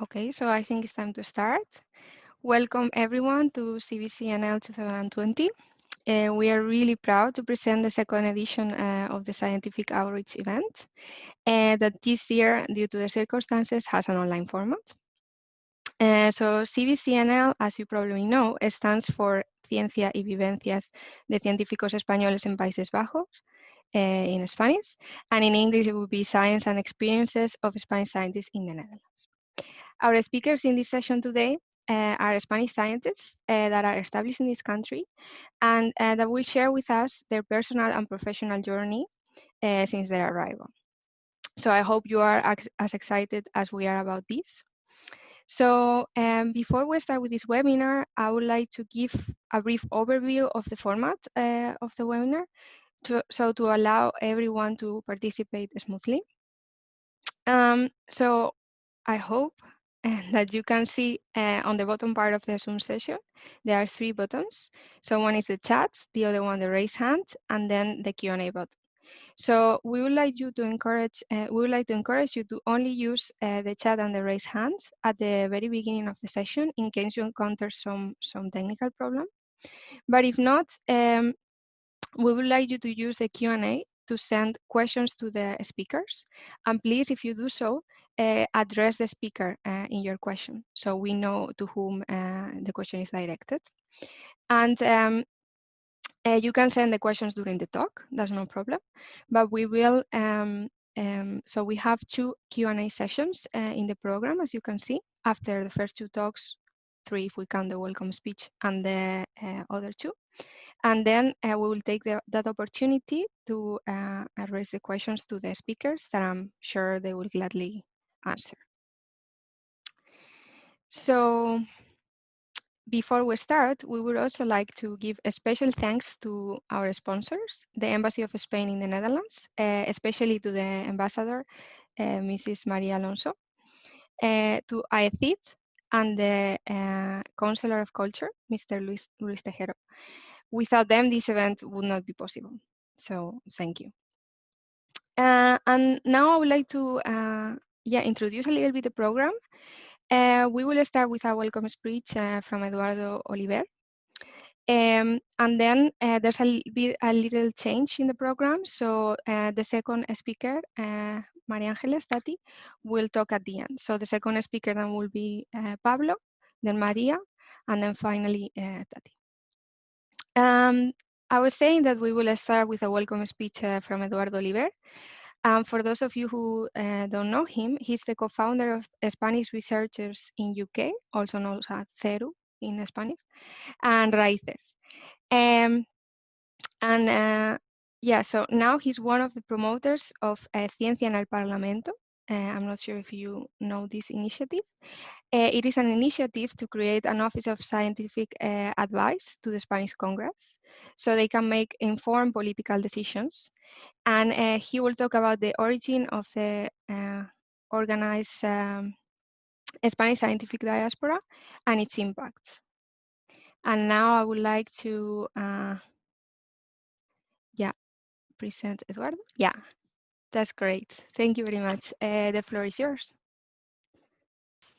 Okay, so I think it's time to start. Welcome everyone to CVs CENL 2020. We are really proud to present the second edition of the Scientific Outreach event that this year, due to the circumstances, has an online format. So CVs CENL, as you probably know, stands for Ciencia y Vivencias de Científicos Españoles en Países Bajos, in Spanish, and in English it would be Science and Experiences of Spanish Scientists in the Netherlands. Our speakers in this session today are Spanish scientists that are established in this country and that will share with us their personal and professional journey since their arrival. So I hope you are as excited as we are about this. So before we start with this webinar, I would like to give a brief overview of the format of the webinar to allow everyone to participate smoothly. So I hope that you can see on the bottom part of the Zoom session, there are 3 buttons. So one is the chat, the other one the raise hand, and then the Q&A button. So we would like to encourage you to only use the chat and the raise hand at the very beginning of the session in case you encounter some technical problem. But if not, we would like you to use the Q&A to send questions to the speakers. And please, if you do so, address the speaker in your question so we know to whom the question is directed. And you can send the questions during the talk, that's no problem. But we will, so we have 2 Q&A sessions in the program, as you can see, after the first 2 talks, 3 if we count the welcome speech and the other 2. And then we will take that opportunity to raise the questions to the speakers that I'm sure they will gladly answer. So before we start, we would also like to give a special thanks to our sponsors, the Embassy of Spain in the Netherlands, especially to the ambassador, Mrs. María Alonso, to AECID and the Counselor of Culture, Mr. Luis Tejero. Without them, this event would not be possible. So thank you. And now I would like to introduce a little bit the program. We will start with a welcome speech from Eduardo Oliver. And then there's a little change in the program. So the second speaker, María Ángeles, Tati, will talk at the end. So the second speaker then will be Pablo, then María, and then finally Tati. I was saying that we will start with a welcome speech from Eduardo Oliver. For those of you who don't know him, he's the co-founder of Spanish Researchers in UK, also known as CERU in Spanish, and RAICEX. So now he's one of the promoters of Ciencia en el Parlamento. I'm not sure if you know this initiative. It is an initiative to create an Office of Scientific Advice to the Spanish Congress so they can make informed political decisions. And he will talk about the origin of the organized Spanish scientific diaspora and its impacts. And now I would like to present Eduardo. Yeah, that's great. Thank you very much. The floor is yours.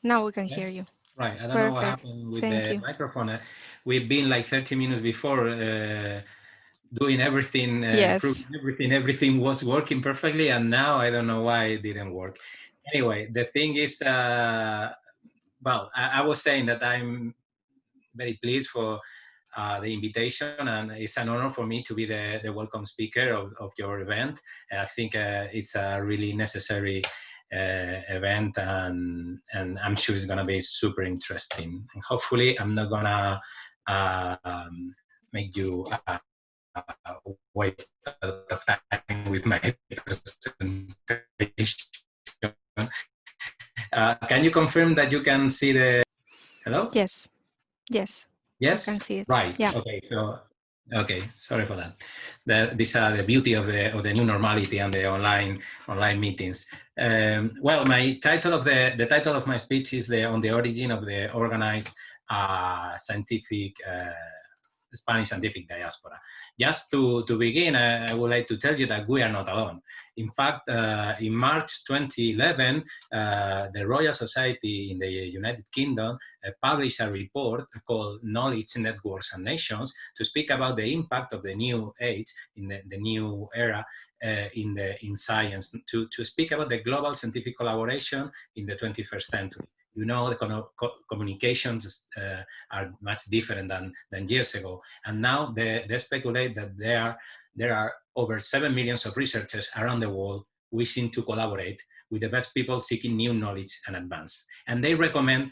Now we can hear you. Right. I don't know what happened with the microphone. We've been like 30 minutes before doing everything, proving everything was working perfectly, and now I don't know why it didn't work. Anyway, the thing is, well, I was saying that I'm very pleased for the invitation, and it's an honor for me to be the welcome speaker of your event. And I think it's a really necessary event, and I'm sure it's gonna be super interesting. And hopefully I'm not gonna make you waste a lot of time with my presentation. Can you confirm that you can see the, hello? Yes. Yes. Yes. I can see it. Right. Yeah. Okay. So, okay. Sorry for that. These are the beauty of the new normality and the online meetings. Well, my title of the title of my speech is on the origin of the organized scientific Spanish scientific diaspora. Just to begin, I would like to tell you that we are not alone. In fact, in March 2011, the Royal Society in the United Kingdom published a report called Knowledge, Networks and Nations to speak about the impact of the new age, in the new era in science, to speak about the global scientific collaboration in the 21st century. You know, the communications are much different than years ago. And now they speculate that there are over 7 million of researchers around the world wishing to collaborate with the best people seeking new knowledge and advance. And they recommend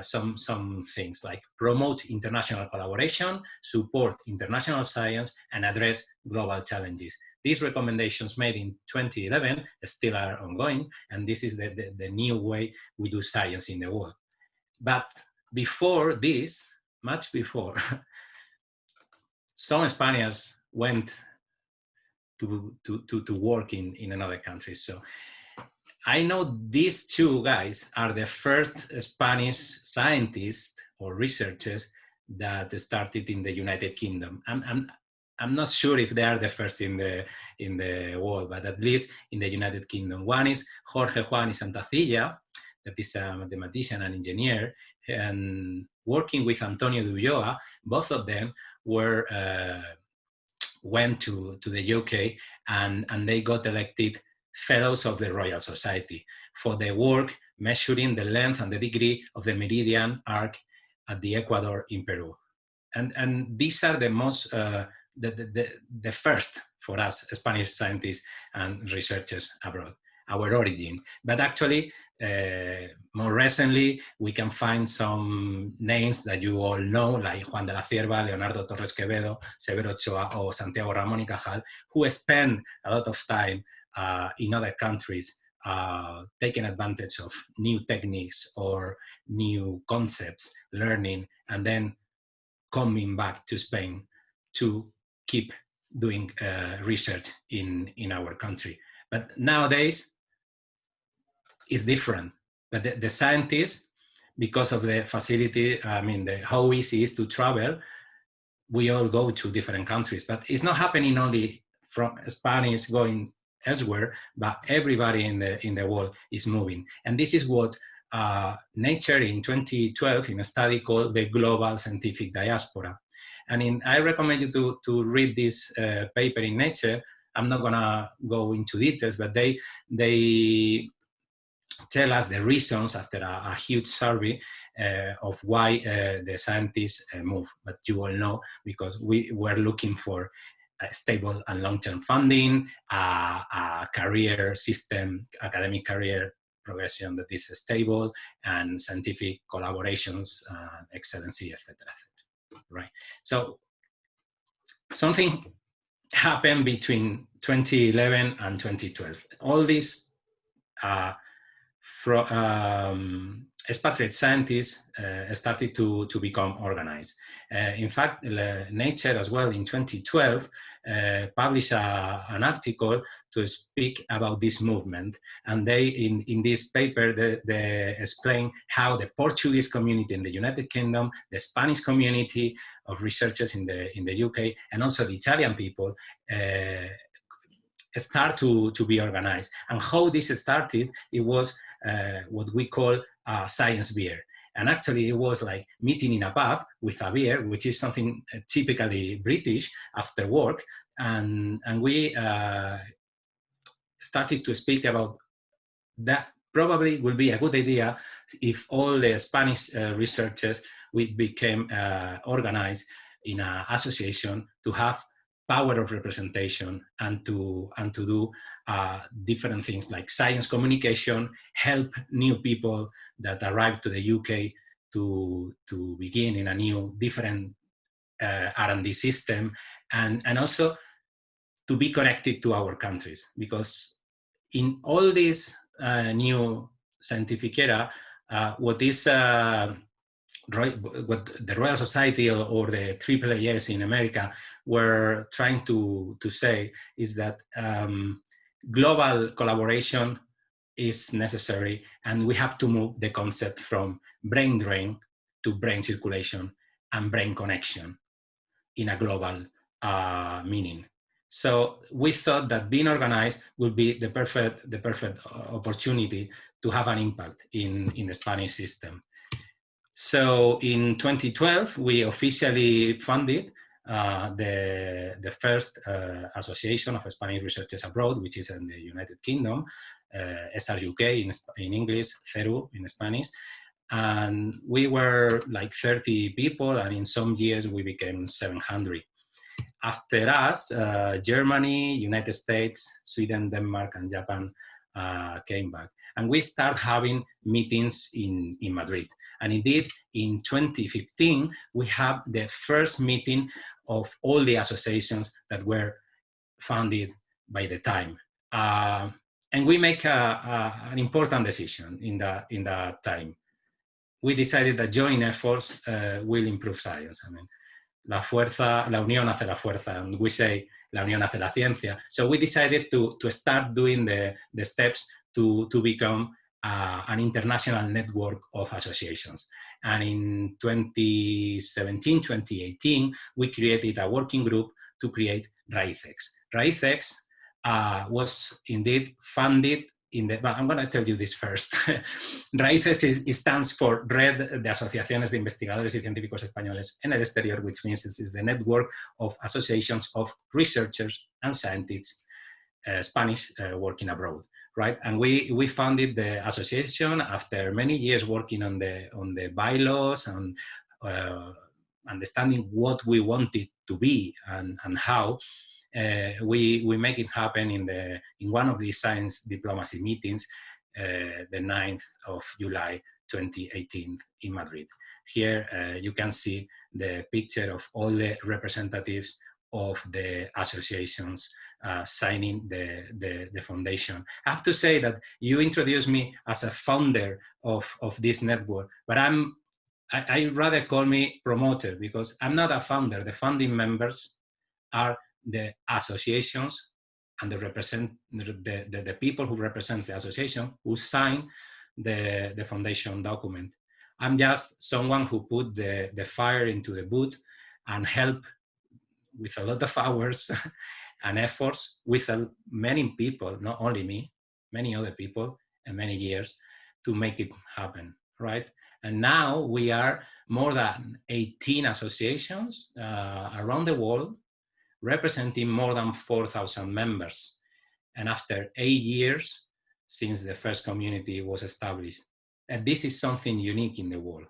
some things like promote international collaboration, support international science, and address global challenges. These recommendations made in 2011 still are ongoing, and this is the new way we do science in the world. But before this, much before, some Spaniards went to work in another country. So I know these two guys are the first Spanish scientists or researchers that started in the United Kingdom. I'm not sure if they are the first in the world, but at least in the United Kingdom. One is Jorge Juan y Santacilla, that is a mathematician and engineer, and working with Antonio de Ulloa. Both of them went to the UK and they got elected Fellows of the Royal Society for their work measuring the length and the degree of the meridian arc at the Ecuador in Peru. And these are the most, the first for us Spanish scientists and researchers abroad, our origin. But actually, more recently, we can find some names that you all know, like Juan de la Cierva, Leonardo Torres Quevedo, Severo Ochoa, or Santiago Ramón y Cajal, who spend a lot of time in other countries taking advantage of new techniques or new concepts, learning, and then coming back to Spain to keep doing research in our country. But nowadays, it's different. But the scientists, because of the facility, I mean, how easy it is to travel, we all go to different countries. But it's not happening only from Spanish going elsewhere, but everybody in the world is moving. And this is what Nature in 2012, in a study called the Global Scientific Diaspora. And I recommend you to read this paper in Nature. I'm not gonna go into details, but they tell us the reasons after a huge survey of why the scientists move. But you all know, because we were looking for stable and long-term funding, a career system, academic career progression that is stable, and scientific collaborations, excellency, etc., right? So something happened between 2011 and 2012. All these expatriate scientists started to become organized. In fact, Nature as well in 2012 published an article to speak about this movement. And they, in this paper, they explain how the Portuguese community in the United Kingdom, the Spanish community of researchers in the UK, and also the Italian people start to be organized. And how this started, it was what we call a science beer. And actually it was like meeting in a pub with a beer, which is something typically British after work. And we started to speak about that. Probably will be a good idea if all the Spanish researchers we became organized in an association to have power of representation and to do different things like science communication, help new people that arrive to the UK to begin in a new, different R&D system, and also to be connected to our countries. Because in all this new scientific era, what the Royal Society or the AAAS in America were trying to say is that global collaboration is necessary, and we have to move the concept from brain drain to brain circulation and brain connection. in a global meaning. So we thought that being organized would be the perfect opportunity to have an impact in the Spanish system. So in 2012, we officially funded the first association of Spanish researchers abroad, which is in the United Kingdom, SRUK in English, CERU in Spanish. And we were like 30 people, and in some years we became 700. After us, Germany, United States, Sweden, Denmark, and Japan came back. And we started having meetings in Madrid. And indeed, in 2015, we have the first meeting of all the associations that were founded by the time. And we make an important decision in that time. We decided that joint efforts will improve science. I mean, la unión hace la fuerza, and we say la unión hace la ciencia. So we decided to start doing the steps to become an international network of associations. And in 2017, 2018, we created a working group to create RAICEX. RAICEX was indeed funded but I'm going to tell you this first. RAICEX stands for Red de Asociaciones de Investigadores y Científicos Españoles en el Exterior, which means it is the network of associations of researchers and scientists, Spanish working abroad, right? And we founded the association after many years working on the bylaws and understanding what we wanted to be and how. We make it happen in one of the science diplomacy meetings, the 9th of July 2018 in Madrid. Here you can see the picture of all the representatives of the associations signing the foundation. I have to say that you introduced me as a founder of this network, but I rather call me promoter, because I'm not a founder. The founding members are the associations and the people who represent the association who sign the foundation document. I'm just someone who put the fire into the wood and help with a lot of hours and efforts with many people, not only me, many other people, and many years to make it happen, right? And now we are more than 18 associations around the world, representing more than 4,000 members. And after 8 years since the first community was established. And this is something unique in the world.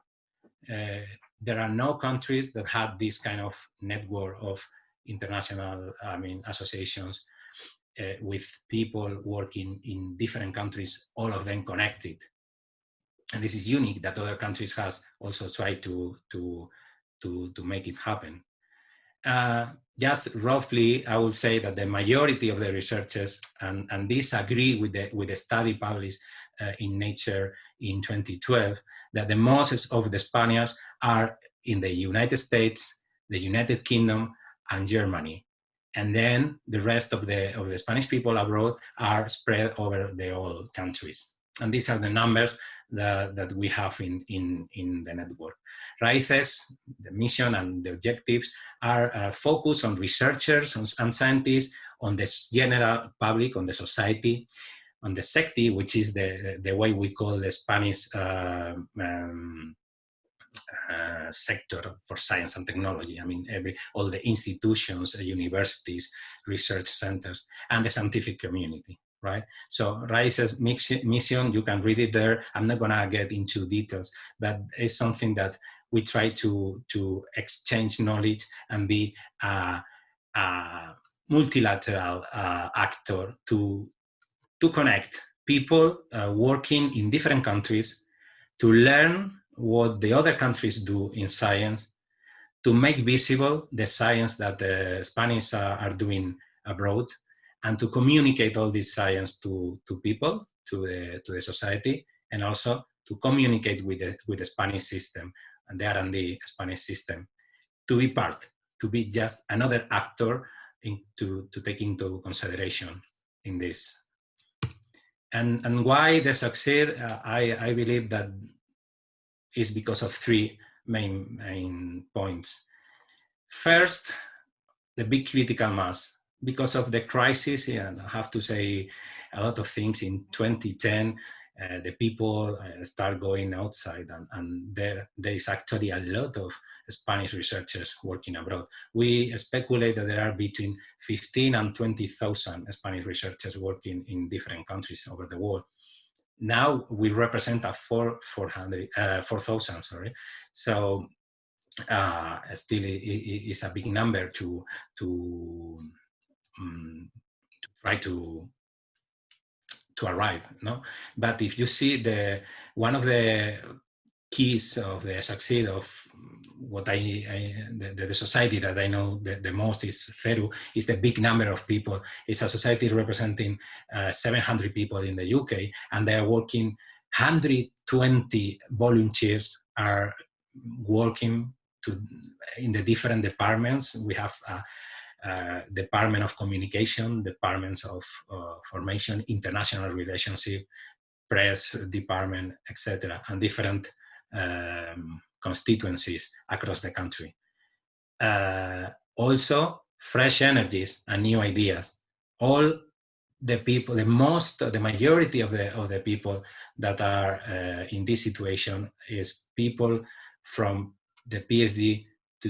There are no countries that have this kind of network of international associations with people working in different countries, all of them connected. And this is unique that other countries has also tried to make it happen. Just roughly, I would say that the majority of the researchers, and this agree with the study published in Nature in 2012, that the most of the Spaniards are in the United States, the United Kingdom, and Germany. And then the rest of the Spanish people abroad are spread over the whole countries. And these are the numbers that we have in the network. RAICEX, the mission and the objectives are focused on researchers and scientists, on the general public, on the society, on the sector, which is the way we call the Spanish sector for science and technology. I mean, all the institutions, universities, research centers, and the scientific community. Right? So RAICEX mission, you can read it there. I'm not gonna get into details, but it's something that we try to exchange knowledge and be a multilateral actor to connect people working in different countries, to learn what the other countries do in science, to make visible the science that the Spanish are doing abroad, and to communicate all this science to people, to the society, and also to communicate with the Spanish system and the R&D Spanish system, to be part, to be just another actor to take into consideration in this. And why they succeed, I believe that is because of three main points. First, the big critical mass. Because of the crisis, and I have to say a lot of things, in 2010, the people start going outside, and there is actually a lot of Spanish researchers working abroad. We speculate that there are between 15 and 20,000 Spanish researchers working in different countries over the world. Now we represent a 4,000, sorry. So still is a big number to try to arrive, no? But if you see one of the keys of the success of what the society that I know the most is SRUK, is the big number of people. It's a society representing 700 people in the UK, and they are working, 120 volunteers are working in the different departments. We have Department of Communication, departments of formation, international relationship, press department, etc., and different constituencies across the country. Also, fresh energies and new ideas. All the people, the majority of the people that are in this situation is people from the PhD to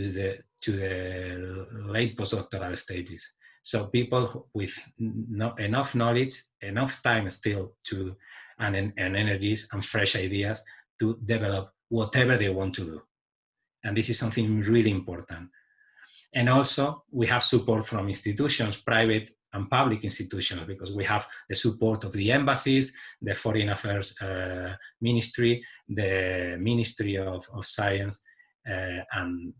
the late postdoctoral stages. So people with enough knowledge, enough time still and energies and fresh ideas to develop whatever they want to do. And this is something really important. And also we have support from institutions, private and public institutions, because we have the support of the embassies, the Foreign Affairs Ministry, the Ministry of Science, and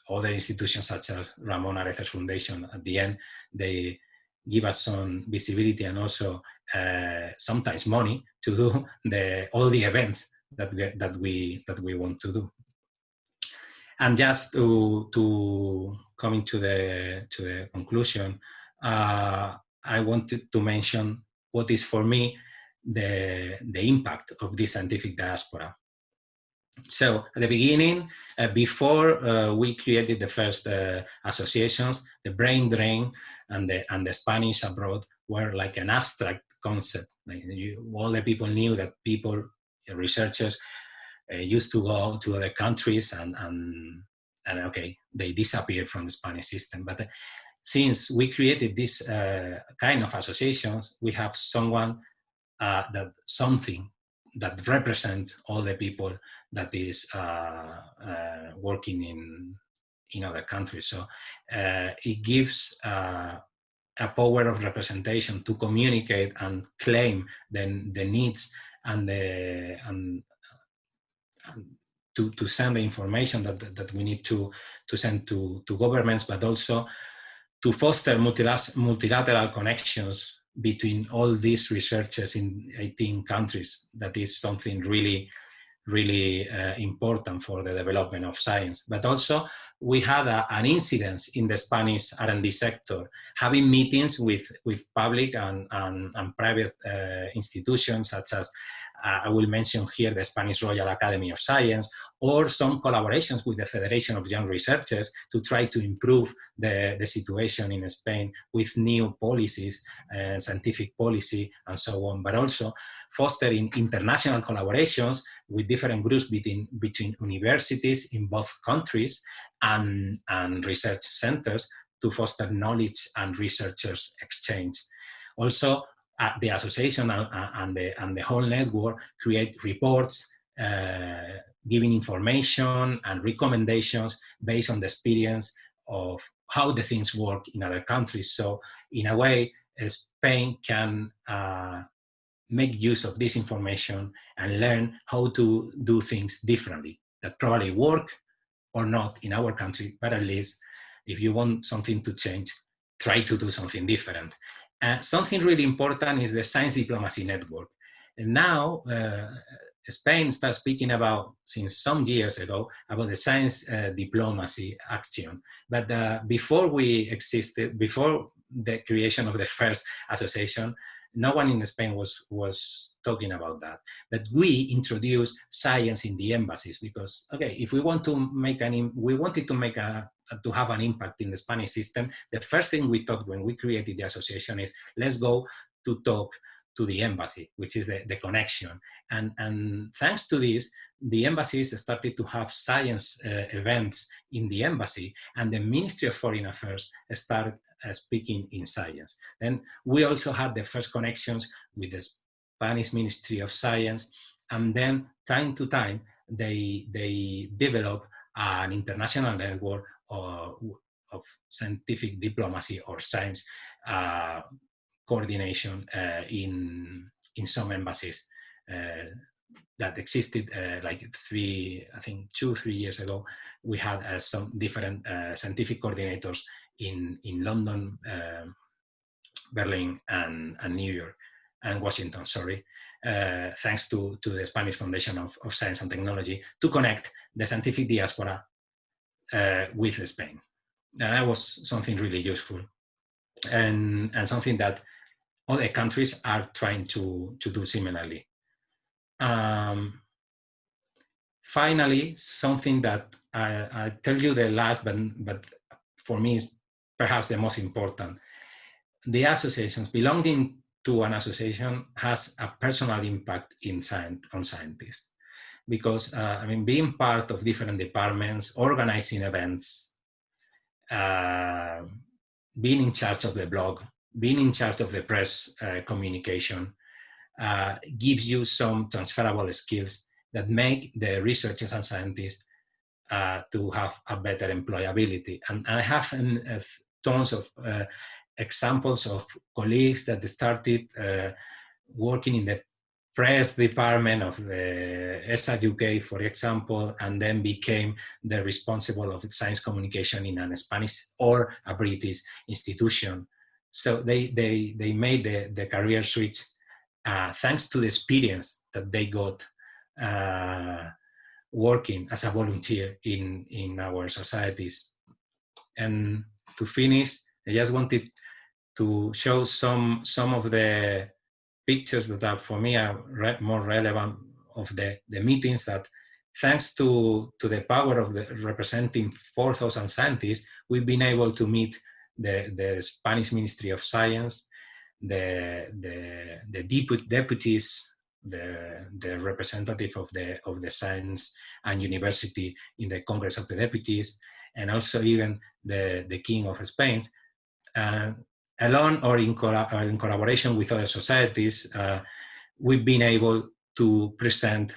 other institutions such as Ramon Areces Foundation. At the end, they give us some visibility and also sometimes money to do all the events that we want to do. And just to coming to the conclusion, I wanted to mention what is for me the impact of this scientific diaspora. So at the beginning, before we created the first associations, the brain drain and the Spanish abroad were like an abstract concept. Like all the people knew that researchers used to go to other countries and okay, they disappeared from the Spanish system. But since we created this kind of associations, we have something that represents all the people that is working in other countries. So it gives a power of representation to communicate and claim the needs and to send the information that we need to send to governments, but also to foster multilateral connections between all these researchers in 18 countries. That is something really, really important for the development of science. But also we had an incidence in the Spanish R&D sector, having meetings with public and private institutions, such as I will mention here the Spanish Royal Academy of Science, or some collaborations with the Federation of Young Researchers to try to improve the situation in Spain with new policies, scientific policy, and so on, but also fostering international collaborations with different groups between universities in both countries and research centers to foster knowledge and researchers exchange. Also, the association and the whole network create reports giving information and recommendations based on the experience of how the things work in other countries. So in a way, Spain can make use of this information and learn how to do things differently that probably work or not in our country, but at least if you want something to change, try to do something different. Something really important is the science diplomacy network. And now Spain starts speaking about, since some years ago, about the science diplomacy action. But before we existed, before the creation of the first association, no one in Spain was talking about that. But we introduced science in the embassies because, okay, if we want to make we wanted to make a to have an impact in the Spanish system, the first thing we thought when we created the association is, let's go to talk to the embassy, which is the connection. And thanks to this, the embassies started to have science events in the embassy, and the Ministry of Foreign Affairs started speaking in science. Then we also had the first connections with the Spanish Ministry of Science, and then time to time, they develop an international network of scientific diplomacy or science coordination in some embassies that existed like 2 or 3 years ago. We had some different scientific coordinators in London, Berlin, and New York, and Washington, sorry, thanks to the Spanish Foundation of Science and Technology, to connect the scientific diaspora with Spain. And that was something really useful, and something that other countries are trying to do similarly. Finally, something that I tell you the last, but for me is perhaps the most important. The associations, belonging to an association has a personal impact on scientists, because I mean, being part of different departments, organizing events, being in charge of the blog, being in charge of the press communication, gives you some transferable skills that make the researchers and scientists to have a better employability. And I have tons of examples of colleagues that started working in the press department of the SRUK, for example, and then became the responsible of science communication in a Spanish or a British institution. So they made the career switch thanks to the experience that they got working as a volunteer in our societies. And to finish, I just wanted to show some of the pictures that are, for me, are more relevant of the meetings that, thanks to the power of representing 4,000 scientists, we've been able to meet the Spanish Ministry of Science, the deputies, the representative of the science and university in the Congress of the Deputies, and also even the King of Spain. Alone or in collaboration with other societies, we've been able to present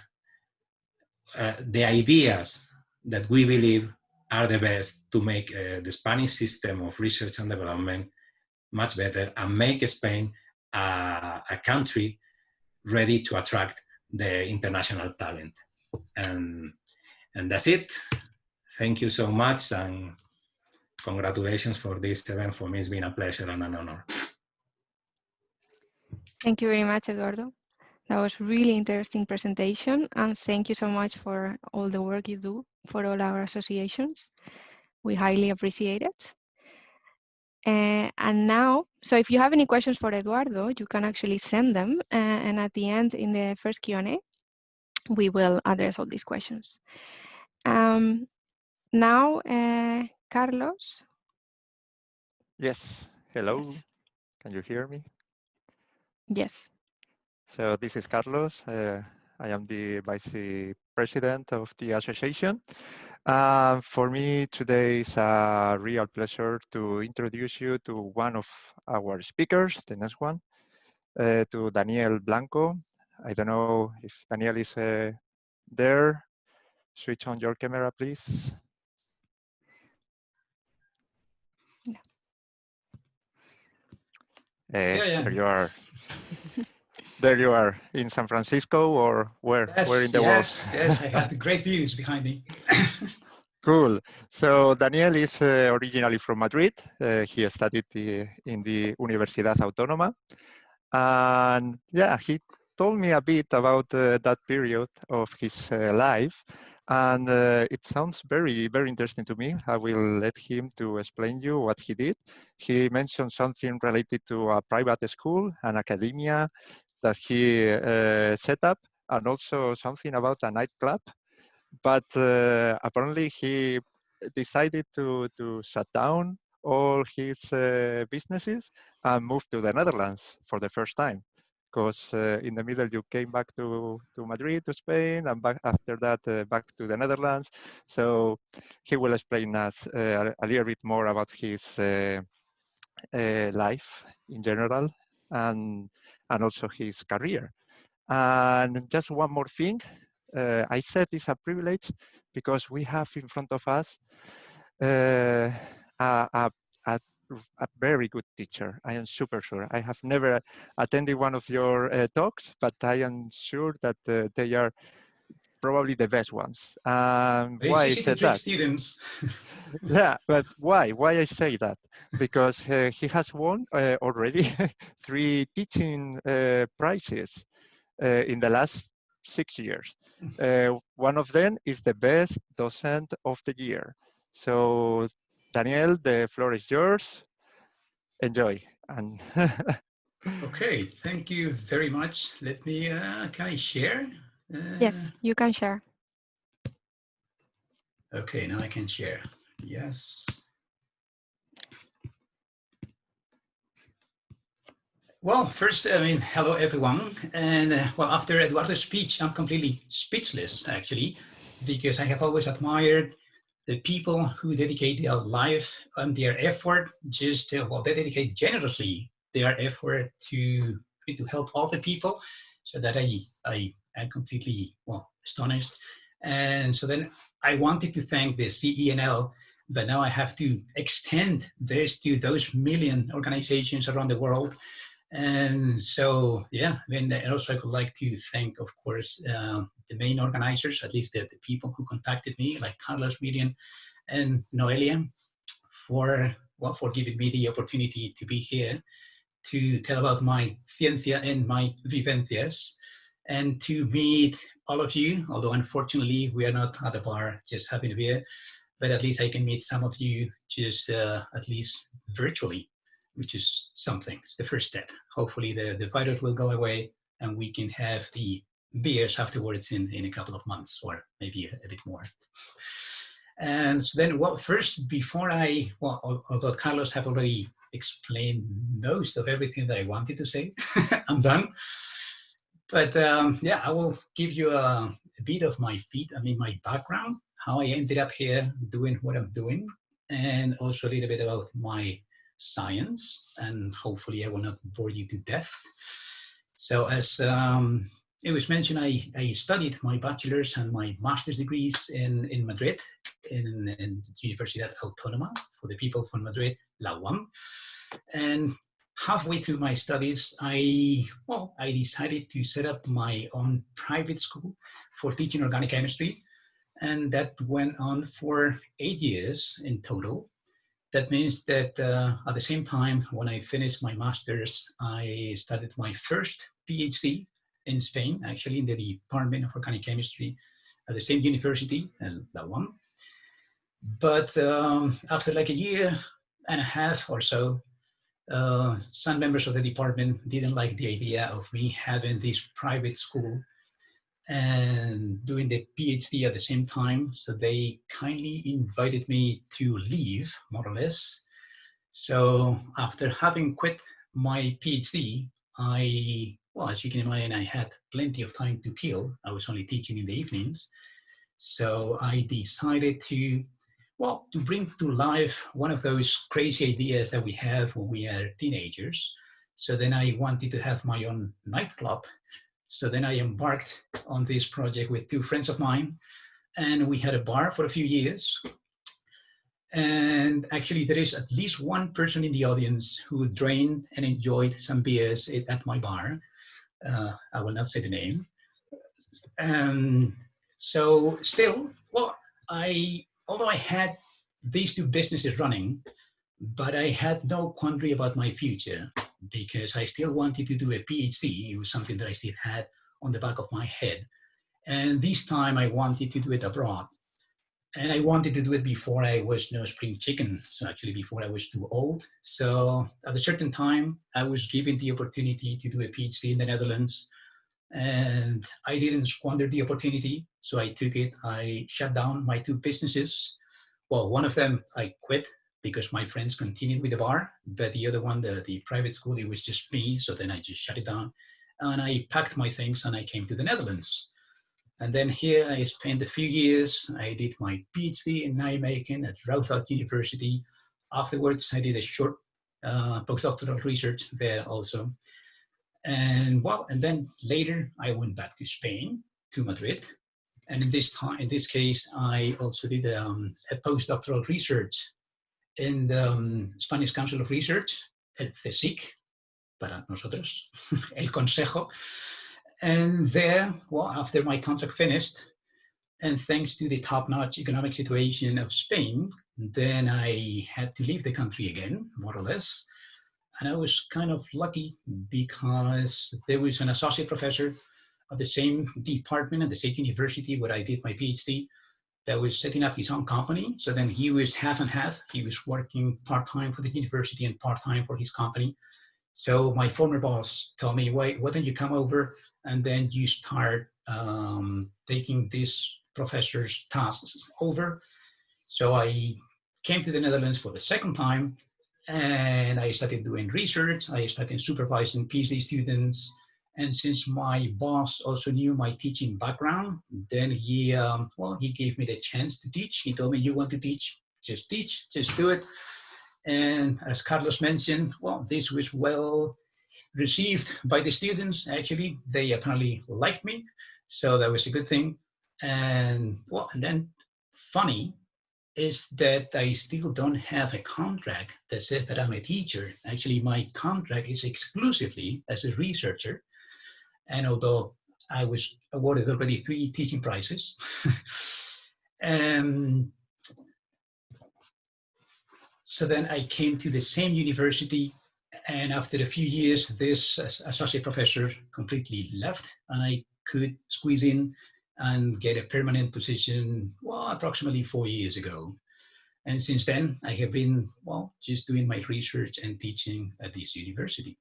the ideas that we believe are the best to make the Spanish system of research and development much better, and make Spain a country ready to attract the international talent. And that's it. Thank you so much, and congratulations for this event. For me, it's been a pleasure and an honor. Thank you very much, Eduardo. That was really interesting presentation, and thank you so much for all the work you do for all our associations. We highly appreciate it. And now, so if you have any questions for Eduardo, you can actually send them, and at the end, in the first Q&A, we will address all these questions. Now, Carlos. Yes, hello. Yes. Can you hear me? Yes. So this is Carlos. I am the Vice President of the association. For me, today is a real pleasure to introduce you to one of our speakers, the next one, to Daniel Blanco. I don't know if Daniel is there. Switch on your camera, please. There you are. There you are, in San Francisco, or where? Yes, where in the world? Yes, I had great views behind me. Cool. So Daniel is originally from Madrid. He studied in the Universidad Autónoma. And yeah, he told me a bit about that period of his life. And it sounds very, very interesting to me. I will let him to explain you what he did. He mentioned something related to a private school, an academia that he set up, and also something about a nightclub. But apparently he decided to shut down all his businesses and move to the Netherlands for the first time. Because in the middle you came back to Madrid, to Spain, and back after that back to the Netherlands. So he will explain us a little bit more about his life in general and also his career. And just one more thing, I said it's a privilege because we have in front of us a very good teacher. I am super sure. I have never attended one of your talks, but I am sure that they are probably the best ones. It's why easy I said to trick that? students. Yeah, but why? Why I say that? Because he has won already 3 teaching prizes in the last 6 years. One of them is the best docent of the year. So Daniel, the floor is yours. Enjoy. And Okay, thank you very much. Let me, can I share? Yes, you can share. Okay, now I can share. Yes. Well, first, I mean, hello everyone. And well, after Eduardo's speech, I'm completely speechless actually, because I have always admired the people who dedicate their life and their effort, just, well, they dedicate generously their effort to help other people, so that I am completely, well, astonished. And so then I wanted to thank the CENL, but now I have to extend this to those million organizations around the world. And so, yeah, and also I would like to thank, of course, the main organizers, at least the people who contacted me, like Carlos, Miriam, and Noelia, for giving me the opportunity to be here to tell about my ciencia and my vivencias, and to meet all of you, although unfortunately we are not at the bar just having a beer, but at least I can meet some of you just at least virtually, which is something. It's the first step. Hopefully the virus will go away and we can have the beers afterwards in a couple of months, or maybe a bit more. And so then, well, first, before although Carlos have already explained most of everything that I wanted to say, I'm done. But yeah, I will give you a bit of my background, how I ended up here doing what I'm doing, and also a little bit about my science, and hopefully I will not bore you to death. So as it was mentioned, I studied my bachelor's and my master's degrees in Madrid, in Universidad Autónoma, for the people from Madrid, La UAM. And halfway through my studies, I decided to set up my own private school for teaching organic chemistry. And that went on for 8 years in total. That means that at the same time, when I finished my master's, I started my first PhD in Spain, actually in the Department of Organic Chemistry at the same university, La UAM. But after like a year and a half or so, some members of the department didn't like the idea of me having this private school and doing the PhD at the same time. So they kindly invited me to leave, more or less. So after having quit my PhD, as you can imagine, I had plenty of time to kill. I was only teaching in the evenings. So I decided to bring to life one of those crazy ideas that we have when we are teenagers. So then I wanted to have my own nightclub. So then I embarked on this project with 2 friends of mine, and we had a bar for a few years. And actually there is at least one person in the audience who drank and enjoyed some beers at my bar. I will not say the name. So still, although I had these 2 businesses running, but I had no quandary about my future, because I still wanted to do a PhD. It was something that I still had on the back of my head. And this time I wanted to do it abroad. And I wanted to do it before I was no spring chicken. So actually before I was too old. So at a certain time, I was given the opportunity to do a PhD in the Netherlands. And I didn't squander the opportunity. So I took it. I shut down my 2 businesses, well, one of them I quit because my friends continued with the bar, but the other one, the private school, it was just me. So then I just shut it down and I packed my things and I came to the Netherlands. And then here I spent a few years. I did my PhD in Nijmegen at Radboud University. Afterwards, I did a short postdoctoral research there also. And well, and then later I went back to Spain, to Madrid. And in this case, I also did a postdoctoral research in the Spanish Council of Research, el CSIC, para nosotros, el Consejo. And there, well, after my contract finished, and thanks to the top-notch economic situation of Spain, then I had to leave the country again, more or less. And I was kind of lucky because there was an associate professor of the same department at the same university where I did my PhD that was setting up his own company. So then he was half and half. He was working part-time for the university and part-time for his company. So my former boss told me, why don't you come over and then you start taking this professor's tasks over. So I came to the Netherlands for the second time and I started doing research. I started supervising PhD students. And since my boss also knew my teaching background, then he gave me the chance to teach. He told me, you want to teach, just do it. And as Carlos mentioned, well, this was well received by the students. Actually, they apparently liked me. So that was a good thing. And well, and then funny is that I still don't have a contract that says that I'm a teacher. Actually, my contract is exclusively as a researcher. And although I was awarded already 3 teaching prizes, so then I came to the same university, and after a few years, this associate professor completely left, and I could squeeze in and get a permanent position, well, approximately 4 years ago. And since then, I have been, well, just doing my research and teaching at this university.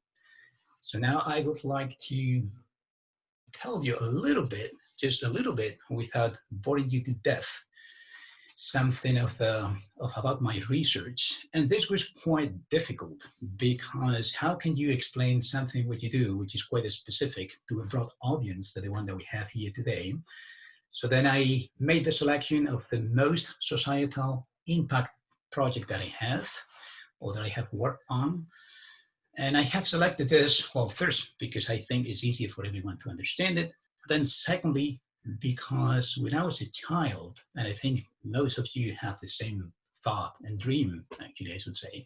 So now I would like to tell you a little bit, just a little bit, without boring you to death, something about my research. And this was quite difficult because how can you explain something what you do, which is quite specific, to a broad audience, to the one that we have here today? So then I made the selection of the most societal impact project that I have, or that I have worked on. And I have selected this, well, first, because I think it's easier for everyone to understand it. Then secondly, because when I was a child, and I think most of you have the same thought and dream, actually, I should say,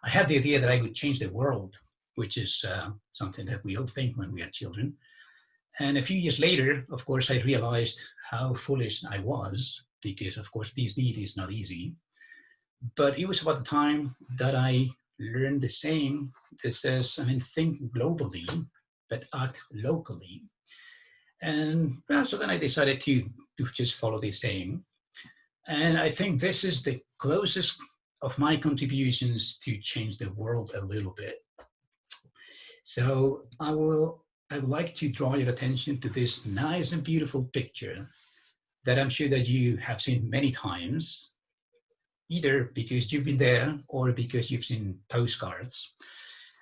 I had the idea that I would change the world, which is something that we all think when we are children. And a few years later, of course, I realized how foolish I was, because of course, this deed is not easy. But it was about the time that I learned the saying that says, I mean, think globally, but act locally. And well, so then I decided to just follow this saying. And I think this is the closest of my contributions to change the world a little bit. So I would like to draw your attention to this nice and beautiful picture that I'm sure that you have seen many times, either because you've been there or because you've seen postcards.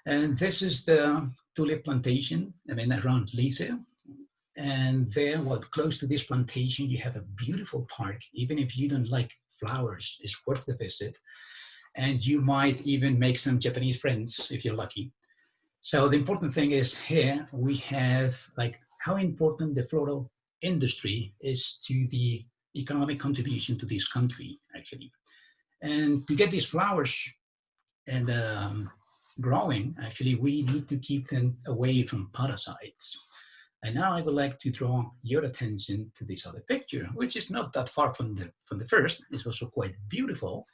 And this is the tulip plantation, I mean, around Lize. And there, well, close to this plantation, you have a beautiful park. Even if you don't like flowers, it's worth the visit. And you might even make some Japanese friends if you're lucky. So the important thing is here we have like how important the floral industry is to the economic contribution to this country, actually. And to get these flowers and growing, actually, we need to keep them away from parasites. And now I would like to draw your attention to this other picture, which is not that far from the first. It's also quite beautiful.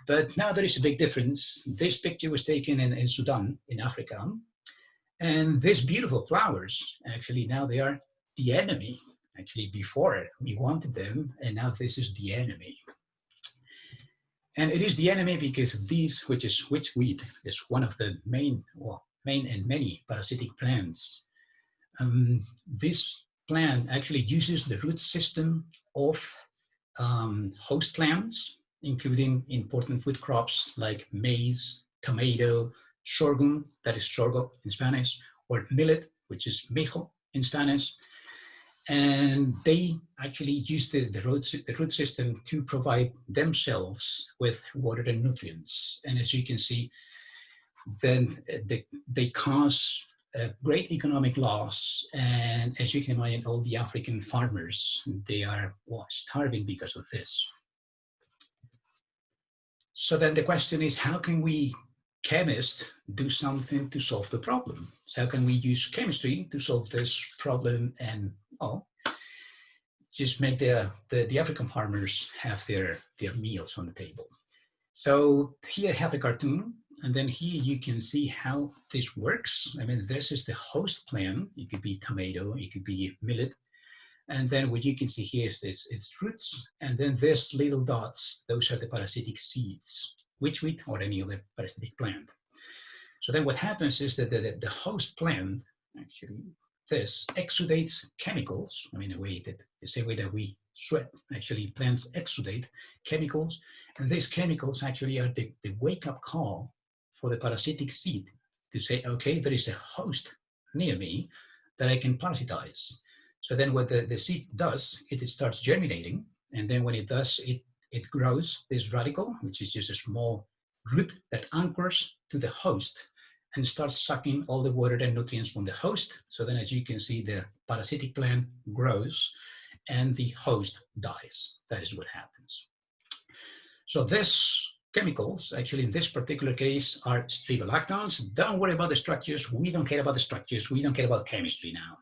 But now there is a big difference. This picture was taken in Sudan, in Africa. And these beautiful flowers, actually, now they are the enemy. Actually, before we wanted them, and now this is the enemy. And it is the enemy because this, which is witchweed, is one of the main and many parasitic plants. This plant actually uses the root system of host plants, including important food crops like maize, tomato, sorghum, that is sorgo in Spanish, or millet, which is mijo in Spanish. And they actually use the root system to provide themselves with water and nutrients. And as you can see, then they cause great economic loss. And as you can imagine, all the African farmers, they are starving because of this. So then the question is, how can we chemists do something to solve the problem? So how can we use chemistry to solve this problem and, well, just make the African farmers have their meals on the table? So here I have a cartoon, and then here you can see how this works. I mean, this is the host plant. It could be tomato, it could be millet. And then what you can see here is its roots. And then these little dots, those are the parasitic seeds, witch wheat or any other parasitic plant. So then what happens is that the host plant, actually, this exudates chemicals. I mean, the same way that we sweat, actually plants exudate chemicals. And these chemicals actually are the wake-up call for the parasitic seed to say, okay, there is a host near me that I can parasitize. So then what the seed does, it starts germinating. And then when it does, it grows this radicle, which is just a small root that anchors to the host and starts sucking all the water and nutrients from the host. So then as you can see, the parasitic plant grows and the host dies. That is what happens. So these chemicals, actually in this particular case, are strigolactones. Don't worry about the structures. We don't care about the structures. We don't care about chemistry now.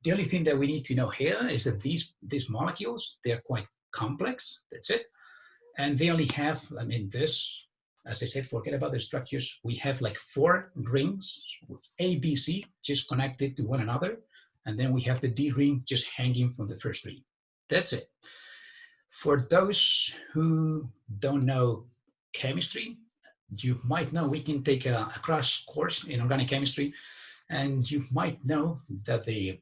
The only thing that we need to know here is that these molecules, they're quite complex, that's it. And they only have, I mean, this, as I said, forget about the structures. We have like 4 rings, A, B, C, just connected to one another. And then we have the D ring just hanging from the first ring. That's it. For those who don't know chemistry, you might know, we can take a crash course in organic chemistry, and you might know that the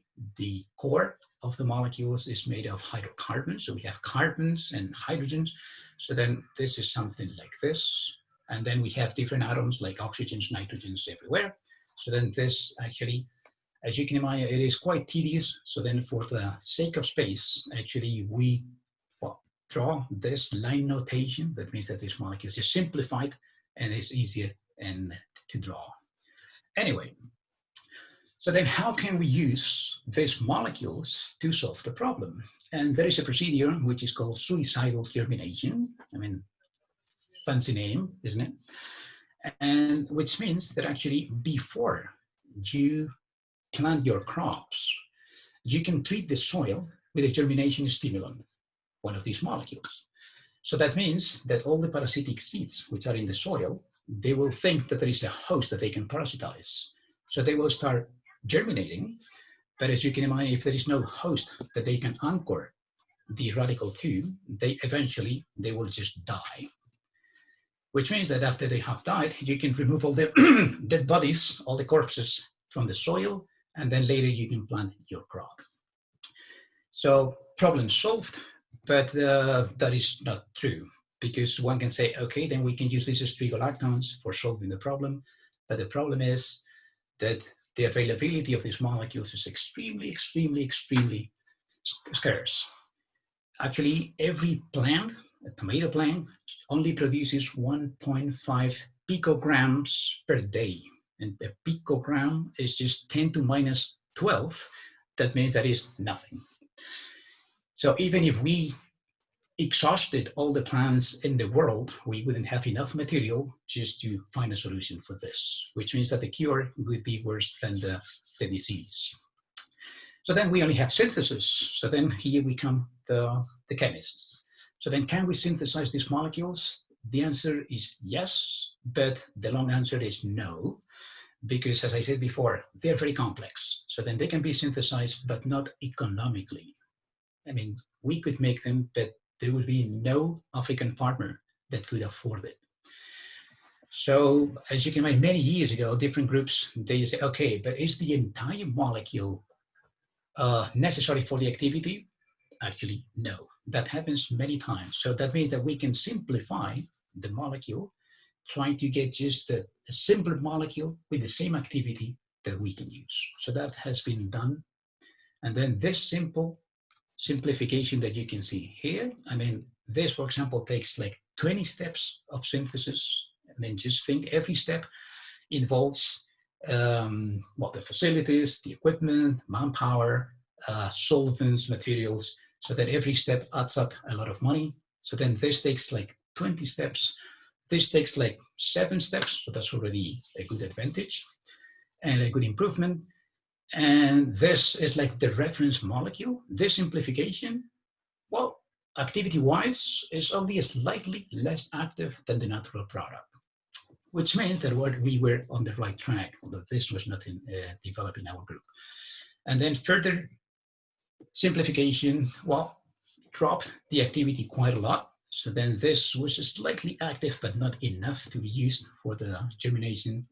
core of the molecules is made of hydrocarbons. So we have carbons and hydrogens. So then this is something like this. And then we have different atoms like oxygens, nitrogens everywhere. So then this actually, as you can imagine, it is quite tedious. So then for the sake of space, actually we draw this line notation. That means that this molecule is simplified and it's easier to draw. Anyway, so then how can we use these molecules to solve the problem? And there is a procedure which is called suicidal germination. I mean, fancy name, isn't it? And which means that actually before you plant your crops, you can treat the soil with a germination stimulant, one of these molecules. So that means that all the parasitic seeds which are in the soil, they will think that there is a host that they can parasitize. So they will start germinating, but as you can imagine, if there is no host that they can anchor the radical to, they will just die. Which means that after they have died, you can remove all the dead bodies, all the corpses from the soil, and then later you can plant your crop. So problem solved, but that is not true, because one can say, okay, then we can use these strigolactones for solving the problem, but the problem is that the availability of these molecules is extremely, extremely, extremely scarce. Actually, every plant, a tomato plant, only produces 1.5 picograms per day. And a picogram is just 10 to minus 12. That means that is nothing. So even if we exhausted all the plants in the world, we wouldn't have enough material just to find a solution for this, which means that the cure would be worse than the disease. So then we only have synthesis. So then here we come the chemists. So then can we synthesize these molecules? The answer is yes, but the long answer is no, because as I said before, they're very complex. So then they can be synthesized, but not economically. I mean, we could make them, but there would be no African farmer that could afford it. So as you can imagine, many years ago, different groups, they say, okay, but is the entire molecule necessary for the activity? Actually, no. That happens many times. So that means that we can simplify the molecule, trying to get just a simpler molecule with the same activity that we can use. So that has been done. And then this simple simplification that you can see here, I mean, this, for example, takes like 20 steps of synthesis. And then just think every step involves the facilities, the equipment, manpower, solvents, materials, so that every step adds up a lot of money. So then this takes like 20 steps. This takes like 7 steps, so that's already a good advantage and a good improvement. And this is like the reference molecule. This simplification, well, activity-wise, is only slightly less active than the natural product, which means that we were on the right track, although this was not developed in our group. And then further simplification, well, dropped the activity quite a lot. So then this was slightly active, but not enough to be used for the germination,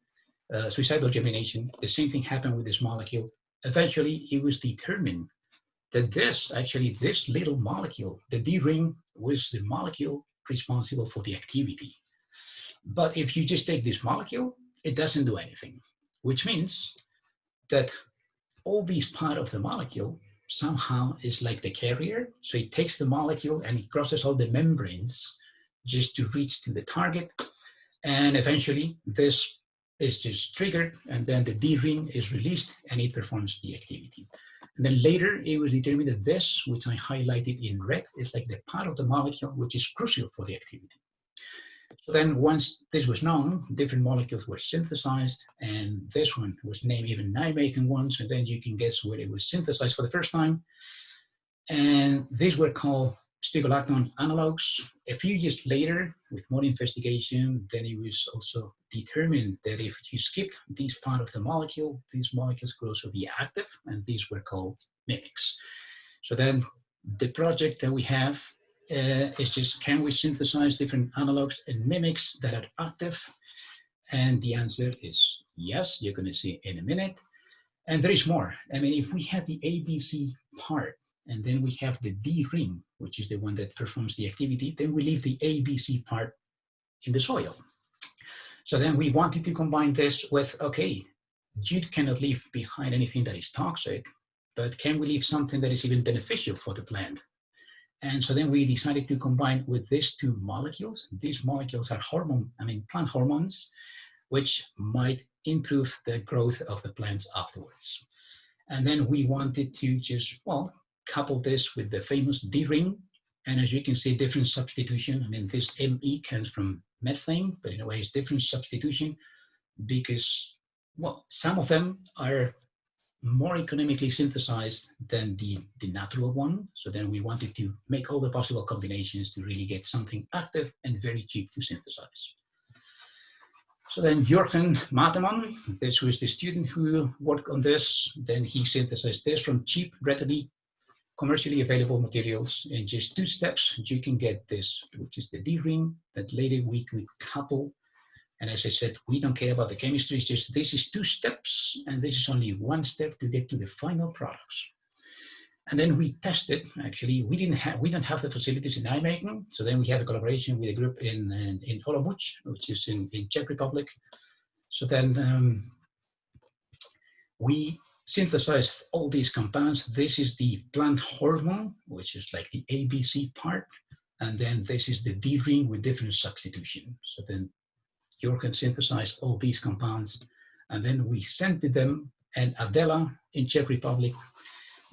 suicidal germination. The same thing happened with this molecule. Eventually, it was determined that this little molecule, the D ring, was the molecule responsible for the activity. But if you just take this molecule, it doesn't do anything, which means that all these parts of the molecule somehow is like the carrier. So it takes the molecule and it crosses all the membranes just to reach to the target. And eventually this is just triggered, and then the D ring is released and it performs the activity. And then later it was determined that this, which I highlighted in red, is like the part of the molecule which is crucial for the activity. So then once this was known, different molecules were synthesized, and this one was named even Nijmegen one, so then you can guess where it was synthesized for the first time. And these were called stigolactone analogs. A few years later, with more investigation, then it was also determined that if you skipped this part of the molecule, these molecules could also be active, and these were called mimics. So then the project that we have is just, can we synthesize different analogs and mimics that are active? And the answer is yes, you're going to see in a minute. And there is more. I mean, if we have the ABC part, and then we have the D ring, which is the one that performs the activity, then we leave the ABC part in the soil. So then we wanted to combine this with, okay, you cannot leave behind anything that is toxic, but can we leave something that is even beneficial for the plant? And so then we decided to combine with these two molecules. These molecules are plant hormones, which might improve the growth of the plants afterwards. And then we wanted to just, well, couple this with the famous D ring. And as you can see, different substitution. I mean, this ME comes from methane, but in a way it's different substitution because, well, some of them are more economically synthesized than the natural one. So then we wanted to make all the possible combinations to really get something active and very cheap to synthesize. So then Jürgen Mateman, this was the student who worked on this. Then he synthesized this from cheap, readily commercially available materials. In just 2 steps, you can get this, which is the D ring that later we could couple. And as I said, we don't care about the chemistry, it's just this is 2 steps, and this is only 1 step to get to the final products. And then we tested, actually, we don't have the facilities in Nijmegen, so then we have a collaboration with a group in Olomouc, which is in Czech Republic. So then we synthesized all these compounds. This is the plant hormone, which is like the ABC part, and then this is the D ring with different substitution. So then Jürgen synthesized all these compounds, and then we sent them, and Adela in Czech Republic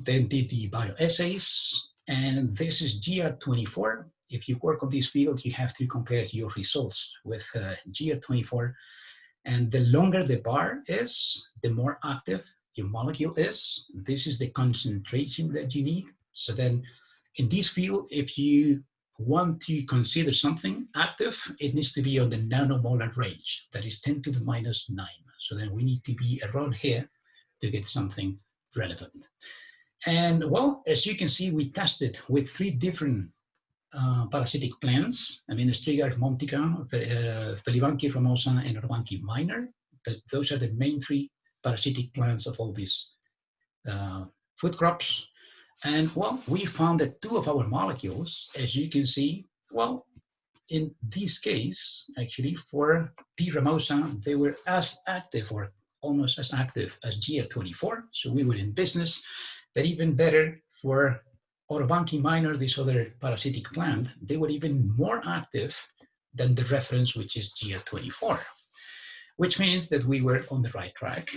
then did the bioassays, and this is GR24. If you work on this field, you have to compare your results with GR24, and the longer the bar is, the more active your molecule is. This is the concentration that you need. So then in this field, if you want to consider something active, it needs to be on the nanomolar range, that is 10 to the minus 9. So then we need to be around here to get something relevant. And well, as you can see, we tested with 3 different parasitic plants. I mean, Striga montica, Felibanki ramosa, and Orbanki minor. Those are the main 3 parasitic plants of all these food crops. And well, we found that 2 of our molecules, as you can see, well, in this case, actually, for P. ramosa, they were as active or almost as active as GR24. So we were in business. But even better for Orobanche minor, this other parasitic plant, they were even more active than the reference, which is GR24, which means that we were on the right track.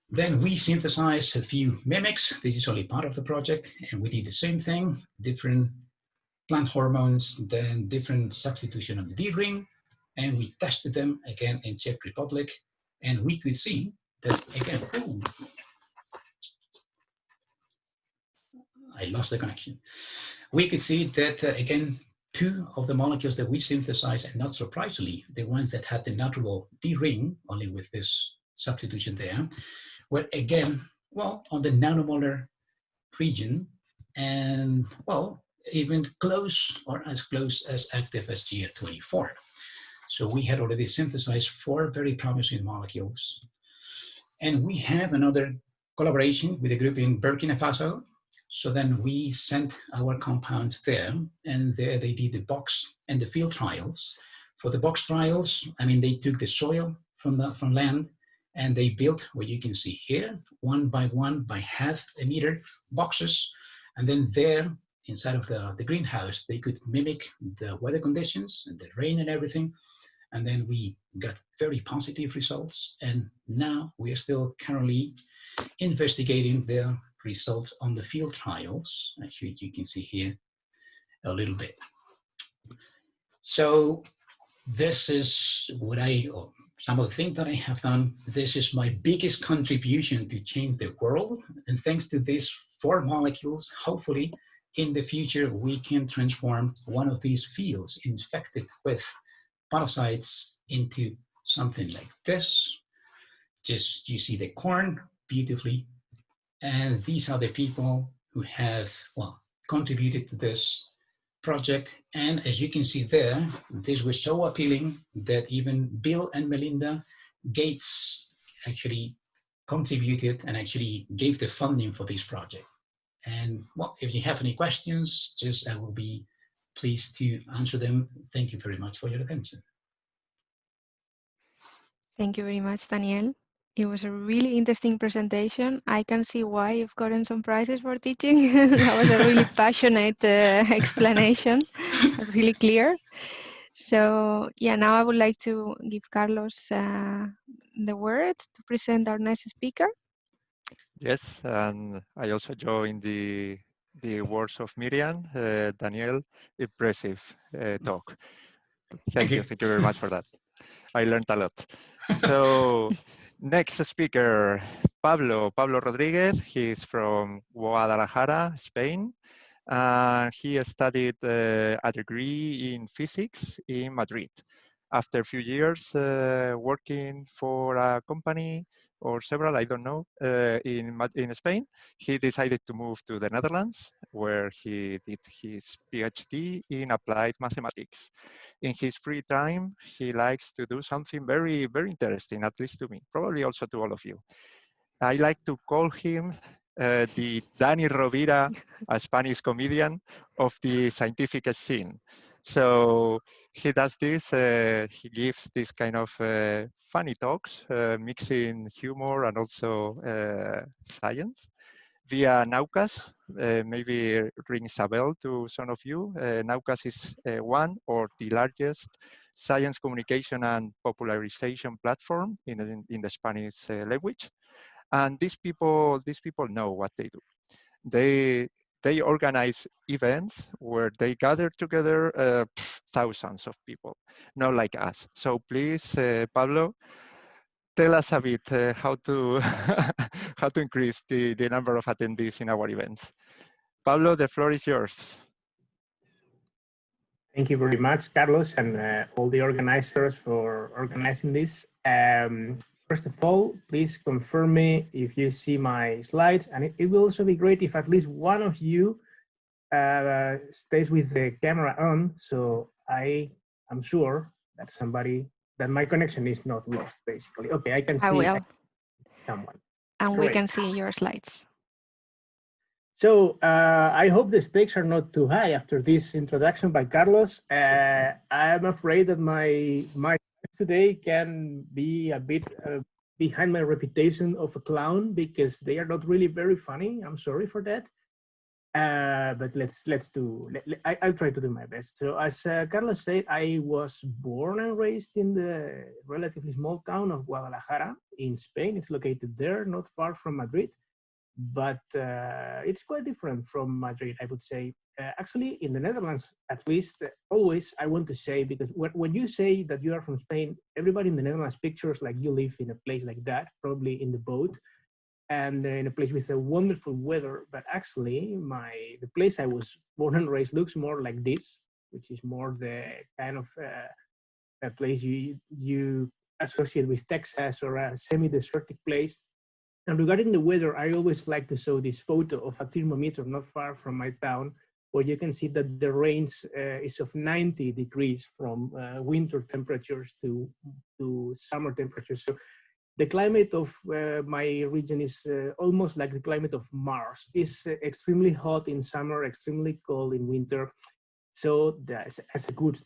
Then we synthesized a few mimics. This is only part of the project. And we did the same thing, different plant hormones, then different substitution of the D ring. And we tested them again in Czech Republic. And we could see that again, ooh, I lost the connection. We could see that again, 2 of the molecules that we synthesized, and not surprisingly, the ones that had the natural D ring, only with this substitution there, were again, well, on the nanomolar region, and well, even close or as close as active as GR24. So we had already synthesized 4 very promising molecules. And we have another collaboration with a group in Burkina Faso. So then we sent our compounds there, and there they did the box and the field trials. For the box trials, I mean, they took the soil from land, and they built what you can see here, 1 by 1 by half a meter boxes. And then there, inside of the greenhouse, they could mimic the weather conditions and the rain and everything. And then we got very positive results. And now we are still currently investigating the results on the field trials. Actually, you can see here a little bit. So this is what or some of the things that I have done. This is my biggest contribution to change the world. And thanks to these 4 molecules, hopefully in the future, we can transform one of these fields infected with parasites into something like this. Just, you see the corn beautifully. And these are the people who have, well, contributed to this project. And as you can see there, this was so appealing that even Bill and Melinda Gates actually contributed and actually gave the funding for this project. And well, if you have any questions, I will be pleased to answer them. Thank you very much for your attention. Thank you very much, Daniel. It was a really interesting presentation. I can see why you've gotten some prizes for teaching. That was a really passionate explanation, really clear. So yeah, now I would like to give Carlos the word to present our next speaker. Yes, and I also joined the words of Miriam. Daniel, impressive talk. Thank you very much for that. I learned a lot. So next speaker, Pablo Rodríguez. He's from Guadalajara, Spain. He studied a degree in physics in Madrid. After a few years working for a company or several, I don't know, in Spain, he decided to move to the Netherlands, where he did his PhD in applied mathematics. In his free time, he likes to do something very, very interesting, at least to me, probably also to all of you. I like to call him the Dani Rovira, a Spanish comedian of the scientific scene. So he does this, he gives this kind of funny talks, mixing humor and also science via Naucas. Maybe rings a bell to some of you. Naucas is one or the largest science communication and popularization platform in the Spanish language. And these people know what they do. They organize events where they gather together thousands of people, not like us. So please, Pablo, tell us a bit how to how to increase the number of attendees in our events. Pablo, the floor is yours. Thank you very much, Carlos, and all the organizers for organizing this. First of all, please confirm me if you see my slides, and it will also be great if at least one of you stays with the camera on, so I am sure that my connection is not lost, basically. Okay, I can see someone. And Great. we can see your slides. So I hope the stakes are not too high after this introduction by Carlos. I am afraid that my today can be a bit behind my reputation of a clown because they are not really very funny. I'm sorry for that. But I'll try to do my best. So as Carlos said, I was born and raised in the relatively small town of Guadalajara in Spain. It's located there, not far from Madrid. But it's quite different from Madrid, I would say. Actually, in the Netherlands, at least, always I want to say, because when you say that you are from Spain, everybody in the Netherlands pictures like you live in a place like that, probably in the boat, and in a place with a wonderful weather. But actually, the place I was born and raised looks more like this, which is more the kind of a place you associate with Texas or a semi-desertic place. And regarding the weather, I always like to show this photo of a thermometer not far from my town, where you can see that the range is of 90 degrees from winter temperatures to summer temperatures. So the climate of my region is almost like the climate of Mars. It's extremely hot in summer, extremely cold in winter. So that's a good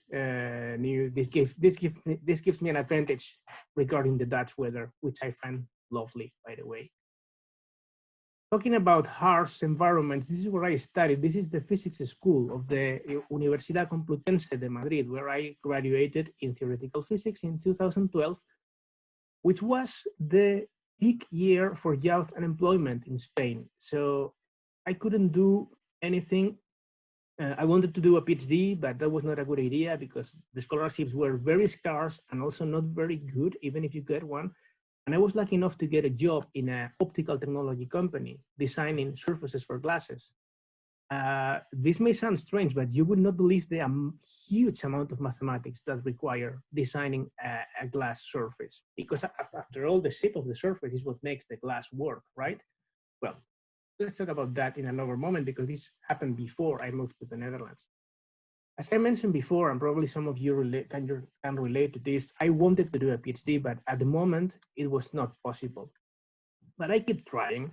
news. This gives me an advantage regarding the Dutch weather, which I find lovely, by the way. Talking about harsh environments, this is where I studied. This is the physics school of the Universidad Complutense de Madrid, where I graduated in theoretical physics in 2012, which was the peak year for youth unemployment in Spain. So I couldn't do anything. I wanted to do a PhD, but that was not a good idea because the scholarships were very scarce and also not very good, even if you get one. And I was lucky enough to get a job in an optical technology company designing surfaces for glasses. This may sound strange, but you would not believe the huge amount of mathematics that require designing a glass surface. Because after all, the shape of the surface is what makes the glass work, right? Well, let's talk about that in another moment because this happened before I moved to the Netherlands. As I mentioned before, and probably some of you can relate to this, I wanted to do a PhD, but at the moment, it was not possible. But I kept trying.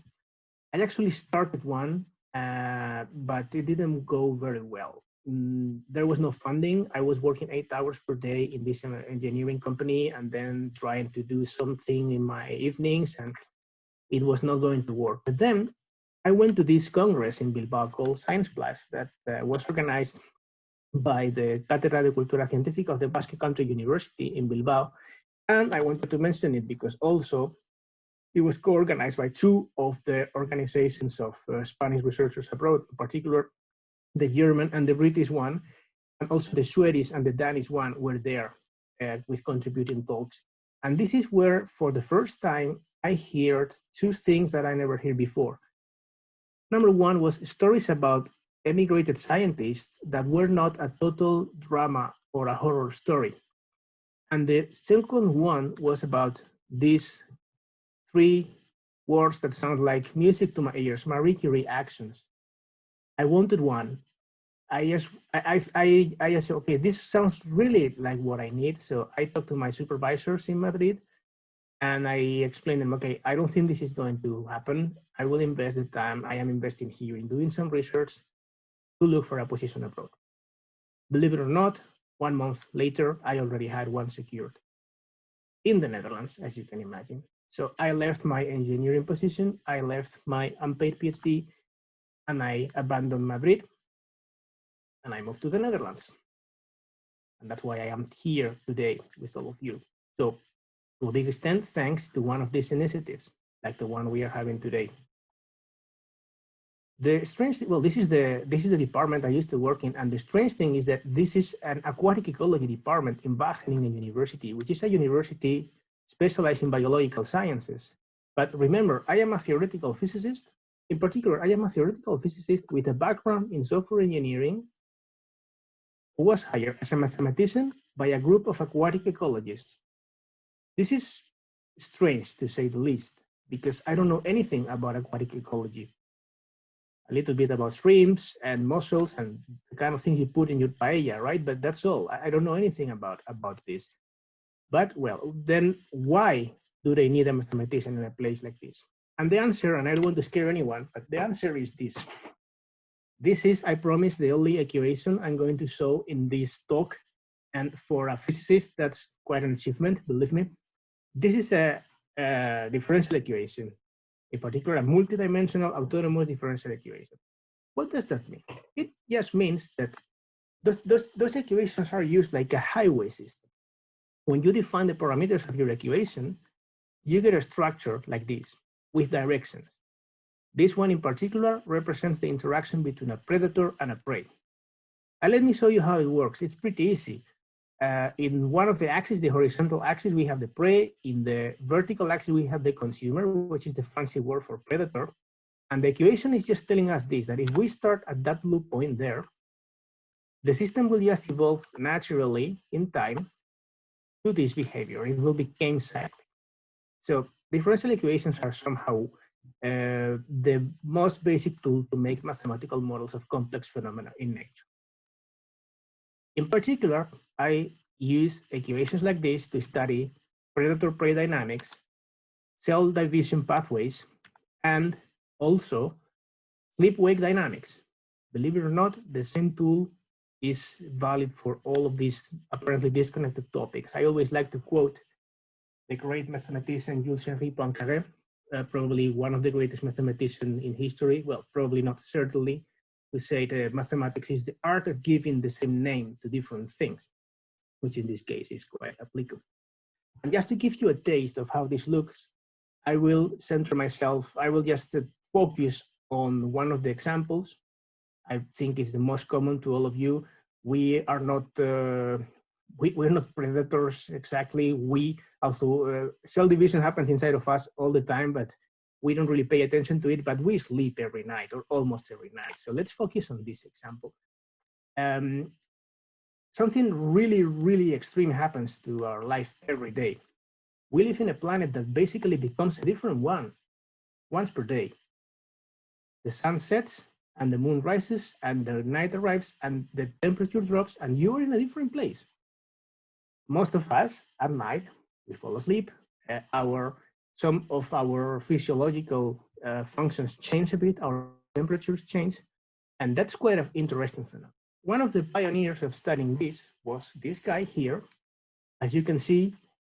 I actually started one, but it didn't go very well. There was no funding. I was working 8 hours per day in this engineering company and then trying to do something in my evenings, and it was not going to work. But then I went to this congress in Bilbao called Science Plus that was organized by the Cátedra de Cultura Científica of the Basque Country University in Bilbao. And I wanted to mention it because also it was co-organized by two of the organizations of Spanish researchers abroad, in particular the German and the British one, and also the Swedish and the Danish one were there with contributing talks. And this is where, for the first time, I heard two things that I never heard before. Number one was stories about emigrated scientists that were not a total drama or a horror story. And the second one was about these three words that sound like music to my ears, Marie Curie actions. I wanted one. I said, okay, this sounds really like what I need. So I talked to my supervisors in Madrid and I explained them, okay, I don't think this is going to happen. I will invest the time I am investing here in doing some research to look for a position abroad. Believe it or not, 1 month later, I already had one secured in the Netherlands, as you can imagine. So I left my engineering position, I left my unpaid PhD, and I abandoned Madrid, and I moved to the Netherlands. And that's why I am here today with all of you. So to a big extent, thanks to one of these initiatives, like the one we are having today. The strange thing, well, this is the department I used to work in, and the strange thing is that this is an aquatic ecology department in Wageningen University, which is a university specialized in biological sciences. But remember, I am a theoretical physicist. In particular, I am a theoretical physicist with a background in software engineering who was hired as a mathematician by a group of aquatic ecologists. This is strange, to say the least, because I don't know anything about aquatic ecology. A little bit about shrimps and mussels and the kind of things you put in your paella, right? But that's all. I don't know anything about this. But well, then why do they need a mathematician in a place like this? And the answer, and I don't want to scare anyone, but the answer is this. This is, I promise, the only equation I'm going to show in this talk. And for a physicist, that's quite an achievement, believe me. This is a differential equation, in particular, a multidimensional autonomous differential equation. What does that mean? It just means that those equations are used like a highway system. When you define the parameters of your equation, you get a structure like this with directions. This one in particular represents the interaction between a predator and a prey. And let me show you how it works. It's pretty easy. In one of the axes, the horizontal axis, we have the prey. In the vertical axis, we have the consumer, which is the fancy word for predator. And the equation is just telling us this, that if we start at that blue point there, the system will just evolve naturally in time to this behavior. It will become cyclic. So differential equations are somehow the most basic tool to make mathematical models of complex phenomena in nature. In particular, I use equations like this to study predator-prey dynamics, cell division pathways, and also sleep-wake dynamics. Believe it or not, the same tool is valid for all of these apparently disconnected topics. I always like to quote the great mathematician Jules-Henri Poincaré, probably one of the greatest mathematicians in history, well, probably not certainly, who said mathematics is the art of giving the same name to different things, which in this case is quite applicable. And just to give you a taste of how this looks, I will center myself, I will just focus on one of the examples. I think it's the most common to all of you. We are not, we're not predators exactly. We also, cell division happens inside of us all the time, but we don't really pay attention to it, but we sleep every night or almost every night. So let's focus on this example. Something really, really extreme happens to our life every day. We live in a planet that basically becomes a different one once per day. The sun sets and the moon rises and the night arrives and the temperature drops and you're in a different place. Most of us at night, we fall asleep. Some of our physiological functions change a bit, our temperatures change, and that's quite an interesting phenomenon. One of the pioneers of studying this was this guy here. As you can see,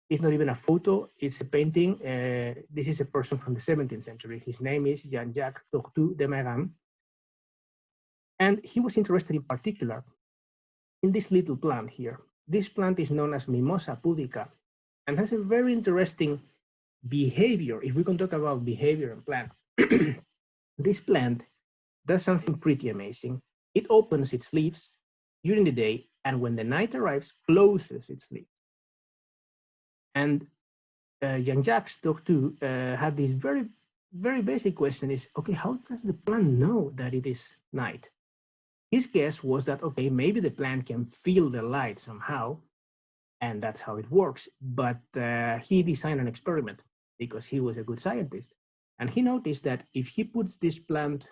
it's not even a photo, it's a painting. This is a person from the 17th century. His name is Jean-Jacques Tortu de Meran. And he was interested in particular in this little plant here. This plant is known as Mimosa pudica and has a very interesting behavior. If we can talk about behavior in plants, this plant does something pretty amazing. It opens its leaves during the day, and when the night arrives, closes its leaves. And Jean-Jacques Tortu had this very, very basic question is, okay, how does the plant know that it is night? His guess was that, okay, maybe the plant can feel the light somehow, and that's how it works. But he designed an experiment because he was a good scientist. And he noticed that if he puts this plant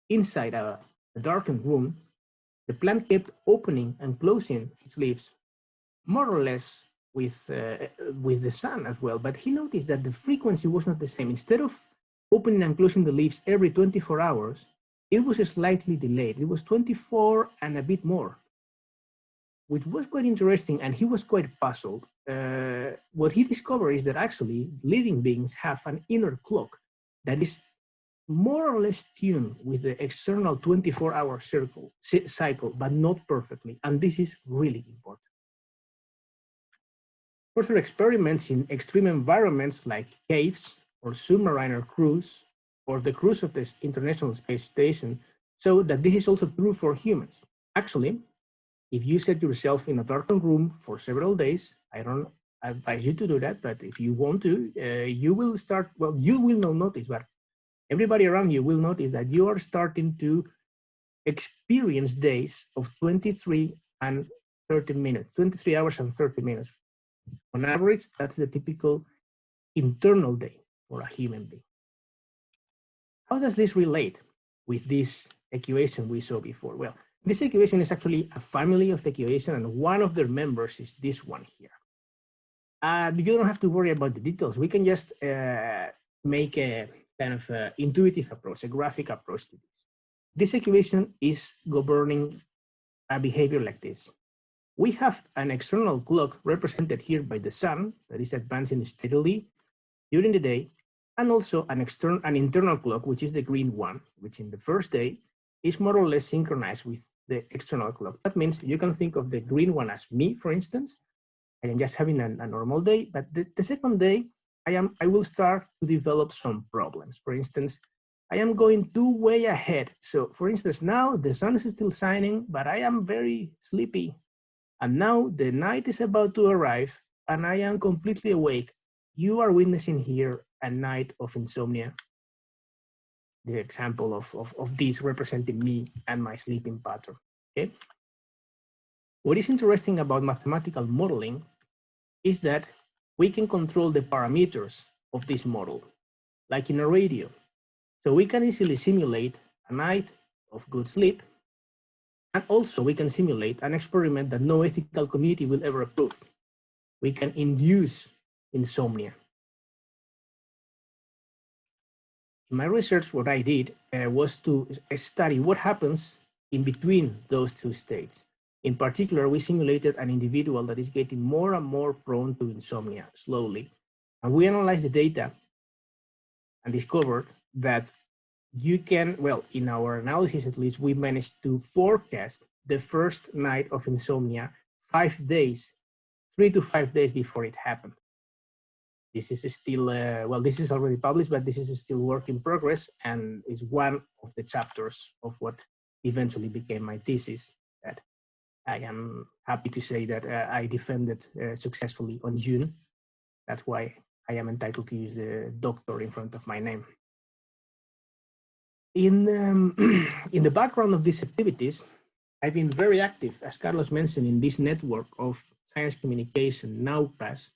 inside a darkened room, the plant kept opening and closing its leaves, more or less with the sun as well. But he noticed that the frequency was not the same. Instead of opening and closing the leaves every 24 hours, it was slightly delayed. It was 24 and a bit more, which was quite interesting, and he was quite puzzled. What he discovered is that actually living beings have an inner clock that is more or less tuned with the external 24-hour cycle, but not perfectly, and this is really important. Further experiments in extreme environments like caves or submariner crews or the cruise of the International Space Station show that this is also true for humans. Actually, if you set yourself in a darkened room for several days, I don't advise you to do that, but if you want to, you will start, well, you will not notice, but everybody around you will notice that you are starting to experience days of 23 and 30 minutes, 23 hours and 30 minutes. On average, that's the typical internal day for a human being. How does this relate with this equation we saw before? Well, this equation is actually a family of equations, and one of their members is this one here. You don't have to worry about the details. We can just make a kind of intuitive approach, a graphic approach to this. This equation is governing a behavior like this. We have an external clock represented here by the sun that is advancing steadily during the day, and also an internal clock, which is the green one, which in the first day is more or less synchronized with the external clock. That means you can think of the green one as me, for instance. I am just having a normal day, but the second day, I will start to develop some problems. For instance, I am going way ahead. So for instance, now the sun is still shining, but I am very sleepy. And now the night is about to arrive and I am completely awake. You are witnessing here a night of insomnia. The example of this representing me and my sleeping pattern, okay? What is interesting about mathematical modeling is that we can control the parameters of this model, like in a radio. So we can easily simulate a night of good sleep, and also we can simulate an experiment that no ethical committee will ever approve. We can induce insomnia. In my research, what I did was to study what happens in between those two states. In particular, we simulated an individual that is getting more and more prone to insomnia slowly. And we analyzed the data and discovered that you can, well, in our analysis at least, we managed to forecast the first night of insomnia 5 days, 3 to 5 days before it happened. This is still, well, this is already published, but this is still work in progress and is one of the chapters of what eventually became my thesis that I am happy to say that I defended successfully on June. That's why I am entitled to use the doctor in front of my name. In the background of these activities, I've been very active, as Carlos mentioned, in this network of science communication, NowPass,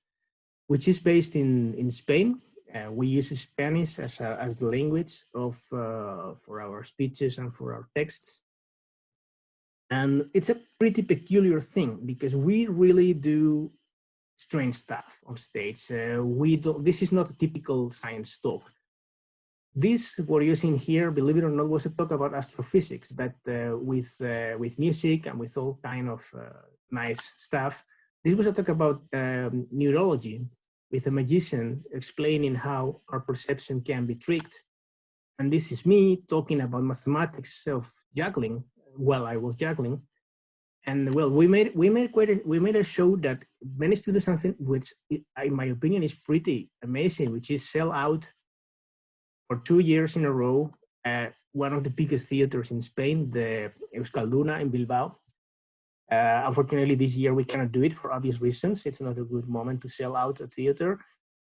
which is based in Spain. We use Spanish as the language of for our speeches and for our texts. And it's a pretty peculiar thing because we really do strange stuff on stage. This is not a typical science talk. This we're using here, believe it or not, was a talk about astrophysics, but with music and with all kind of nice stuff. This was a talk about neurology, with a magician explaining how our perception can be tricked. And this is me talking about mathematics of juggling while I was juggling. And well, we made a show that managed to do something which, in my opinion, is pretty amazing, which is sell out for 2 years in a row at one of the biggest theaters in Spain, the Euskalduna in Bilbao. Unfortunately, this year we cannot do it for obvious reasons. It's not a good moment to sell out a theater,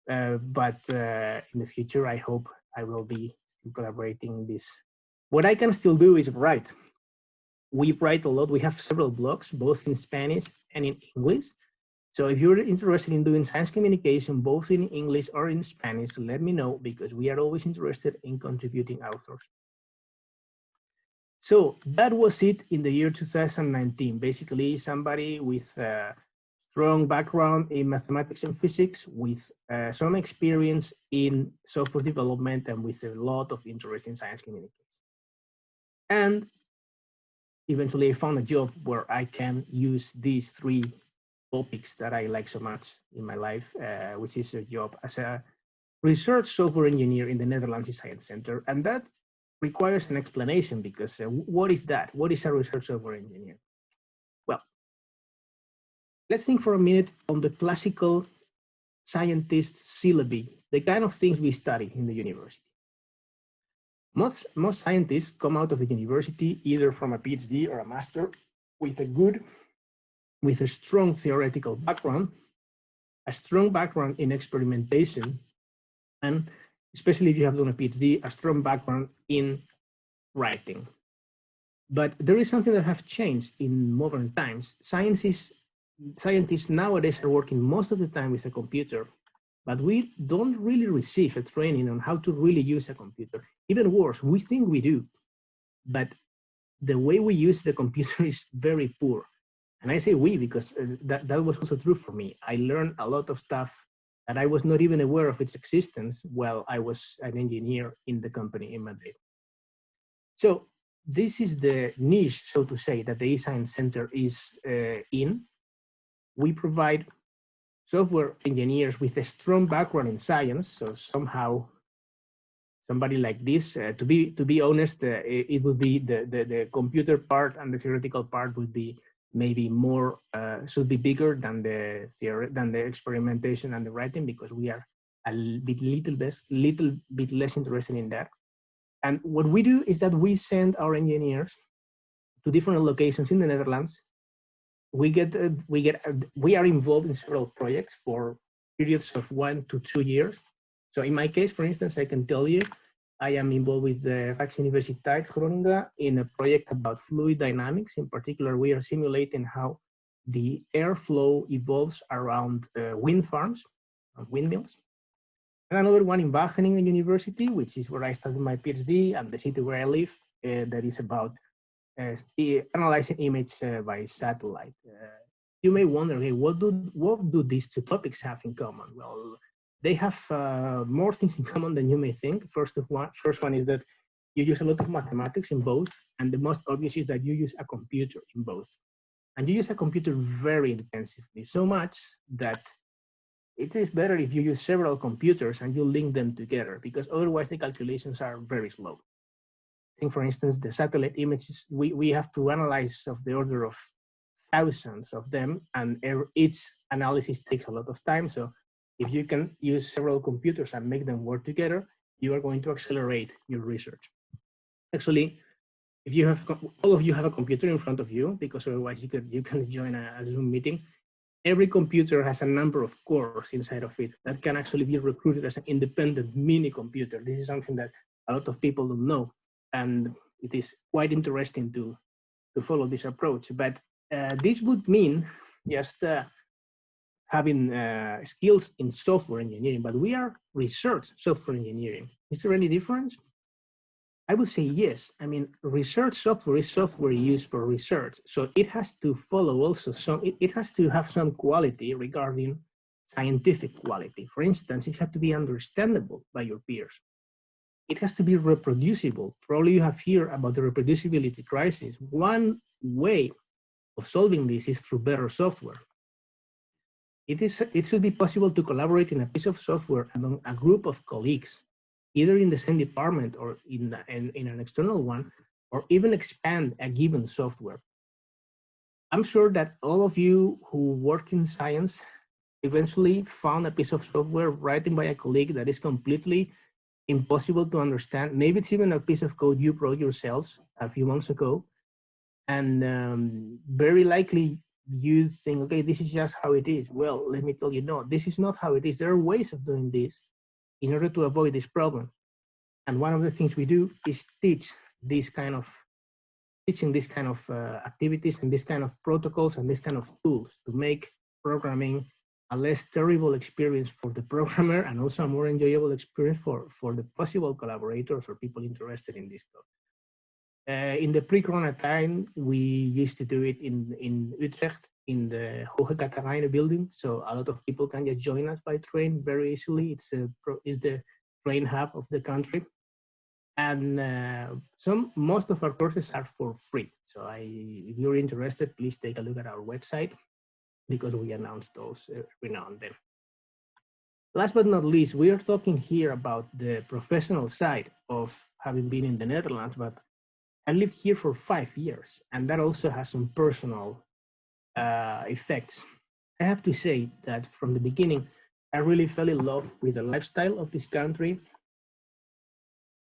but in the future, I hope I will be still collaborating in this. What I can still do is write. We write a lot. We have several blogs, both in Spanish and in English. So if you're interested in doing science communication, both in English or in Spanish, let me know, because we are always interested in contributing authors. So that was it in the year 2019. Basically, somebody with a strong background in mathematics and physics, with some experience in software development, and with a lot of interest in science communication. And eventually I found a job where I can use these 3 topics that I like so much in my life, which is a job as a research software engineer in the Netherlands Science Center. And that requires an explanation, because what is that? What is a research software engineer? Well, let's think for a minute on the classical scientist syllabi, the kind of things we study in the university. Most scientists come out of the university either from a PhD or a master with a strong theoretical background, a strong background in experimentation, and especially if you have done a PhD, a strong background in writing. But there is something that has changed in modern times. Scientists nowadays are working most of the time with a computer, but we don't really receive a training on how to really use a computer. Even worse, we think we do, but the way we use the computer is very poor. And I say we because that was also true for me. I learned a lot of stuff and I was not even aware of its existence while I was an engineer in the company in Madrid. So this is the niche, so to say, that the eScience Center is in. We provide software engineers with a strong background in science, so somehow somebody like this, to be honest, it would be the computer part and the theoretical part would be maybe more, should be bigger than the theory, than the experimentation and the writing, because we are a little bit less interested in that. And what we do is that we send our engineers to different locations in the Netherlands. We are involved in several projects for periods of 1 to 2 years. So in my case, for instance, I can tell you, I am involved with the Radboud University Groningen in a project about fluid dynamics. In particular, we are simulating how the airflow evolves around wind farms, windmills. And another one in Wageningen University, which is where I started my PhD, and the city where I live, that is about analyzing images by satellite. You may wonder, hey, what do these two topics have in common? Well, they have more things in common than you may think. First one is that you use a lot of mathematics in both, and the most obvious is that you use a computer in both. And you use a computer very intensively, so much that it is better if you use several computers and you link them together, because otherwise the calculations are very slow. I think, for instance, the satellite images, we have to analyze of the order of thousands of them, and each analysis takes a lot of time. So if you can use several computers and make them work together, you are going to accelerate your research. Actually, if you have, all of you have a computer in front of you, because otherwise you can join a Zoom meeting. Every computer has a number of cores inside of it that can actually be recruited as an independent mini computer. This is something that a lot of people don't know, and it is quite interesting to follow this approach. But this would mean just having skills in software engineering, but we are research software engineering. Is there any difference? I would say yes. I mean, research software is software used for research. So it has to follow also some, it has to have some quality regarding scientific quality. For instance, it has to be understandable by your peers. It has to be reproducible. Probably you have heard about the reproducibility crisis. One way of solving this is through better software. It should be possible to collaborate in a piece of software among a group of colleagues, either in the same department or in an external one, or even expand a given software. I'm sure that all of you who work in science eventually found a piece of software written by a colleague that is completely impossible to understand. Maybe it's even a piece of code you wrote yourselves a few months ago. And very likely you think, okay, this is just how it is. Well, let me tell you, no, this is not how it is. There are ways of doing this in order to avoid this problem. And one of the things we do is teaching this kind of activities and this kind of protocols and this kind of tools to make programming a less terrible experience for the programmer and also a more enjoyable experience for the possible collaborators or people interested in this code. In the pre-corona time, we used to do it in Utrecht, in the Hoge Katerijnen building. So a lot of people can just join us by train very easily. It's the train hub of the country. And most of our courses are for free. So if you're interested, please take a look at our website, because we announce those every now and then. Last but not least, we are talking here about the professional side of having been in the Netherlands, but I lived here for 5 years, and that also has some personal effects. I have to say that from the beginning, I really fell in love with the lifestyle of this country.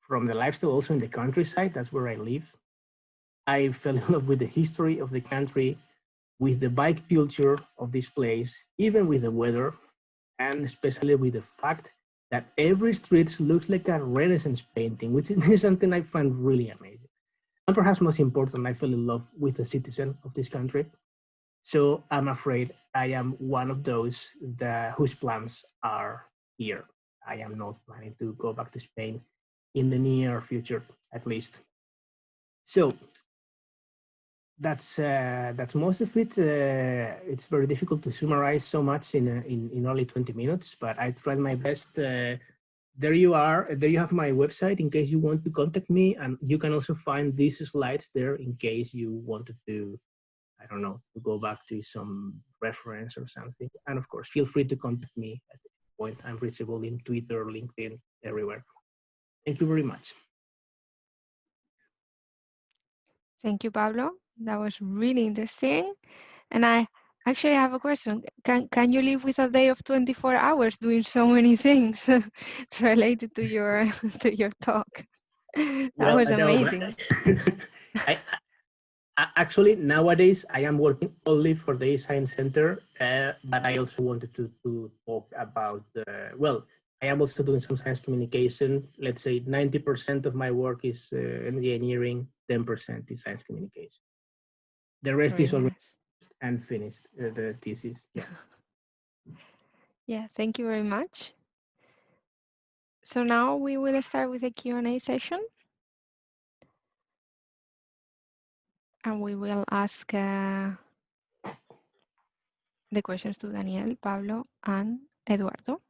From the lifestyle also in the countryside, that's where I live. I fell in love with the history of the country, with the bike culture of this place, even with the weather, and especially with the fact that every street looks like a Renaissance painting, which is something I find really amazing. And perhaps most important, I fell in love with the citizen of this country. So I'm afraid I am one of those whose plans are here. I am not planning to go back to Spain in the near future, at least. So that's most of it. It's very difficult to summarize so much in only 20 minutes, but I tried my best. There you are. There you have my website in case you want to contact me, and you can also find these slides there in case you wanted to, I don't know, to go back to some reference or something. And of course, feel free to contact me at any point. I'm reachable in Twitter, LinkedIn, everywhere. Thank you very much. Thank you, Pablo. That was really interesting. And I actually have a question. Can you live with a day of 24 hours doing so many things related to your talk? That was amazing. Actually, nowadays I am working only for the eScience Center, but I also wanted to talk about, well, I am also doing some science communication. Let's say 90% of my work is engineering, 10% is science communication. The rest is already and finished, the thesis. Yeah. Yeah, thank you very much. So now we will start with a Q&A session. And we will ask the questions to Daniel, Pablo, and Eduardo.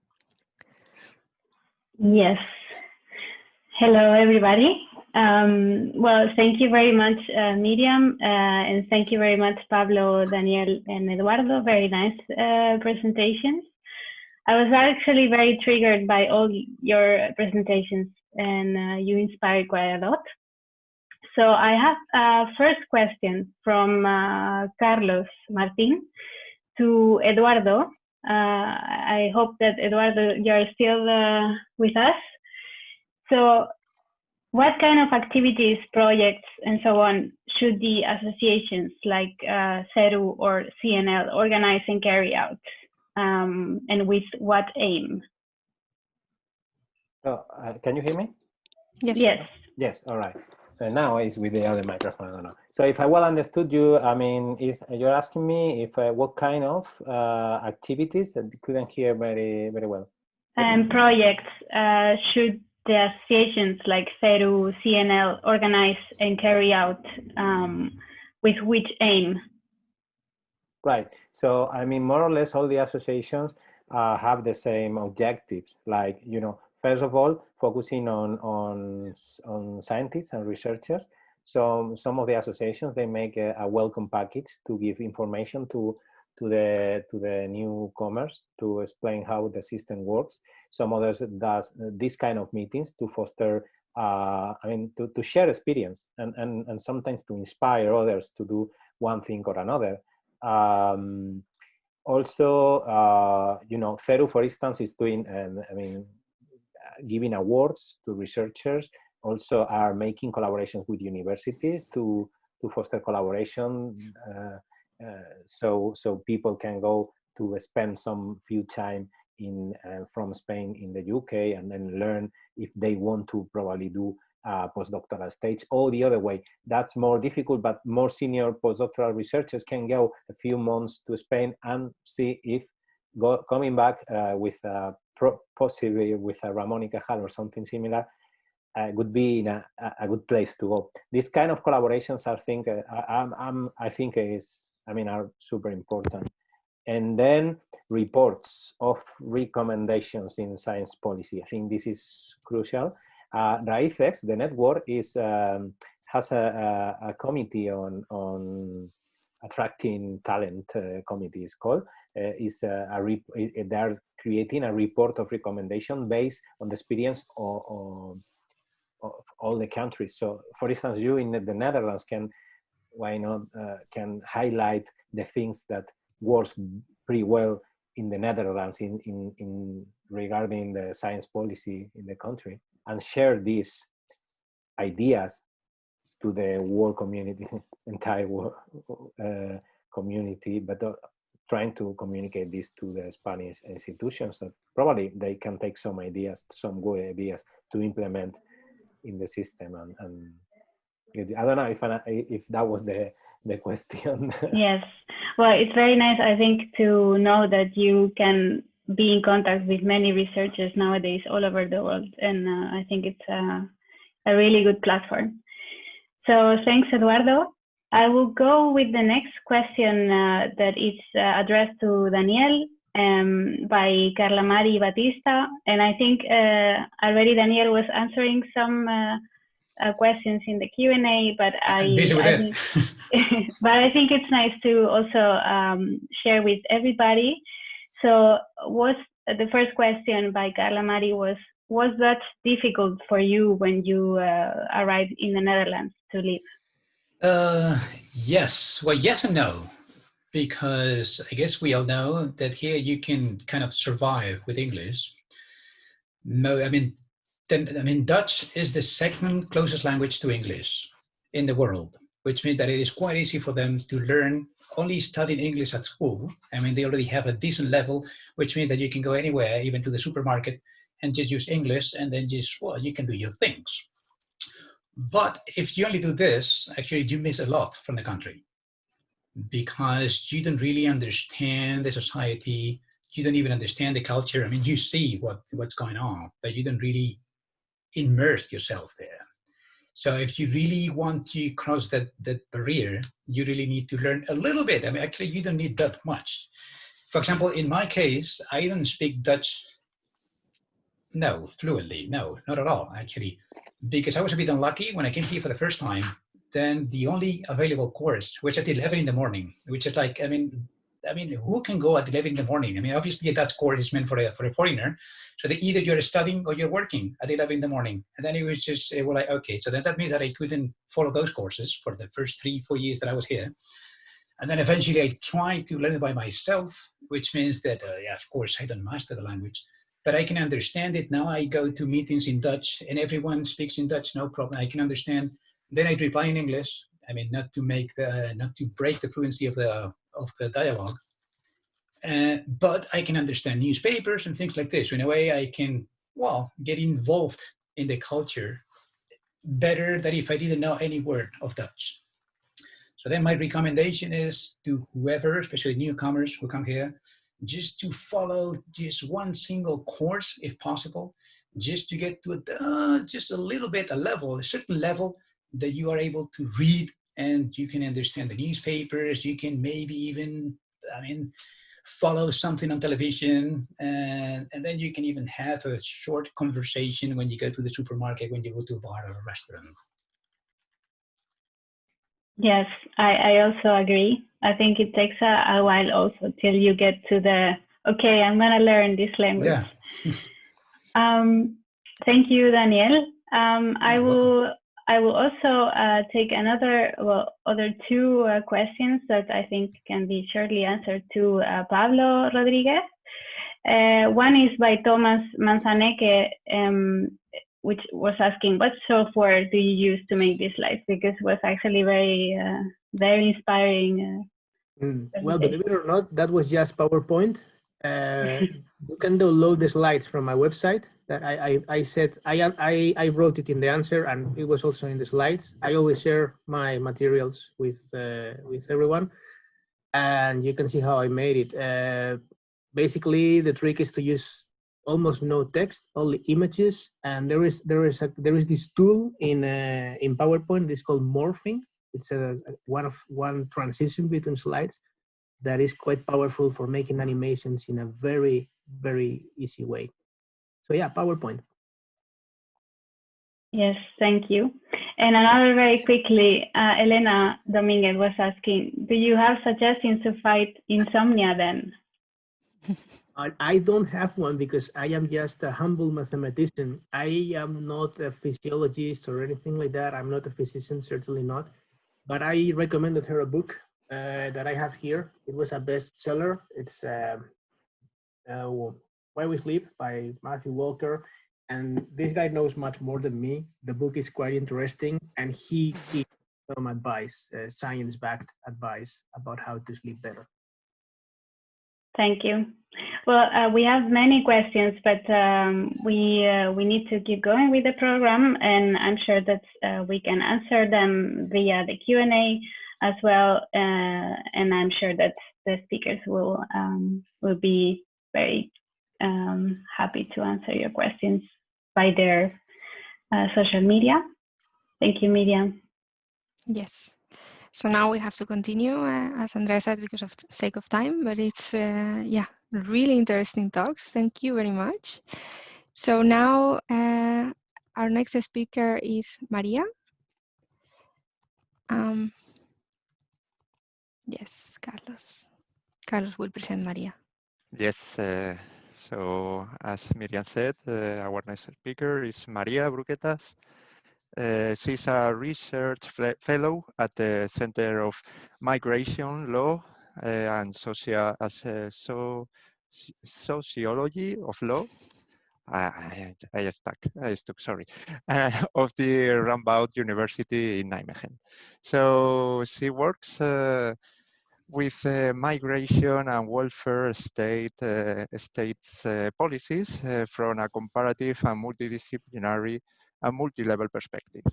Yes. Hello, everybody. Well, thank you very much, Miriam, and thank you very much, Pablo, Daniel, and Eduardo. Very nice presentations. I was actually very triggered by all your presentations, and you inspired quite a lot. So I have a first question from Carlos Martin to Eduardo. I hope that, Eduardo, you're still with us. So what kind of activities, projects, and so on should the associations like SRUK or CNL organize and carry out, and with what aim? Oh, can you hear me? Yes. Yes. Yes, all right. Now it's with the other microphone, I don't know. So if I well understood you, I mean, you're asking me if what kind of activities, that couldn't hear very well. Projects should the associations like SRUK, CNL organize and carry out, with which aim? Right. So, I mean, more or less all the associations have the same objectives, like, you know, first of all, focusing on scientists and researchers. So some of the associations, they make a welcome package to give information to the newcomers, to explain how the system works. Some others does this kind of meetings to foster, I mean, to share experience and sometimes to inspire others to do one thing or another. Also, you know, SRUK, for instance, is doing, I mean, giving awards to researchers, also are making collaborations with universities to foster collaboration, so people can go to spend some few time in from Spain in the UK and then learn if they want to probably do a postdoctoral stage, or the other way. That's more difficult, but more senior postdoctoral researchers can go a few months to Spain and see if coming back with possibly with a Ramón y Cajal or something similar would be in a good place to go. This kind of collaborations, I think are super important. And then reports of recommendations in science policy. I think this is crucial. RAICEX, the network, has a committee on attracting talent. Committee is called. They are creating a report of recommendation based on the experience of all the countries. So, for instance, you in the Netherlands can highlight the things that works pretty well in the Netherlands in regarding the science policy in the country, and share these ideas to the world community, entire world community, but trying to communicate this to the Spanish institutions that probably they can take some ideas, some good ideas to implement in the system. And I don't know if that was the question. Yes, well, it's very nice, I think, to know that you can be in contact with many researchers nowadays all over the world, and I think it's a really good platform. So thanks, Eduardo. I will go with the next question that is addressed to Daniel by Carla Mari Batista. And I think already Daniel was answering some questions in the Q&A, but I think but I think it's nice to also share with everybody. So the first question by Carla Mari was that difficult for you when you arrived in the Netherlands to live? Yes. Well, yes and no, because I guess we all know that here you can kind of survive with English. No, I mean, Dutch is the second closest language to English in the world, which means that it is quite easy for them to learn only studying English at school. I mean, they already have a decent level, which means that you can go anywhere, even to the supermarket, and just use English, and then you can do your things. But if you only do this, actually you miss a lot from the country, because you don't really understand the society, you don't even understand the culture. I mean, you see what's going on, but you don't really immerse yourself there. So if you really want to cross that barrier, you really need to learn a little bit. I mean, actually, you don't need that much. For example, in my case, I don't speak Dutch, fluently, no, not at all, actually, because I was a bit unlucky when I came here for the first time. Then the only available course, which at 11 in the morning, which is like, I mean, who can go at 11 in the morning? I mean, obviously a Dutch course is meant for a foreigner. So that either you're studying or you're working at 11 in the morning. And then it was just, well, like, okay, so that means that I couldn't follow those courses for the first 3-4 years that I was here. And then eventually I tried to learn it by myself, which means that, yeah, of course, I don't master the language, but I can understand it. Now I go to meetings in Dutch and everyone speaks in Dutch, no problem. I can understand. Then I reply in English. I mean, not to break the fluency of the dialogue, but I can understand newspapers and things like this. In a way, I can, well, get involved in the culture better than if I didn't know any word of Dutch. So then my recommendation is to whoever, especially newcomers who come here, just to follow just one single course, if possible, just to get to just a little bit, a certain level that you are able to read and you can understand the newspapers. You can maybe even, follow something on television, and then you can even have a short conversation when you go to the supermarket, when you go to a bar or a restaurant. Yes, I also agree. I think it takes a while also till you get to the, okay, I'm going to learn this language. Yeah. Thank you, Daniel. I will also take other two questions that I think can be shortly answered to Pablo Rodríguez. One is by Thomas Manzaneque, which was asking, what software do you use to make these slides? Because it was actually very inspiring. Well, believe it or not, that was just PowerPoint. You can download the slides from my website. That I wrote it in the answer, and it was also in the slides. I always share my materials with everyone, and you can see how I made it. Basically, the trick is to use almost no text, only images, and there is this tool in PowerPoint. It's called morphing. It's one transition between slides that is quite powerful for making animations in a very, very easy way. So yeah, PowerPoint. Yes, thank you. And another very quickly, Elena Dominguez was asking, do you have suggestions to fight insomnia then? I don't have one because I am just a humble mathematician. I am not a physiologist or anything like that. I'm not a physician, certainly not. But I recommended her a book that I have here. It was a bestseller. It's Why We Sleep by Matthew Walker. And this guy knows much more than me. The book is quite interesting, and he gives some advice, science-backed advice about how to sleep better. Thank you. Well, we have many questions, but we need to keep going with the program, and I'm sure that we can answer them via the Q&A as well. And I'm sure that the speakers will be very happy to answer your questions by their social media. Thank you, Miriam. Yes. So now we have to continue, as Andrea said, because of sake of time, but it's, yeah, really interesting talks. Thank you very much. So now our next speaker is María. Yes, Carlos. Carlos will present María. Yes, so as Miriam said, our next speaker is María Bruquetas. She's a research fellow at the Center of Migration Law and Sociology of Law. I stuck, sorry, of the Radboud University in Nijmegen. So she works with migration and welfare states policies from a comparative and multidisciplinary and multi-level perspective.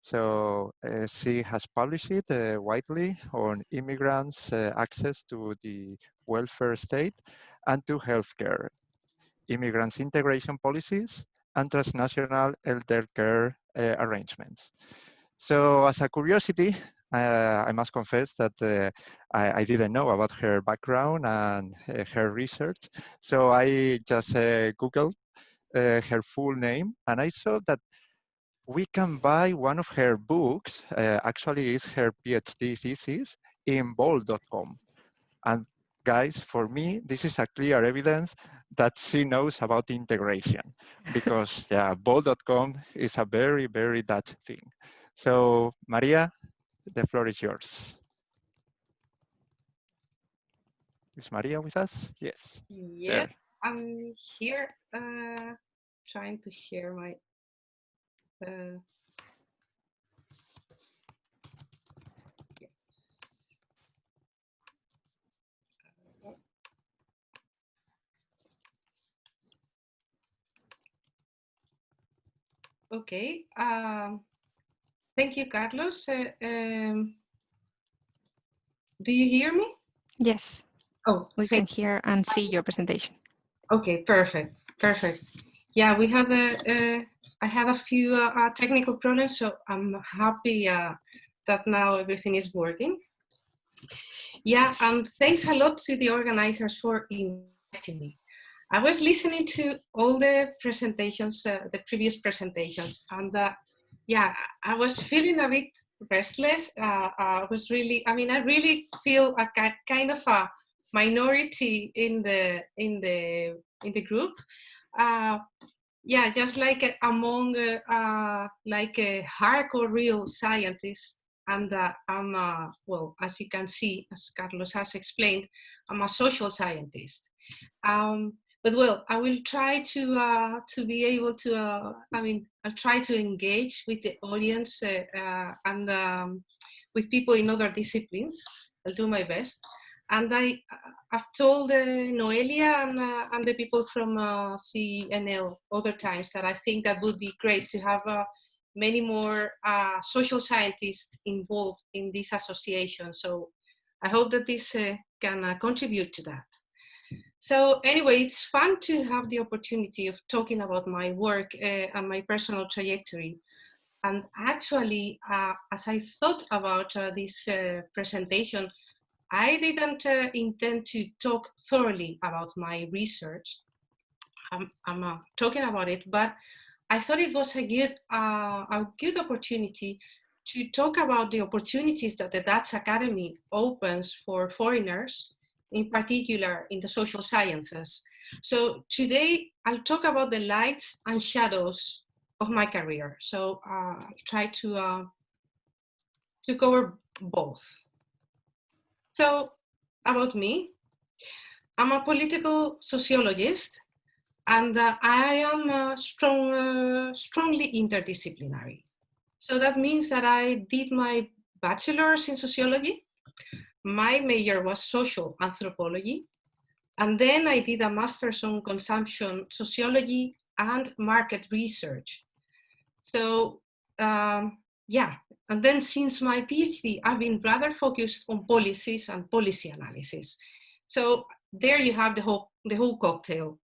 So she has published widely on immigrants' access to the welfare state and to healthcare, immigrants' integration policies, and transnational elder care arrangements. So as a curiosity, I must confess that I didn't know about her background and her research. So I just Googled her full name, and I saw that we can buy one of her books, actually is her PhD thesis, in bold.com. And guys, for me, this is a clear evidence that she knows about integration, because yeah, bold.com is a very, very Dutch thing. So María, the floor is yours. Is María with us? Yes. Yes, there. I'm here trying to share my yes. Okay. Thank you, Carlos. Do you hear me? Yes. Oh, we can hear and see your presentation. Okay, perfect, perfect. Yeah, we have I had a few technical problems, so I'm happy that now everything is working. Yeah, thanks a lot to the organizers for inviting me. I was listening to all the presentations, the previous presentations, and yeah, I was feeling a bit restless. I really feel a kind of a minority in the group. Yeah, just like among like a hardcore real scientist, and I'm well, as you can see, as Carlos has explained, I'm a social scientist. But well, I will try to be able to. I'll try to engage with the audience and with people in other disciplines. I'll do my best. And I've told Noelia and the people from CNL other times that I think that would be great to have many more social scientists involved in this association. So I hope that this can contribute to that. So anyway, it's fun to have the opportunity of talking about my work and my personal trajectory. And actually, as I thought about this presentation, I didn't intend to talk thoroughly about my research. I'm talking about it, but I thought it was a good opportunity to talk about the opportunities that the Dutch Academy opens for foreigners, in particular in the social sciences. So today I'll talk about the lights and shadows of my career. So I'll try to cover both. So about me, I'm a political sociologist, and I am strongly interdisciplinary. So that means that I did my bachelor's in sociology. My major was social anthropology. And then I did a master's on consumption sociology and market research. So yeah, and then since my PhD, I've been rather focused on policies and policy analysis. So there you have the whole cocktail.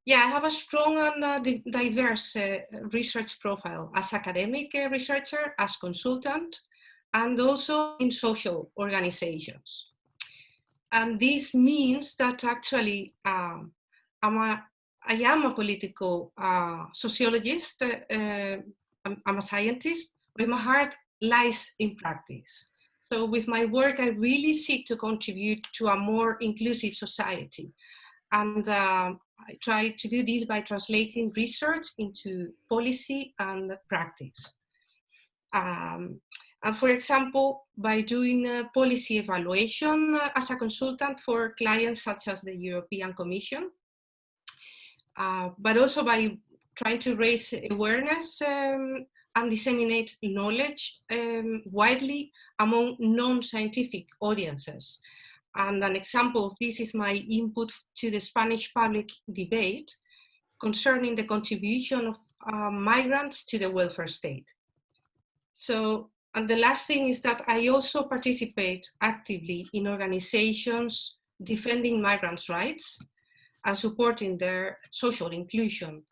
Yeah, I have a strong and diverse research profile as academic researcher, as consultant, and also in social organizations. And this means that actually I am a political sociologist, I'm a scientist, but my heart lies in practice. So with my work, I really seek to contribute to a more inclusive society. And I try to do this by translating research into policy and practice. And for example, by doing policy evaluation as a consultant for clients such as the European Commission, but also by trying to raise awareness and disseminate knowledge widely among non-scientific audiences. And an example of this is my input to the Spanish public debate concerning the contribution of migrants to the welfare state. So, and the last thing is that I also participate actively in organizations defending migrants' rights and supporting their social inclusion.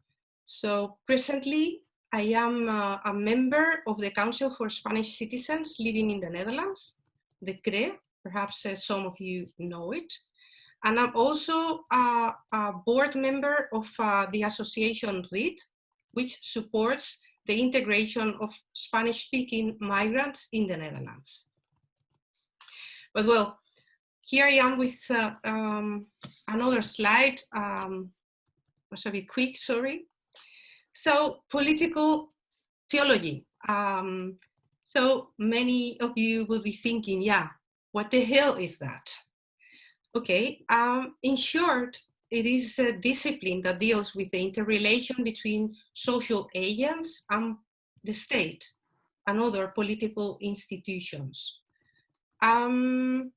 So presently, I am a member of the Council for Spanish Citizens Living in the Netherlands, the CRE, perhaps some of you know it. And I'm also a board member of the association READ, which supports the integration of Spanish-speaking migrants in the Netherlands. But well, here I am with another slide. Was a bit quick, sorry. So political theology. So many of you will be thinking, yeah, what the hell is that? Okay, in short, it is a discipline that deals with the interrelation between social agents and the state and other political institutions. On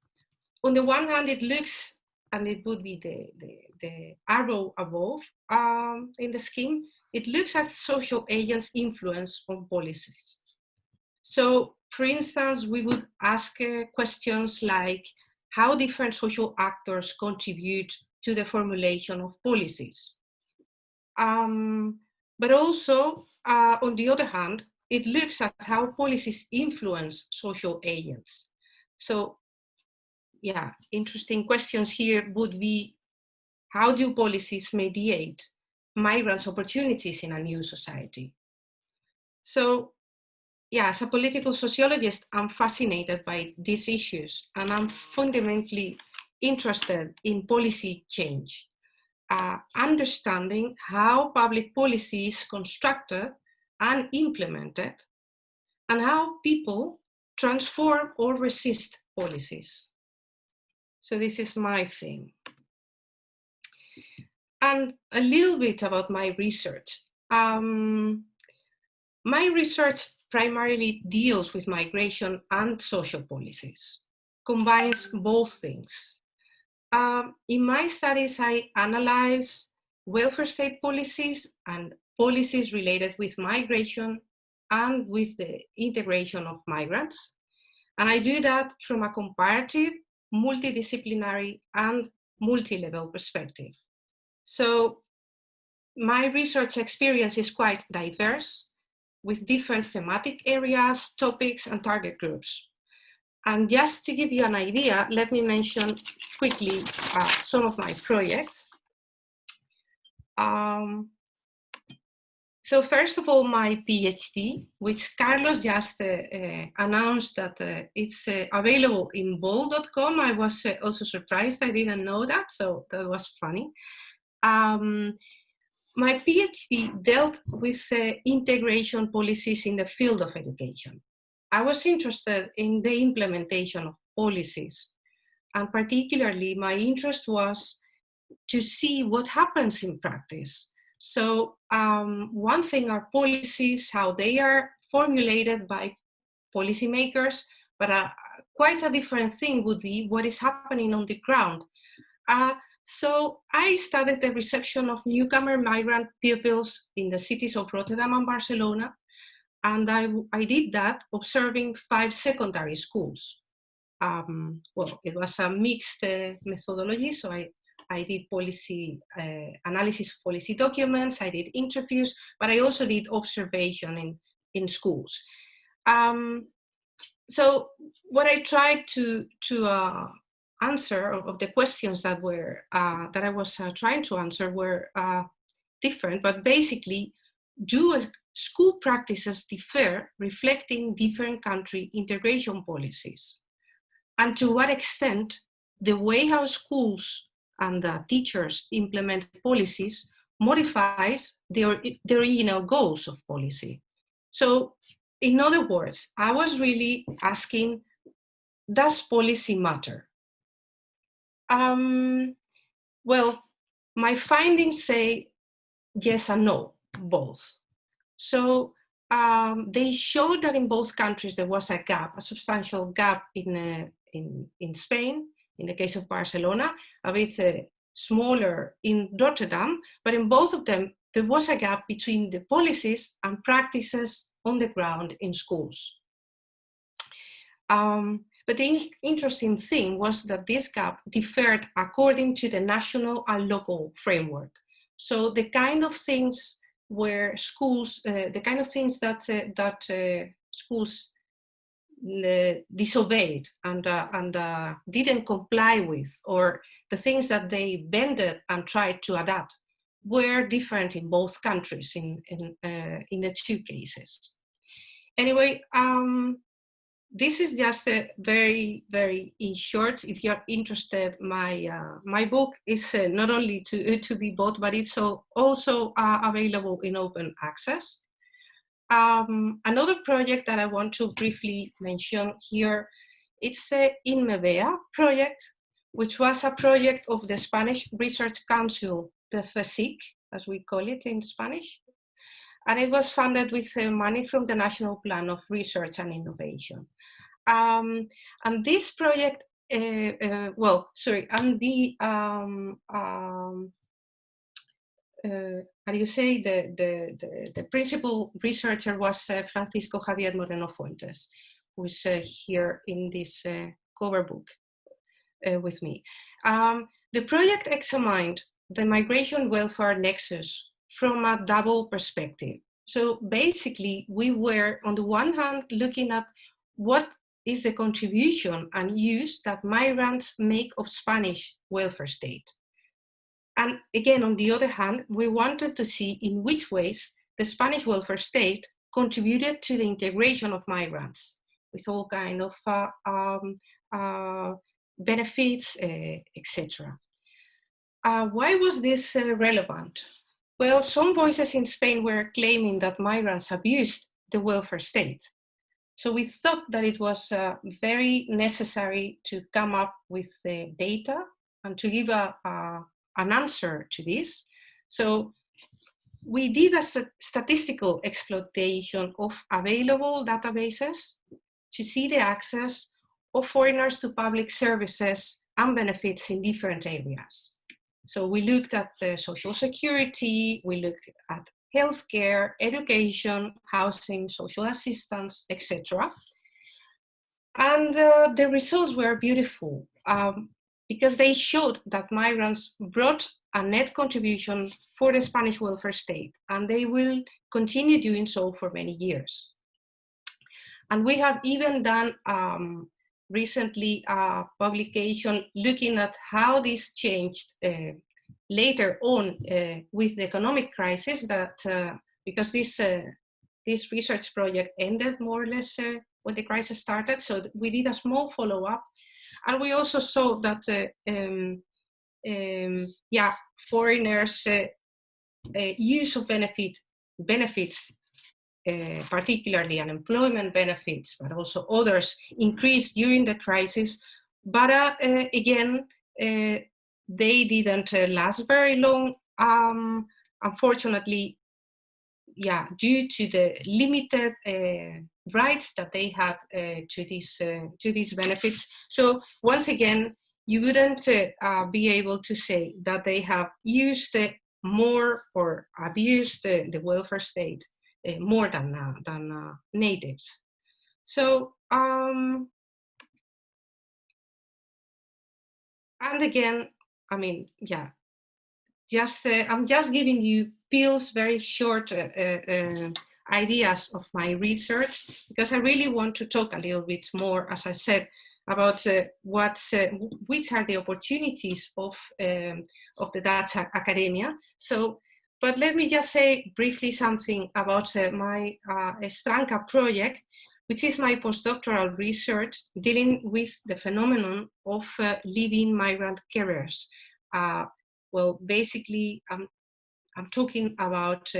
the one hand, it looks, and it would be the arrow above in the scheme, it looks at social agents' influence on policies. So, for instance, we would ask questions like how different social actors contribute to the formulation of policies. But also, on the other hand, it looks at how policies influence social agents. So, yeah, interesting questions here would be, how do policies mediate migrants' opportunities in a new society? So, yeah, as a political sociologist, I'm fascinated by these issues, and I'm fundamentally interested in policy change, understanding how public policy is constructed and implemented, and how people transform or resist policies. So this is my thing. And a little bit about my research. My research primarily deals with migration and social policies, combines both things. In my studies, I analyze welfare state policies and policies related with migration and with the integration of migrants. And I do that from a comparative, multidisciplinary, and multi-level perspective. So my research experience is quite diverse, with different thematic areas, topics, and target groups. And just to give you an idea, let me mention quickly some of my projects. So first of all, my PhD, which Carlos just announced that it's available in bol.com. I was also surprised, I didn't know that, so that was funny. My PhD dealt with integration policies in the field of education. I was interested in the implementation of policies, and particularly my interest was to see what happens in practice. So one thing are policies, how they are formulated by policymakers, but quite a different thing would be what is happening on the ground. So I studied the reception of newcomer migrant pupils in the cities of Rotterdam and Barcelona, and I did that observing 5 secondary schools. Well, it was a mixed methodology, so I I did policy analysis of policy documents, I did interviews, but I also did observation in schools. So what I tried to answer of the questions that were that I was trying to answer were different, but basically, do school practices differ, reflecting different country integration policies? And to what extent the way how schools and the teachers implement policies modifies the original goals of policy. So in other words, I was really asking, does policy matter? Well, my findings say yes and no, both. So they showed that in both countries there was a gap, a substantial gap in Spain, in the case of Barcelona, a bit smaller in Rotterdam, but in both of them there was a gap between the policies and practices on the ground in schools. But the interesting thing was that this gap differed according to the national and local framework. So the kind of things where schools, the kind of things that schools disobeyed and didn't comply with, or the things that they bended and tried to adapt, were different in both countries in the two cases. Anyway, this is just a very, very in short. If you're interested, my book is not only to be bought, but it's also available in open access. Another project that I want to briefly mention here, it's the INMEBEA project, which was a project of the Spanish Research Council, the CSIC, as we call it in Spanish. And it was funded with money from the National Plan of Research and Innovation. And this project, how do you say, the principal researcher was Francisco Javier Moreno Fuentes, who is here in this cover book with me. The project examined the migration welfare nexus from a double perspective. So basically, we were on the one hand looking at what is the contribution and use that migrants make of Spanish welfare state. And again, on the other hand, we wanted to see in which ways the Spanish welfare state contributed to the integration of migrants with all kind of benefits, etc. Why was this relevant? Well, some voices in Spain were claiming that migrants abused the welfare state. So we thought that it was very necessary to come up with the data and to give an answer to this. So we did a statistical exploitation of available databases to see the access of foreigners to public services and benefits in different areas. So we looked at the social security, we looked at healthcare, education, housing, social assistance, etc. And the results were beautiful because they showed that migrants brought a net contribution for the Spanish welfare state, and they will continue doing so for many years. And we have even done recently a publication looking at how this changed later on with the economic crisis, that because this research project ended more or less when the crisis started. So we did a small follow-up, and we also saw that foreigners' use of benefits, particularly unemployment benefits, but also others, increased during the crisis. But again, they didn't last very long, unfortunately, due to the limited rights that they had to these benefits. So once again, you wouldn't be able to say that they have used more or abused the welfare state more than natives. So, and again, I mean, yeah, I'm just giving you pills, very short ideas of my research, because I really want to talk a little bit more, as I said, about which are the opportunities of the Dutch academia. So, but let me just say briefly something about my Stranka project, which is my postdoctoral research dealing with the phenomenon of living migrant carers. Well, basically, I'm talking about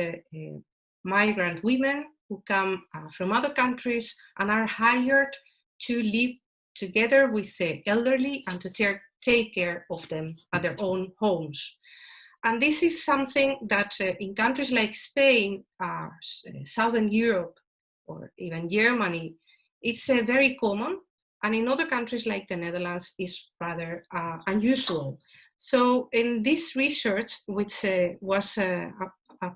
migrant women who come from other countries and are hired to live together with the elderly and to take care of them at their own homes. And this is something that in countries like Spain, Southern Europe, or even Germany, it's very common. And in other countries like the Netherlands, it's rather unusual. So in this research, which was a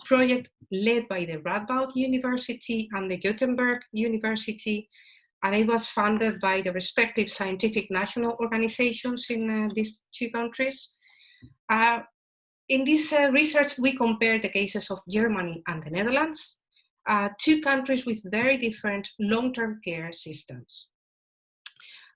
project led by the Radboud University and the Gothenburg University, and it was funded by the respective scientific national organizations in these two countries. In this research, we compared the cases of Germany and the Netherlands, two countries with very different long-term care systems.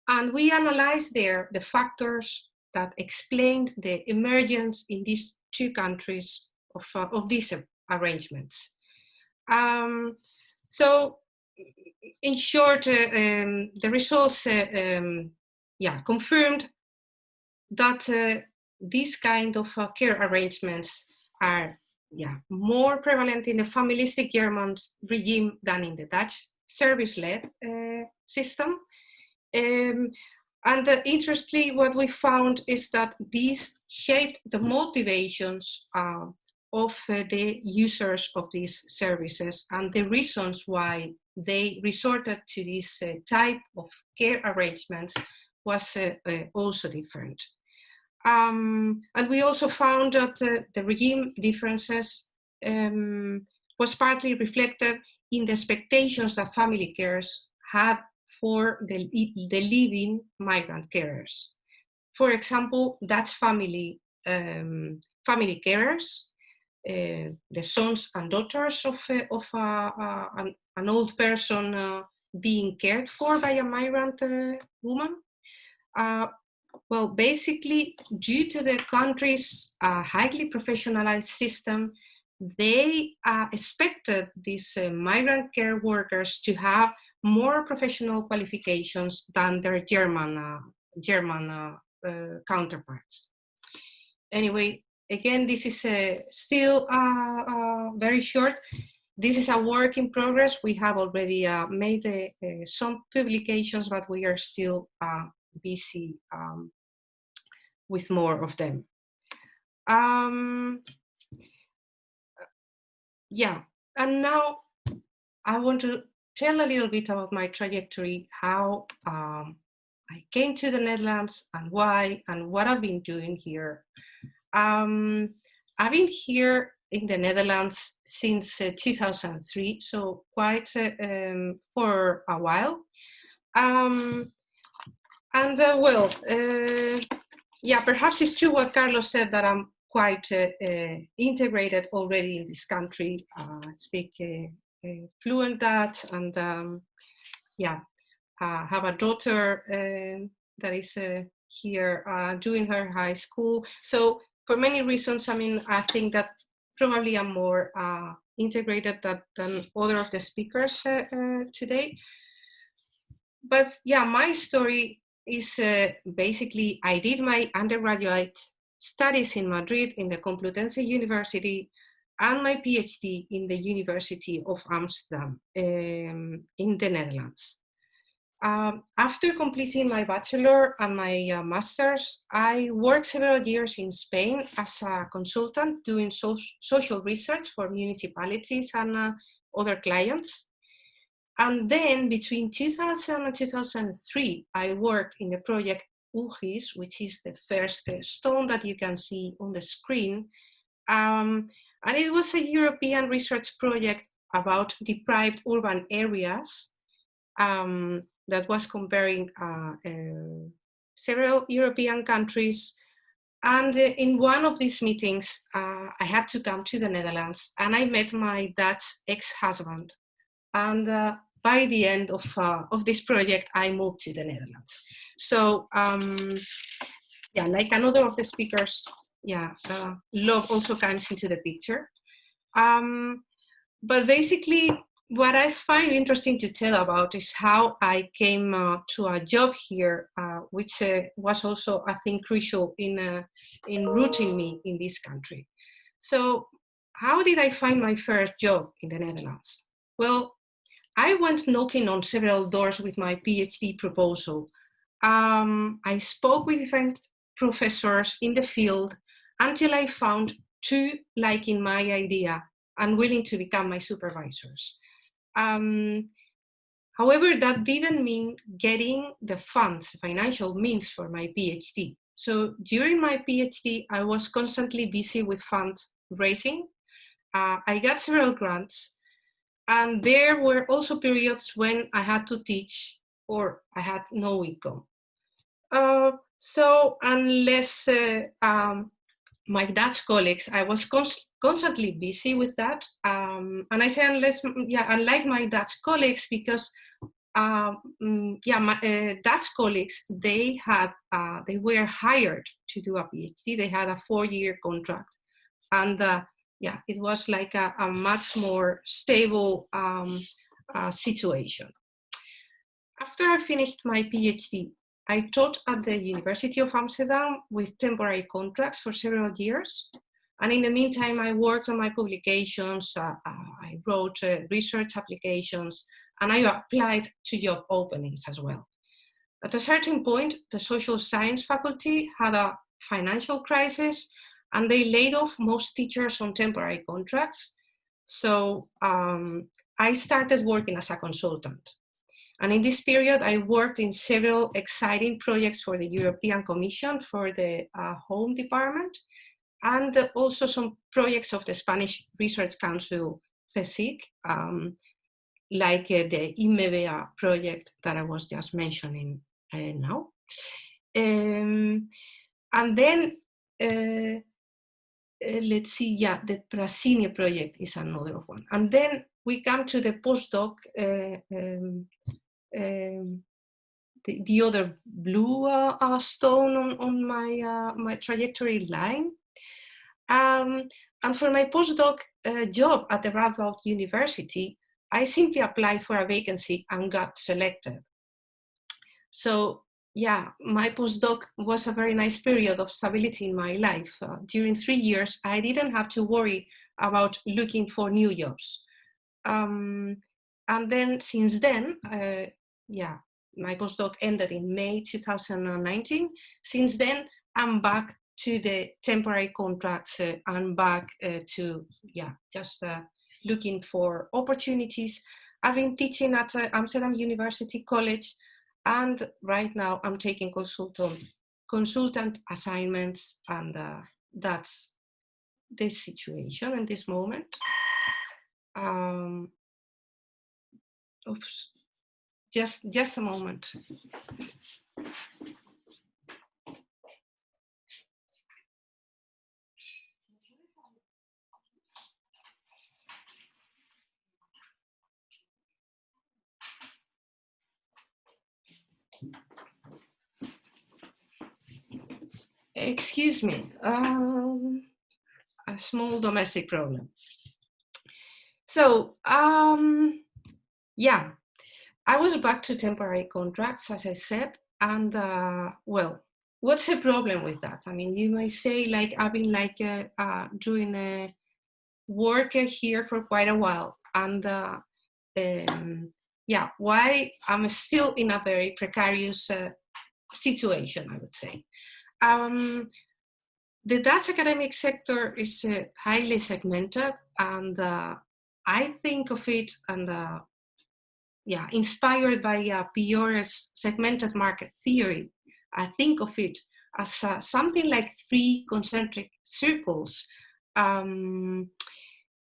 And we analyzed there the factors that explained the emergence in these two countries of these arrangements. So in short, the results confirmed that these kind of care arrangements are more prevalent in the familistic German regime than in the Dutch service-led system. And interestingly, what we found is that these shaped the motivations of the users of these services and the reasons why they resorted to this type of care arrangements was also different. And we also found that the regime differences was partly reflected in the expectations that family carers had for the living migrant carers. For example, Dutch family carers, the sons and daughters of an old person being cared for by a migrant woman. Well, basically, due to the country's highly professionalized system, they expected these migrant care workers to have more professional qualifications than their German counterparts. Anyway, again, this is still very short. This is a work in progress. We have already made some publications, but we are still busy with more of them. And now I want to tell a little bit about my trajectory, how I came to the Netherlands and why, and what I've been doing here. I've been here in the Netherlands since 2003, so quite for a while. Perhaps it's true what Carlos said, that I'm quite integrated already in this country. Speak fluent Dutch, and have a daughter that is here doing her high school. So for many reasons, I mean, I think that probably I'm more integrated than other of the speakers today. But yeah, my story is basically, I did my undergraduate studies in Madrid in the Complutense University and my PhD in the University of Amsterdam in the Netherlands. After completing my bachelor and my master's, I worked several years in Spain as a consultant doing social research for municipalities and other clients. And then between 2000 and 2003, I worked in the project UGIS, which is the first stone that you can see on the screen. And it was a European research project about deprived urban areas that was comparing several European countries And in one of these meetings, I had to come to the Netherlands, and I met my Dutch ex-husband. And by the end of this project, I moved to the Netherlands. So yeah, like another of the speakers, yeah, love also comes into the picture. But basically, what I find interesting to tell about is how I came to a job here, which was also, I think, crucial in rooting me in this country. So how did I find my first job in the Netherlands? Well, I went knocking on several doors with my PhD proposal. I spoke with different professors in the field until I found two liking my idea and willing to become my supervisors. However, that didn't mean getting the funds, financial means for my PhD. So during my PhD, I was constantly busy with fundraising. I got several grants, and there were also periods when I had to teach or I had no income. So unless my Dutch colleagues, I was constantly busy with that. And I say unlike my Dutch colleagues, because my Dutch colleagues, they were hired to do a PhD. They had a 4-year contract. And it was like a much more stable situation. After I finished my PhD, I taught at the University of Amsterdam with temporary contracts for several years. And in the meantime, I worked on my publications, I wrote research applications, and I applied to job openings as well. At a certain point, the social science faculty had a financial crisis, and they laid off most teachers on temporary contracts. So I started working as a consultant. And in this period, I worked in several exciting projects for the European Commission, for the Home Department, and also some projects of the Spanish Research Council, CSIC, like the IMEBEA project that I was just mentioning now. And then, let's see, the Prasini project is another one. And then we come to the postdoc, the other blue stone on my trajectory line. And for my postdoc job at the Radboud University, I simply applied for a vacancy and got selected. So yeah, my postdoc was a very nice period of stability in my life. During 3 years, I didn't have to worry about looking for new jobs. And then since then, my postdoc ended in May 2019. Since then, I'm back to the temporary contracts. I'm back to just looking for opportunities. I've been teaching at Amsterdam University College, and right now I'm taking consultant assignments, and that's this situation in this moment. Oops. Just a moment. Excuse me, a small domestic problem. So, I was back to temporary contracts, as I said, and well, what's the problem with that? I mean, you might say, like, I've been like doing work here for quite a while, and why I'm still in a very precarious situation, I would say. The Dutch academic sector is highly segmented, and I think of it, and inspired by Piore's segmented market theory, I think of it as something like 3 concentric circles. In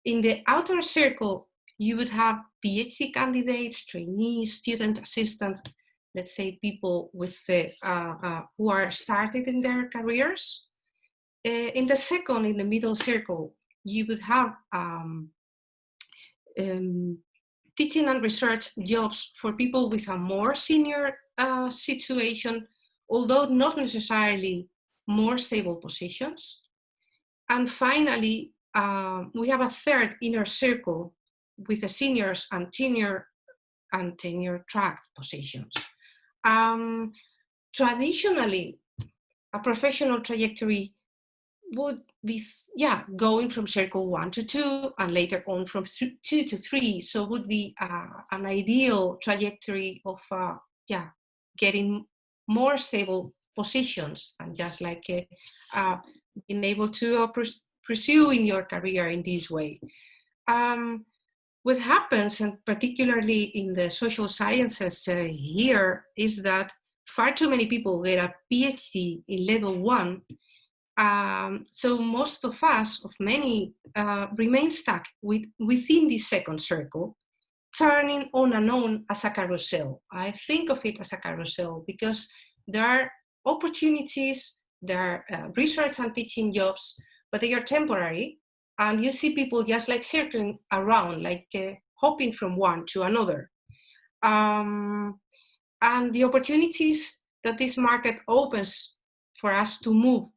the outer circle, you would have PhD candidates, trainees, student assistants, let's say people with who are started in their careers. In the second, in the middle circle, you would have teaching and research jobs for people with a more senior situation, although not necessarily more stable positions. And finally, we have a third inner circle with the seniors and tenure track positions. Traditionally, a professional trajectory would be, going from circle 1 to 2 and later on from 2 to 3. So would be an ideal trajectory of, getting more stable positions and just like being able to pursue in your career in this way. What happens, and particularly in the social sciences here, is that far too many people get a PhD in level 1. So most of us, many, remain stuck within this second circle, turning on and on as a carousel. I think of it as a carousel because there are opportunities, there are research and teaching jobs, but they are temporary. And you see people just like circling around, like hopping from one to another. And the opportunities that this market opens for us to move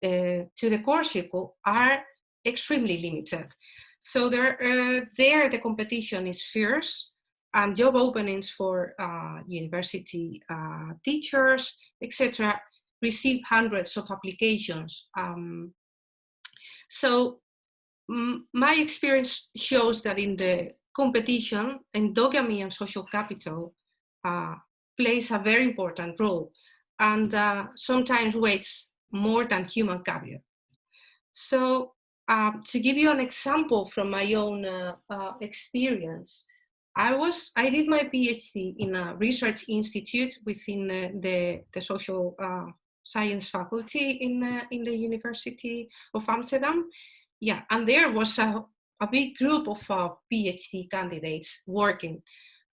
to the core circle are extremely limited. So there the competition is fierce, and job openings for university teachers, etc., receive hundreds of applications. So my experience shows that in the competition, endogamy and social capital plays a very important role, and sometimes weighs more than human capital. So to give you an example from my own experience, I did my PhD in a research institute within the social science faculty in the University of Amsterdam. Yeah, and there was a big group of PhD candidates working.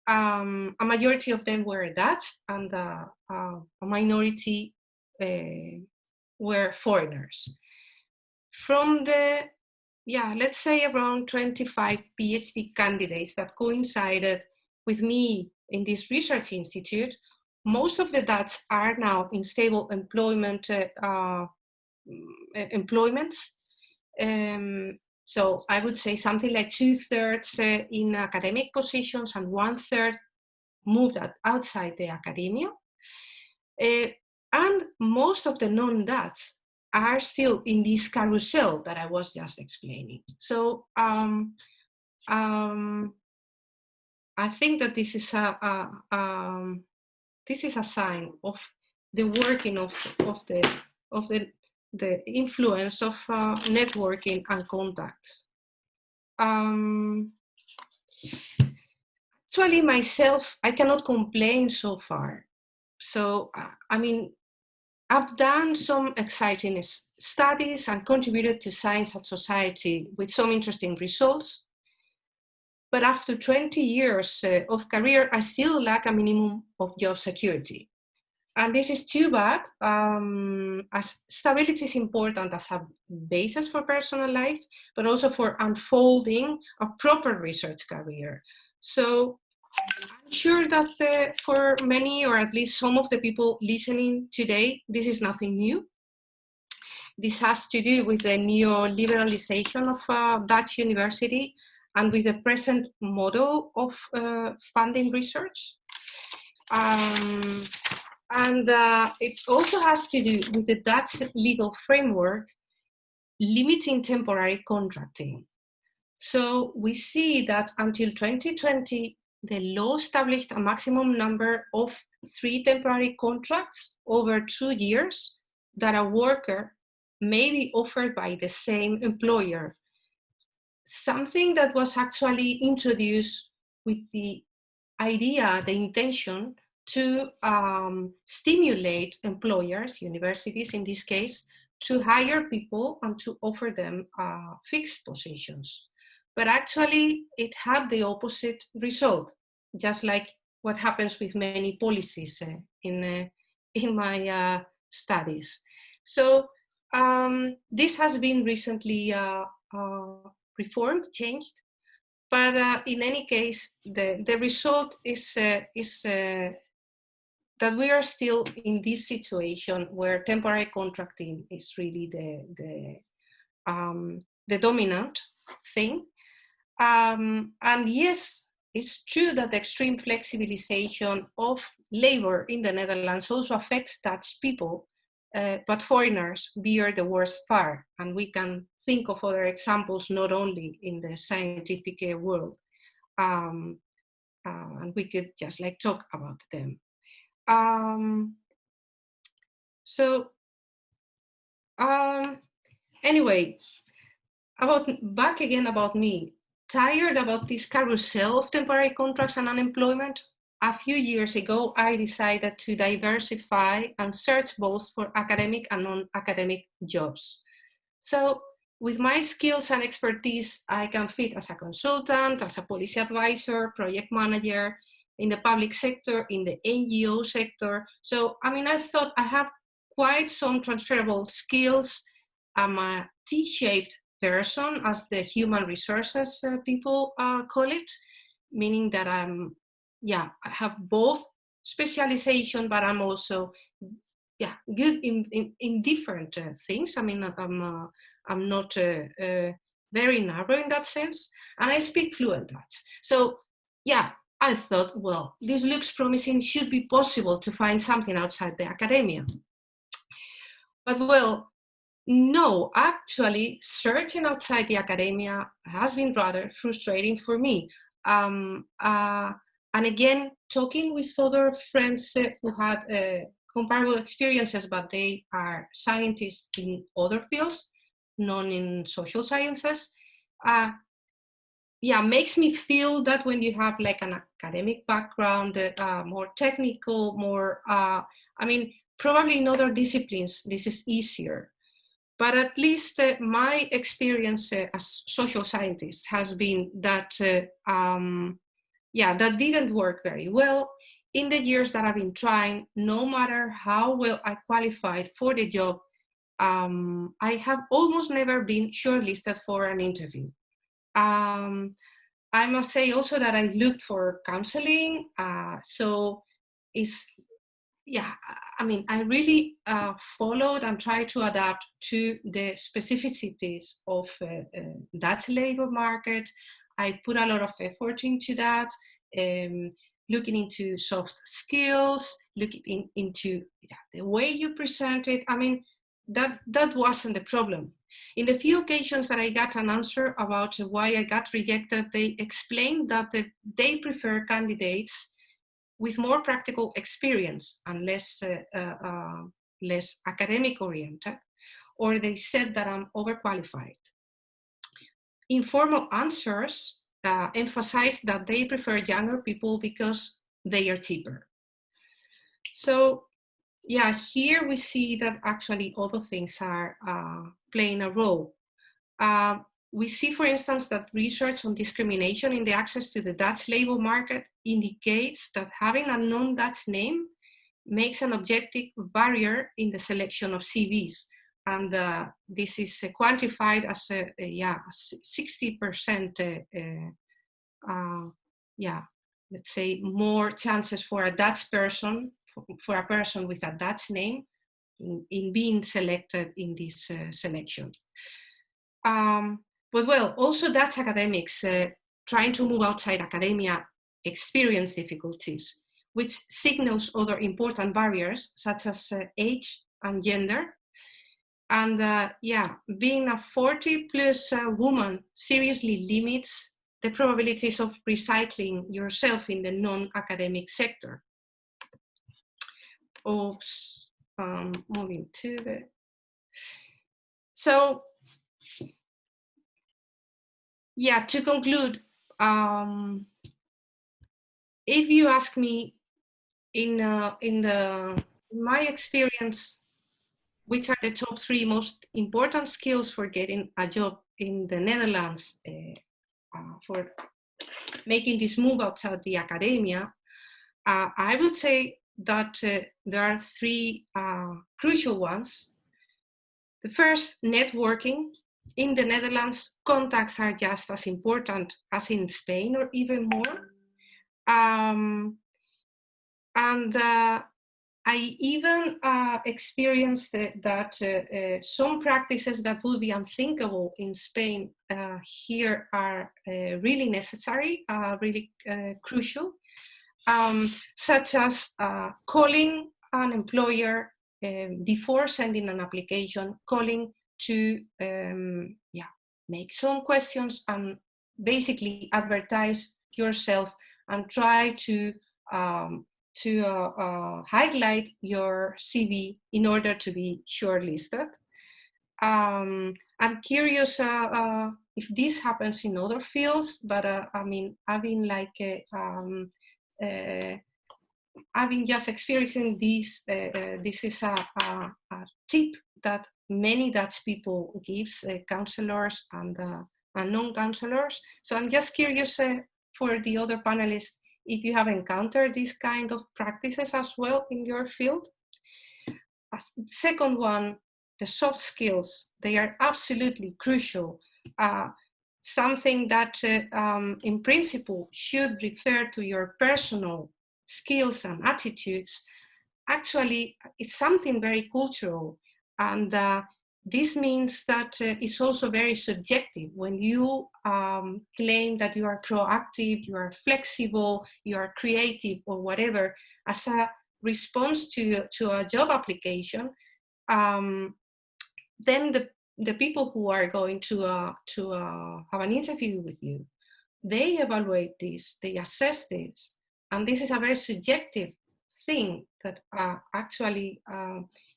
A majority of them were Dutch, and a minority were foreigners. From the, let's say around 25 PhD candidates that coincided with me in this research institute, most of the Dutch are now in stable employments. So I would say something like 2/3 in academic positions and 1/3 moved outside the academia. And most of the non-Dutch are still in this carousel that I was just explaining. So I think that this is a sign of the working of the influence of networking and contacts. Actually, myself, I cannot complain so far. So, I mean, I've done some exciting studies and contributed to Science and Society with some interesting results. But after 20 years of career, I still lack a minimum of job security. And this is too bad, as stability is important as a basis for personal life, but also for unfolding a proper research career. So I'm sure that for many, or at least some of the people listening today, this is nothing new. This has to do with the neoliberalization of Dutch university and with the present model of funding research. And it also has to do with the Dutch legal framework limiting temporary contracting. So we see that until 2020, the law established a maximum number of 3 temporary contracts over 2 years that a worker may be offered by the same employer. Something that was actually introduced with the idea, the intention, to stimulate employers, universities in this case, to hire people and to offer them fixed positions. But actually, it had the opposite result, just like what happens with many policies in my studies. So this has been recently reformed, changed, but in any case, the result is that we are still in this situation where temporary contracting is really the dominant thing. And yes, it's true that the extreme flexibilization of labor in the Netherlands also affects Dutch people, but foreigners bear the worst part. And we can think of other examples, not only in the scientific world. And we could just like talk about them. Anyway, back again about me. Tired about this carousel of temporary contracts and unemployment? A few years ago, I decided to diversify and search both for academic and non-academic jobs. So with my skills and expertise, I can fit as a consultant, as a policy advisor, project manager, in the public sector, in the NGO sector. So, I mean, I thought I have quite some transferable skills. I'm a T-shaped person, as the human resources people call it, meaning that I have both specialization, but I'm also good in different things. I mean, I'm not very narrow in that sense, and I speak fluent Dutch. So yeah, I thought, well, this looks promising. Should be possible to find something outside the academia. But well, no, actually, searching outside the academia has been rather frustrating for me. And again, talking with other friends who had comparable experiences, but they are scientists in other fields, none in social sciences, makes me feel that when you have like an academic background, more technical, more, I mean, probably in other disciplines, this is easier. But at least my experience as social scientist has been that, that didn't work very well. In the years that I've been trying, no matter how well I qualified for the job, I have almost never been shortlisted for an interview. I must say also that I looked for counseling, so it's, I mean, I really followed and tried to adapt to the specificities of Dutch labor market. I put a lot of effort into that, looking into soft skills, looking into the way you present it. I mean, that wasn't the problem. In the few occasions that I got an answer about why I got rejected, they explained that they prefer candidates with more practical experience and less academic oriented, or they said that I'm overqualified. Informal answers emphasize that they prefer younger people because they are cheaper. So yeah, here we see that actually other things are playing a role. We see, for instance, that research on discrimination in the access to the Dutch labor market indicates that having a non-Dutch name makes an objective barrier in the selection of CVs. And this is quantified as 60%, let's say, more chances for a Dutch person, for a person with a Dutch name in being selected in this selection. But well, also Dutch academics trying to move outside academia experience difficulties, which signals other important barriers such as age and gender. And being a 40+ woman seriously limits the probabilities of recycling yourself in the non-academic sector. Oops, moving to the... So, yeah, to conclude, if you ask me, in my experience, which are the top 3 most important skills for getting a job in the Netherlands, for making this move outside the academia, I would say that there are 3 crucial ones. The first, networking. In the Netherlands, contacts are just as important as in Spain, or even more. I even experienced that some practices that would be unthinkable in Spain here are really necessary, really crucial, such as calling an employer before sending an application, calling to make some questions and basically advertise yourself and try to highlight your CV in order to be shortlisted. I'm curious if this happens in other fields, but I mean, I've been just experiencing this. This is a tip that many Dutch people gives counselors and non-counselors. So I'm just curious for the other panelists, if you have encountered these kind of practices as well in your field. Second one, the soft skills, they are absolutely crucial. Something that in principle should refer to your personal skills and attitudes. Actually, it's something very cultural. And this means that it's also very subjective. When you claim that you are proactive, you are flexible, you are creative, or whatever, as a response to a job application, then the people who are going to have an interview with you, they evaluate this, they assess this. And this is a very subjective thing that actually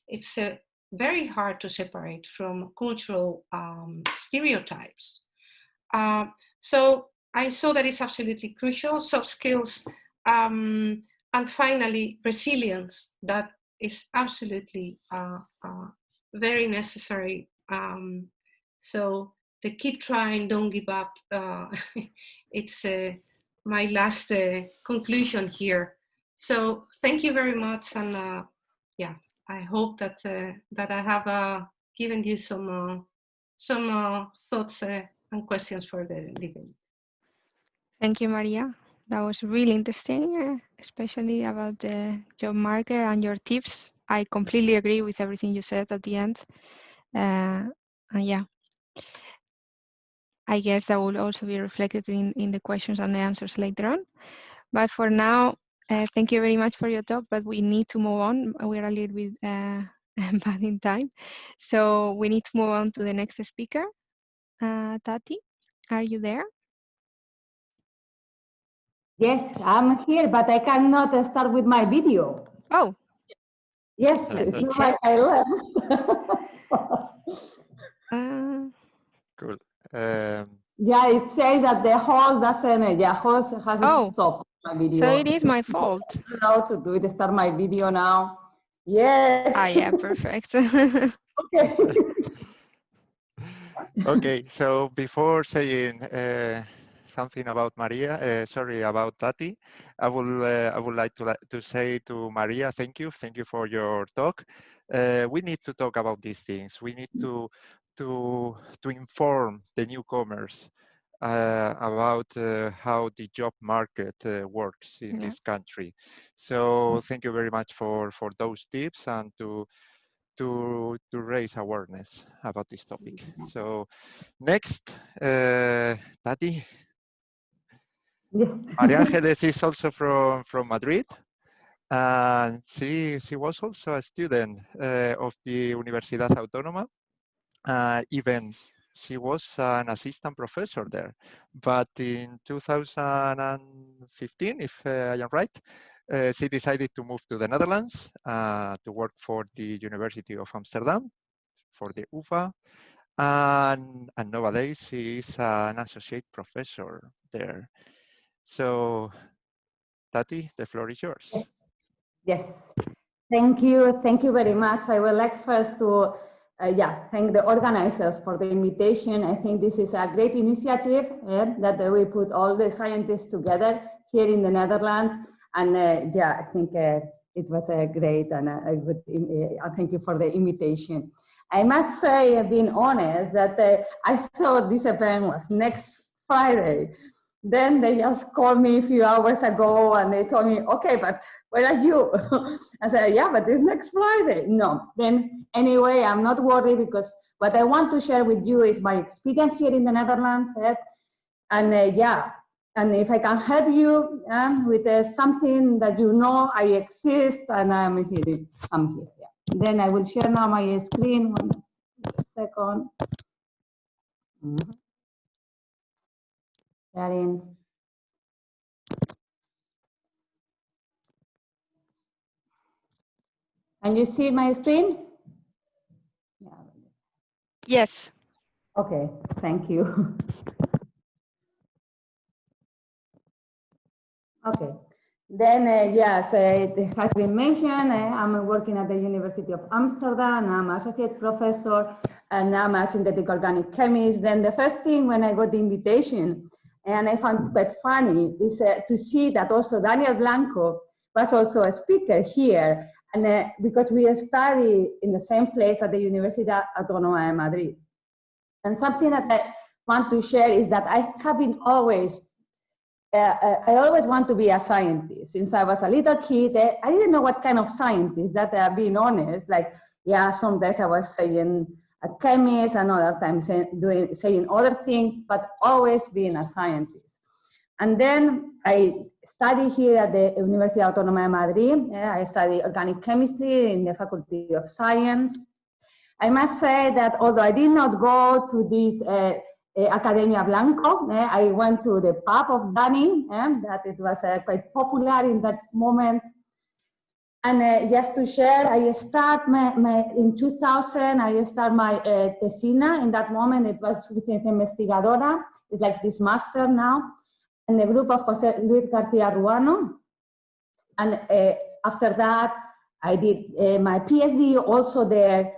it's very hard to separate from cultural stereotypes. So I saw that it's absolutely crucial, soft skills, and finally, resilience, that is absolutely very necessary. So the keep trying, don't give up, it's my last conclusion here. So thank you very much, and yeah, I hope that that I have given you some thoughts and questions for the debate. Thank you, Maria. That was really interesting, especially about the job market and your tips. I completely agree with everything you said at the end. And yeah, I guess that will also be reflected in the questions and the answers later on. But for now, thank you very much for your talk, but we need to move on. We're a little bit bad in time. So we need to move on to the next speaker. Tati, are you there? Yes, I'm here, but I cannot start with my video. Oh. Yes, it's not like I left. Cool. Yeah, it says that the host doesn't, host has stopped my video. So it is my fault. How to do it, start my video now. Yes. Ah, yeah, perfect. Okay. Okay, so before saying something about Maria, sorry, about Tati, I would like to say to Maria, thank you for your talk. We need to talk about these things. We need to inform the newcomers about how the job market works in this country. So thank you very much for those tips and to raise awareness about this topic. So next, Tati. Yes. María Ángeles is also from Madrid, and she was also a student of the Universidad Autónoma. Even she was an assistant professor there. But in 2015, if I am right, she decided to move to the Netherlands to work for the University of Amsterdam, for the UvA, and nowadays she is an associate professor there. So, Tati, the floor is yours. Yes, thank you very much. I would like first to thank the organizers for the invitation. I think this is a great initiative that we put all the scientists together here in the Netherlands. And I think it was a great and a good, thank you for the invitation. I must say, being honest, that I thought this event was next Friday. Then they just called me a few hours ago and they told me, okay, but where are you? I said, yeah, but it's next Friday. No, then anyway, I'm not worried, because what I want to share with you is my experience here in the Netherlands. And yeah, and if I can help you with something that you know I exist and I'm here. Yeah. Then I will share now my screen. 1 second. Sharing. Can you see my screen? Yes. Okay, thank you. Okay, then yes, it has been mentioned, I'm working at the University of Amsterdam, I'm an associate professor, and I'm a synthetic organic chemist. Then the first thing when I got the invitation, and I found quite funny, is to see that also Daniel Blanco was also a speaker here, and because we study in the same place at the Universidad Autónoma de Madrid. And something that I want to share is that I have been always, I always want to be a scientist. Since I was a little kid, I didn't know what kind of scientist, that being honest, like, yeah, some days I was saying a chemist, and other times saying other things, but always being a scientist. And then I studied here at the Universidad Autónoma de Madrid. I studied organic chemistry in the Faculty of Science. I must say that although I did not go to this Academia Blanco, I went to the pub of Danny, that it was quite popular in that moment. And just to share, I start in 2000, I start my tesina. In that moment, it was Suficiencia Investigadora. It's like this master now. And the group of José Luis García Ruano. And after that, I did my PhD also there.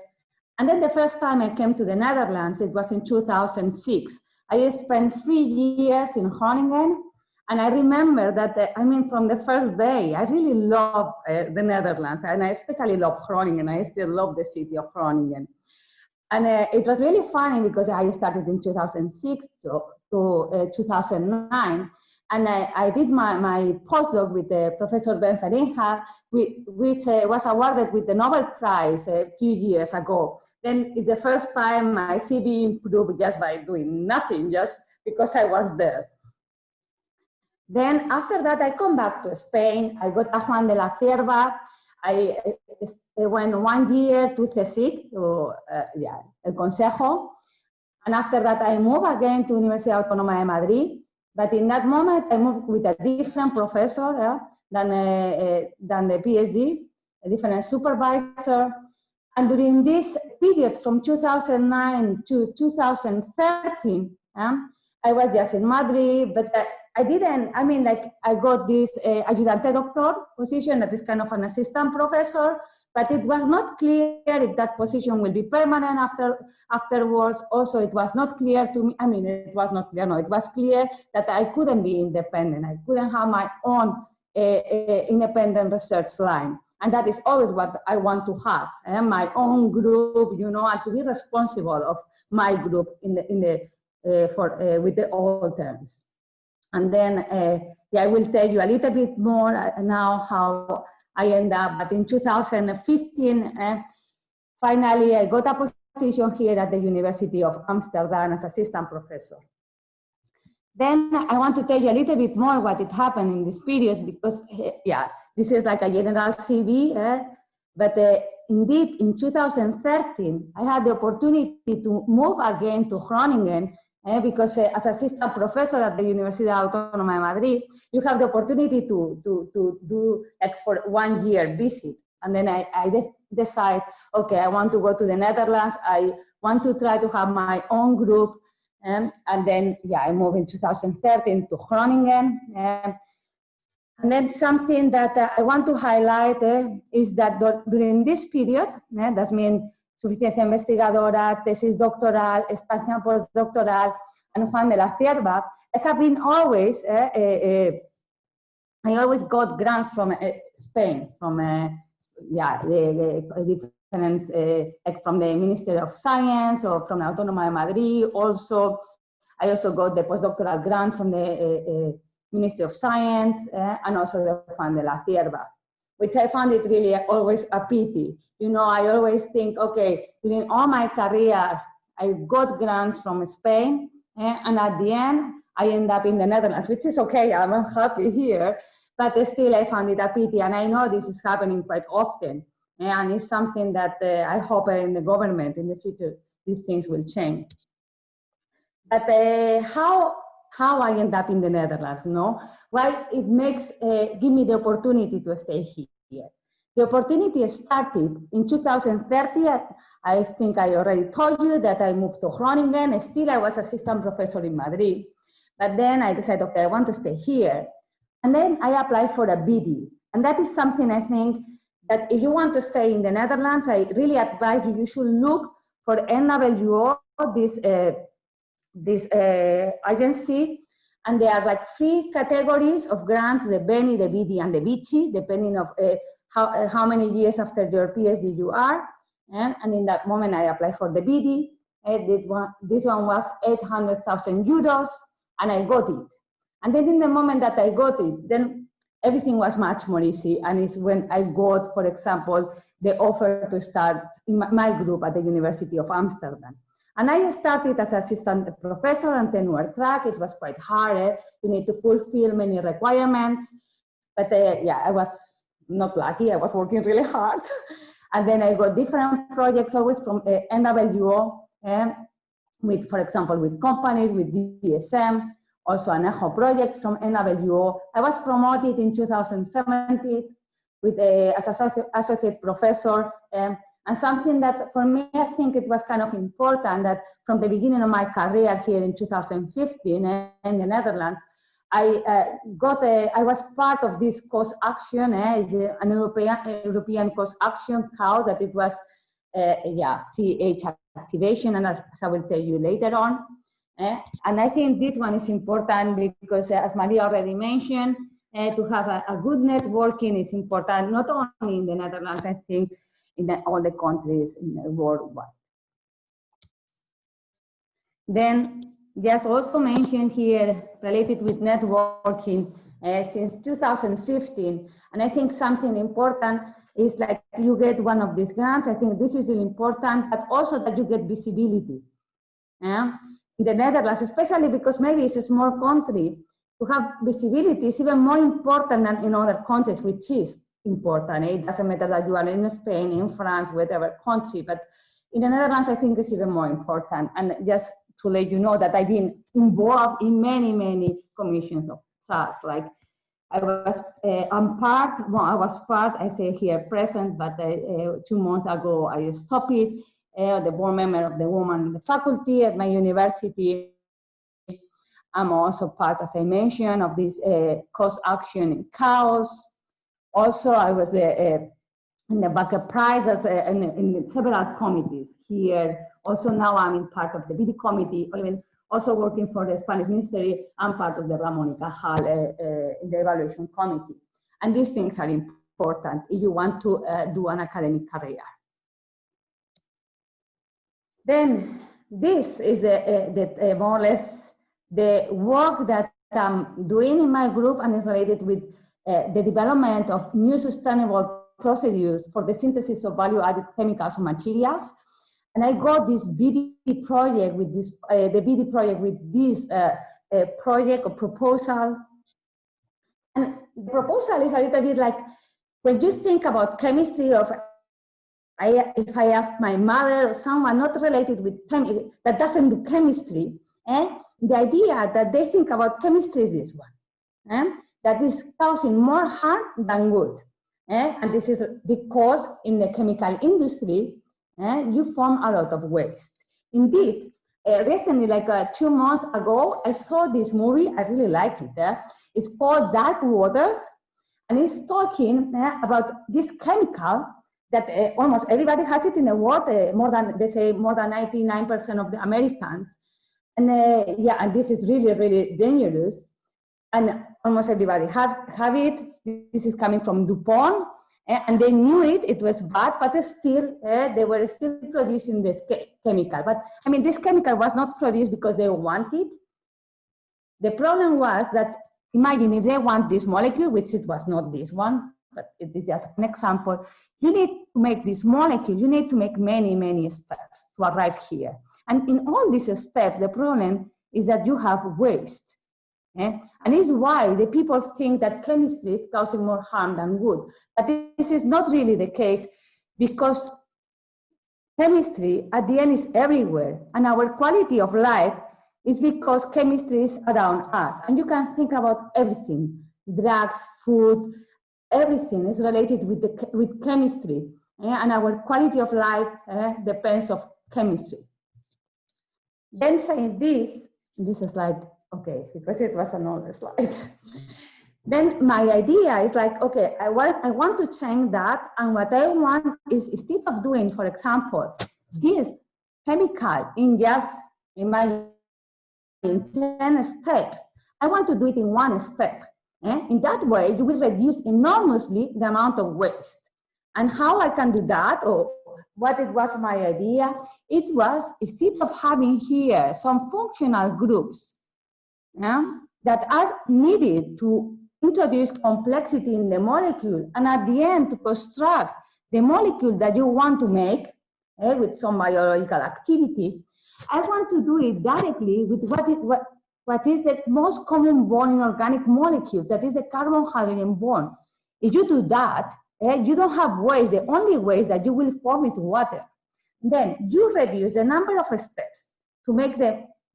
And then the first time I came to the Netherlands, it was in 2006. I spent 3 years in Groningen. And I remember that, I mean, from the first day, I really love the Netherlands. And I especially love Groningen. I still love the city of Groningen. And it was really funny because I started in 2006 to 2009. And I did my postdoc with Professor Ben Feringa, which was awarded with the Nobel Prize a few years ago. Then it's the first time my CV improved just by doing nothing, just because I was there. Then after that, I come back to Spain. I got a Juan de la Cierva. I went 1 year to CSIC, to El Consejo. And after that, I moved again to Universidad Autónoma de Madrid. But in that moment, I moved with a different professor than the PhD, a different supervisor. And during this period from 2009 to 2013, I was just in Madrid, but I didn't, I mean, like, I got this ayudante doctor position, that is kind of an assistant professor, but it was not clear if that position will be permanent afterwards. Also, it was not clear to me, I mean, it was not clear, no, it was clear that I couldn't be independent. I couldn't have my own independent research line. And that is always what I want to have, my own group, you know, and to be responsible of my group with the all terms. And then, I will tell you a little bit more now how I end up. But in 2015, finally, I got a position here at the University of Amsterdam as assistant professor. Then I want to tell you a little bit more what it happened in this period, because, this is like a general CV, but indeed, in 2013, I had the opportunity to move again to Groningen, because as assistant professor at the Universidad Autónoma de Madrid, you have the opportunity to do like for 1 year visit. And then I decide, okay, I want to go to the Netherlands. I want to try to have my own group. And then, I moved in 2013 to Groningen. And then something that I want to highlight is that during this period, that means Suficiencia Investigadora, tesis doctoral, estancia postdoctoral, and Juan de la Cierva, I have been always, I always got grants from Spain, from the reference like from the Ministry of Science or from Autónoma de Madrid. Also, I also got the postdoctoral grant from the Ministry of Science and also the Juan de la Cierva, which I found it really always a pity. You know, I always think, okay, during all my career, I got grants from Spain, and at the end, I end up in the Netherlands, which is okay, I'm happy here, but still I found it a pity, and I know this is happening quite often, and it's something that I hope in the government in the future, these things will change. But how I end up in the Netherlands, no? Well, it makes, give me the opportunity to stay here. The opportunity started in 2030. I think I already told you that I moved to Groningen. Still, I was assistant professor in Madrid. But then I decided, okay, I want to stay here. And then I applied for a BD. And that is something I think that if you want to stay in the Netherlands, I really advise you, you should look for NWO, this agency. And there are like 3 categories of grants, the BENI, the BD, and the BICI, depending on how many years after your PhD you are. And in that moment, I applied for the BD. This one was 800,000 euros, and I got it. And then in the moment that I got it, then everything was much more easy. And it's when I got, for example, the offer to start in my group at the University of Amsterdam. And I started as assistant professor on tenure track. It was quite hard. You need to fulfill many requirements. But yeah, I was not lucky. I was working really hard. And then I got different projects always from NWO, with, for example, with companies, with DSM, also an ECHO project from NWO. I was promoted in 2017 with as associate professor. And something that for me, I think it was kind of important that from the beginning of my career here in 2015 in the Netherlands, I was part of this cost action, an European cost action call that it was, CH activation, and as I will tell you later on. And I think this one is important because, as Maria already mentioned, to have a good networking is important, not only in the Netherlands, I think in all the countries in the worldwide. Then, just also mentioned here, related with networking, since 2015, and I think something important is like you get one of these grants. I think this is really important, but also that you get visibility. In the Netherlands, especially because maybe it's a small country, to have visibility is even more important than in other countries, which is important. It doesn't matter that you are in Spain, in France, whatever country, but in the Netherlands, I think it's even more important. And just to let you know that I've been involved in many, many commissions of trust. Like I was, I say here present, but 2 months ago I stopped it. The board member of the woman in the faculty at my university. I'm also part, as I mentioned, of this cost action in chaos. Also, I was in the backup prize in several committees here. Also, now I'm in part of the BD committee, even also working for the Spanish Ministry. I'm part of the Ramon y Cajal in the evaluation committee. And these things are important if you want to do an academic career. Then this is more or less the work that I'm doing in my group, and is related with the development of new sustainable procedures for the synthesis of value-added chemicals and materials. And I got this BD project with this, project or proposal. And the proposal is a little bit like, when you think about chemistry of, if I ask my mother or someone not related with chemistry, that doesn't do chemistry, the idea that they think about chemistry is this one, that is causing more harm than good. And this is because in the chemical industry, you form a lot of waste. Indeed, recently, like 2 months ago, I saw this movie, I really like it. It's called Dark Waters, and it's talking about this chemical that almost everybody has it in the world, more than, they say, more than 99% of the Americans. And and this is really, really dangerous. And almost everybody have it. This is coming from DuPont. And they knew it was bad, but still, they were still producing this chemical. But I mean, this chemical was not produced because they wanted. The problem was that, imagine if they want this molecule, which it was not this one, but it is just an example, you need to make this molecule, you need to make many, many steps to arrive here. And in all these steps, the problem is that you have waste. And it's why the people think that chemistry is causing more harm than good. But this is not really the case, because chemistry at the end is everywhere, and our quality of life is because chemistry is around us. And you can think about everything, drugs, food, everything is related with chemistry. And our quality of life depends on chemistry. Then saying this slide, okay, because it was an old slide. Then my idea is like, okay, I want to change that. And what I want is, instead of doing, for example, this chemical in just, imagine, in 10 steps, I want to do it in one step. In that way, you will reduce enormously the amount of waste. And how I can do that, or what it was my idea, it was, instead of having here some functional groups that are needed to introduce complexity in the molecule, and at the end to construct the molecule that you want to make with some biological activity, I want to do it directly with what is the most common bond in organic molecules, that is the carbon-hydrogen bond. If you do that, you don't have waste. The only waste that you will form is water. Then you reduce the number of steps to make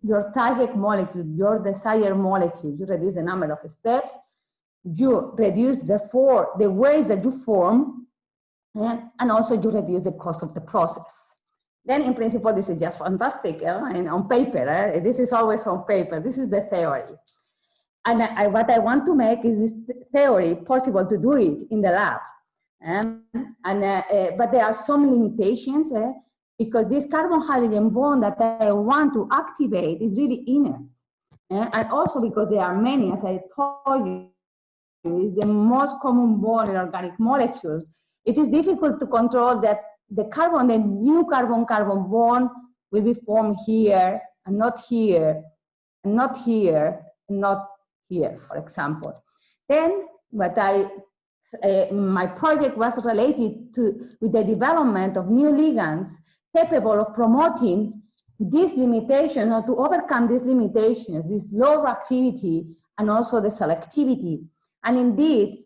your target molecule, your desired molecule. You reduce the number of steps. You reduce, therefore, the waste that you form, and also you reduce the cost of the process. Then, in principle, this is just fantastic, and on paper. This is always on paper. This is the theory. And what I want to make is this theory possible to do it in the lab. But there are some limitations, because this carbon-hydrogen bond that I want to activate is really inert. And also because there are many, as I told you, is the most common bond in organic molecules. It is difficult to control that the new carbon-carbon bond will be formed here, and not here, and not here, and not here, for example. Then, my project was related with the development of new ligands capable of promoting these limitations, or to overcome these limitations, this low reactivity, and also the selectivity. And indeed,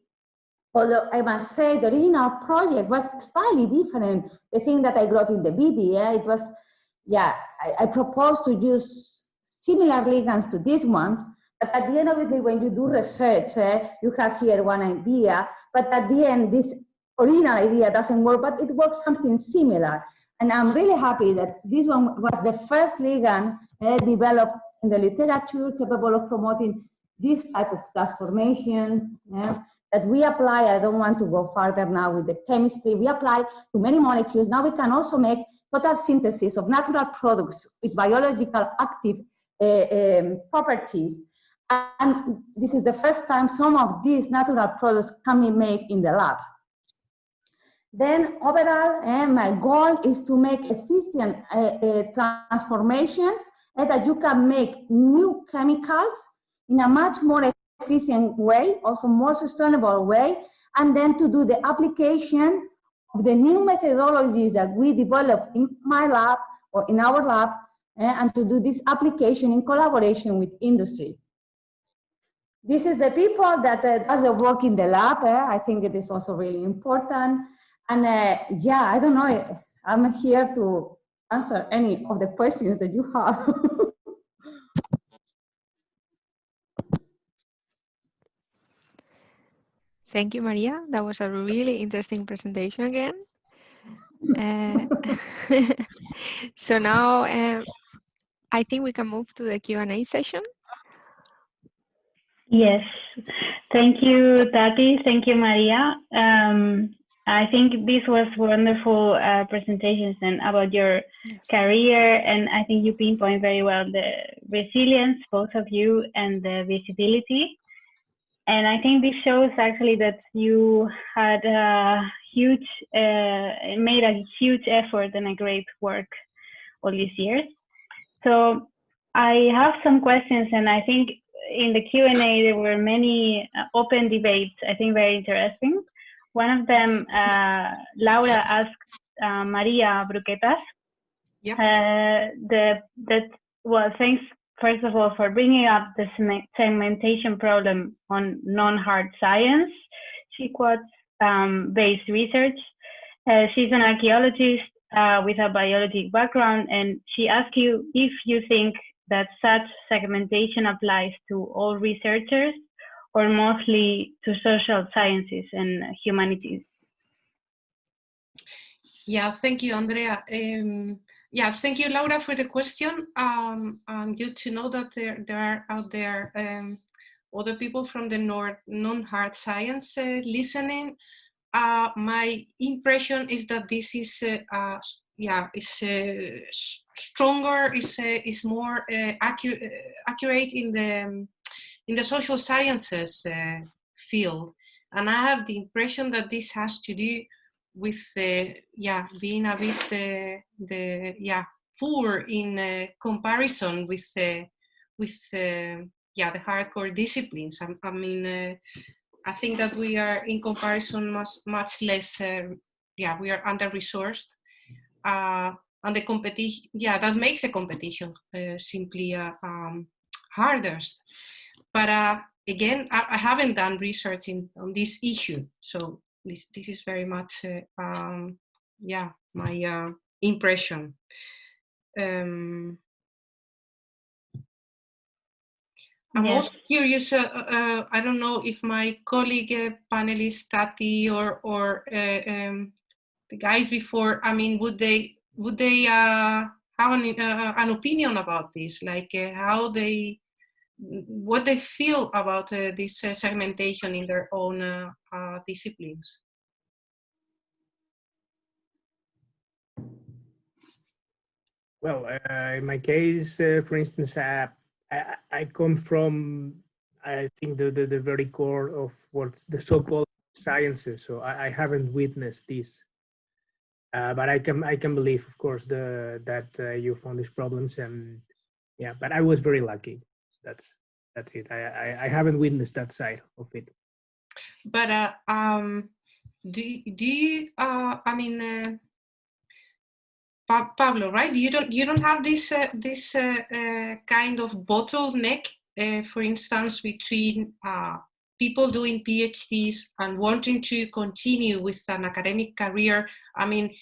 although I must say the original project was slightly different, the thing that I wrote in the video, it was, I proposed to use similar ligands to these ones, but at the end, obviously, when you do research, you have here one idea, but at the end, this original idea doesn't work, but it works something similar. And I'm really happy that this one was the first ligand developed in the literature capable of promoting this type of transformation that we apply. I don't want to go further now with the chemistry. We apply to many molecules. Now we can also make total synthesis of natural products with biological active properties. And this is the first time some of these natural products can be made in the lab. Then overall, my goal is to make efficient transformations that you can make new chemicals in a much more efficient way, also more sustainable way, and then to do the application of the new methodologies that we develop in my lab or in our lab, and to do this application in collaboration with industry. This is the people that does the work in the lab. I think it is also really important. And I don't know, I'm here to answer any of the questions that you have. Thank you, Maria. That was a really interesting presentation again. So now I think we can move to the Q&A session. Yes, thank you, Tati. Thank you, Maria. I think this was wonderful presentations and about your career, and I think you pinpoint very well the resilience, both of you, and the visibility. And I think this shows actually that you had made a huge effort and a great work all these years. So I have some questions, and I think in the Q&A there were many open debates, I think very interesting. One of them, Laura asked Maria Bruquetas. Yep. Well, thanks first of all for bringing up the segmentation problem on non-hard science. She quotes based research. She's an archaeologist with a biology background, and she asked you if you think that such segmentation applies to all researchers or mostly to social sciences and humanities. Yeah, thank you, Andrea. Yeah, thank you, Laura, for the question. Good to know that there are out there other people from the non-hard science listening. My impression is that this is stronger, is more accurate in the social sciences field, and I have the impression that this has to do with being a bit poor in comparison with the hardcore disciplines. I mean, I think that we are in comparison much less. We are under-resourced, and the competition. Yeah, that makes the competition simply harder. But again, I haven't done research on this issue, so. This is very much, my impression. I'm also curious. I don't know if my colleague panelist Tati or the guys before. I mean, would they have an opinion about this? Like what they feel about this segmentation in their own disciplines. Well, in my case, for instance, I come from, I think, the very core of what's the so-called sciences. So I haven't witnessed this, but I can believe, of course, that you found these problems, and yeah. But I was very lucky. That's it. I haven't witnessed that side of it. But do you? I mean, Pablo, right? You don't have this kind of bottleneck, for instance, between people doing PhDs and wanting to continue with an academic career. I mean,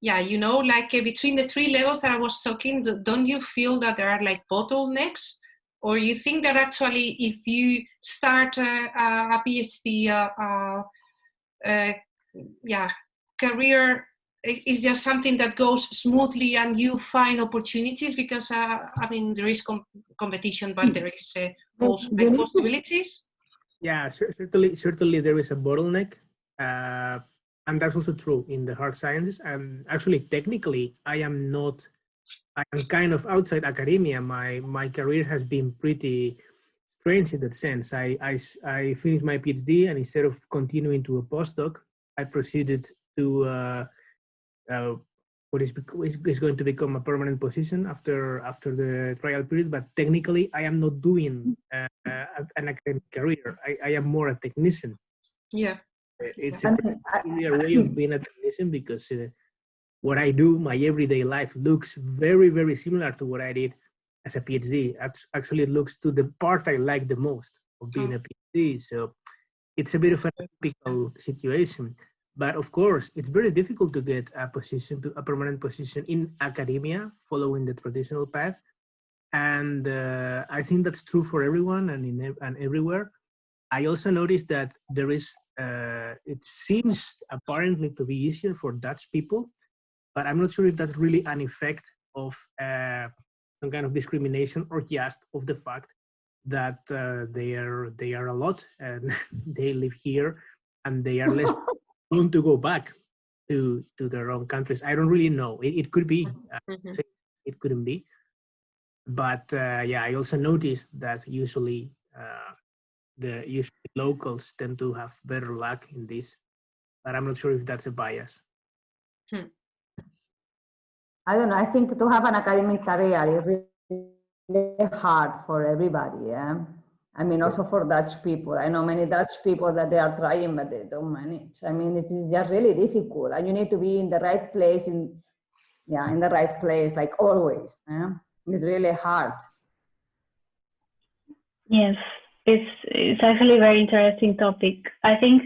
you know, like between the three levels that I was talking, don't you feel that there are like bottlenecks? Or you think that actually if you start a PhD career, it's just something that goes smoothly and you find opportunities? Because, I mean, there is competition, but there is also like possibilities. Yeah, certainly there is a bottleneck. And that's also true in the hard sciences. And actually, technically, I am kind of outside academia. My career has been pretty strange in that sense. I finished my PhD, and instead of continuing to a postdoc, I proceeded to what is going to become a permanent position after the trial period. But technically, I am not doing an academic career. I am more a technician. Yeah. It's a peculiar way of being a technician, because what I do, my everyday life, looks very, very similar to what I did as a PhD. Actually, it looks to the part I like the most of being a PhD. So it's a bit of a typical situation. But of course, it's very difficult to get a permanent position in academia following the traditional path. And I think that's true for everyone and everywhere. I also noticed that there is, it seems apparently to be easier for Dutch people, but I'm not sure if that's really an effect of some kind of discrimination or just of the fact that they are a lot and they live here and they are less prone to go back to their own countries. I don't really know. It could be. It couldn't be. But I also noticed that usually usually locals tend to have better luck in this, but I'm not sure if that's a bias. I don't know. I think to have an academic career is really hard for everybody. Yeah? I mean, also for Dutch people. I know many Dutch people that they are trying, but they don't manage. I mean, it is just really difficult, and you need to be in the right place, in the right place, like always. Yeah? It's really hard. Yes, it's actually a very interesting topic. I think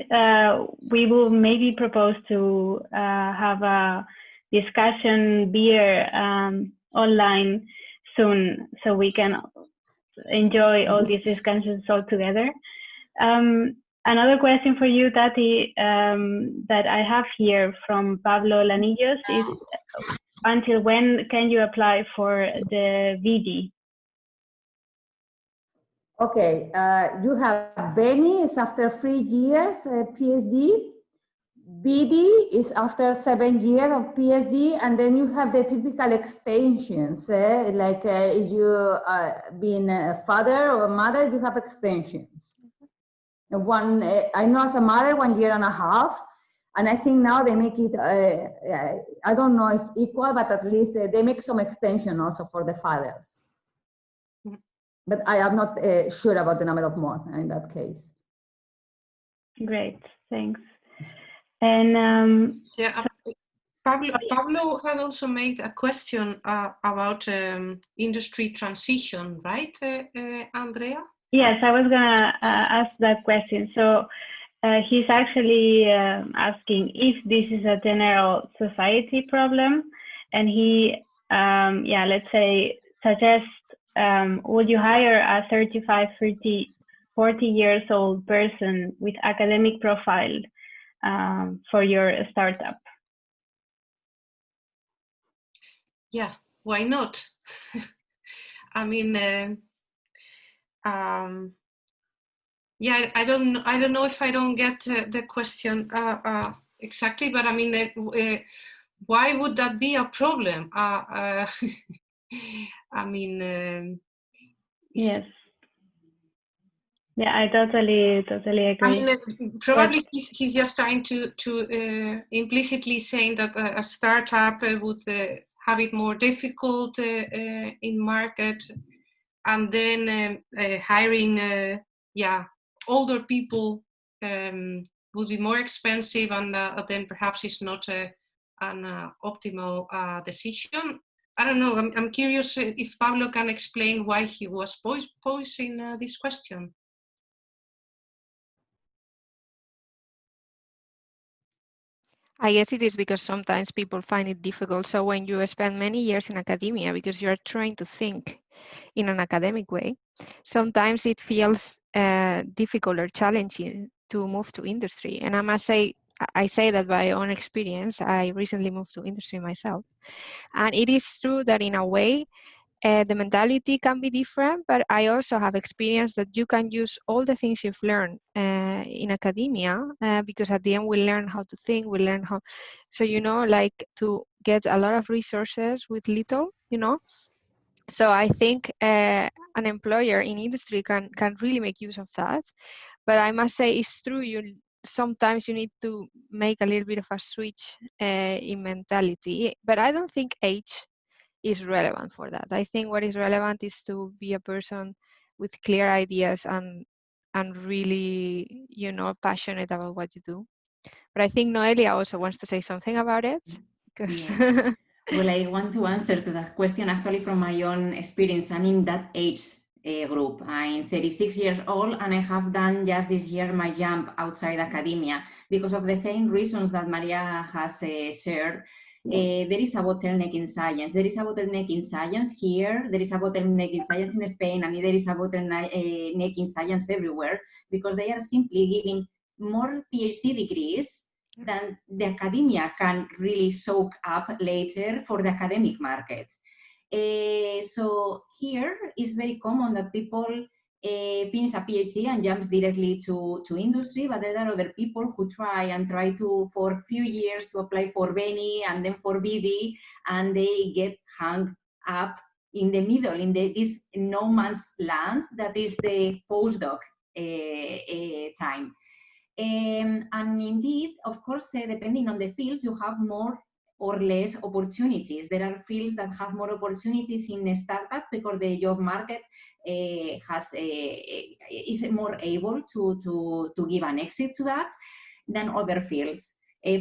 we will maybe propose to have a discussion beer online soon, so we can enjoy all these discussions all together. Another question for you, Tati, that I have here from Pablo Lanillos is, until when can you apply for the VD? Okay, you have Benny is after 3 years PhD. BD is after 7 years of PhD, and then you have the typical extensions, like if you being a father or a mother, you have extensions. One, I know as a mother, 1.5 years, and I think now they make it, I don't know if equal, but at least they make some extension also for the fathers. But I am not sure about the number of more in that case. Great, thanks. And yeah, Pablo had also made a question about industry transition, right, Andrea? Yes, I was gonna ask that question. So he's actually asking if this is a general society problem, and he, let's say, suggests, would you hire a 35, 30, 40 years old person with academic profile for your startup? Yeah, why not? I mean, yeah, I don't know if I don't get the question exactly, but I mean, why would that be a problem? I mean, yes. Yeah, I totally agree. I mean, probably he's just trying to implicitly saying that a startup would have it more difficult in market, and then hiring, older people would be more expensive, and then perhaps it's not an optimal decision. I don't know. I'm curious if Pablo can explain why he was posing this question. I guess it is because sometimes people find it difficult. So when you spend many years in academia, because you're trying to think in an academic way, sometimes it feels difficult or challenging to move to industry. And I must say, I say that by own experience. I recently moved to industry myself. And it is true that in a way, the mentality can be different, but I also have experienced that you can use all the things you've learned in academia, because at the end we learn how to think, we learn how, so, you know, like to get a lot of resources with little, you know. So I think an employer in industry can really make use of that. But I must say it's true, sometimes you need to make a little bit of a switch in mentality, but I don't think age is relevant for that. I think what is relevant is to be a person with clear ideas and really, you know, passionate about what you do. But I think Noelia also wants to say something about it. Because yes. Well, I want to answer to that question actually from my own experience. I'm in that age group. I'm 36 years old, and I have done just this year my jump outside academia because of the same reasons that Maria has shared. There is a bottleneck in science. There is a bottleneck in science here. There is a bottleneck in science in Spain, and there is a bottleneck in science everywhere because they are simply giving more PhD degrees than the academia can really soak up later for the academic market. So here is very common that people finish a PhD and jumps directly to industry, but there are other people who try to for a few years to apply for Benny and then for BD, and they get hung up in the middle, in this no man's land that is the postdoc time. And indeed, of course, depending on the fields, you have more or less opportunities. There are fields that have more opportunities in a startup because the job market is more able to give an exit to that than other fields.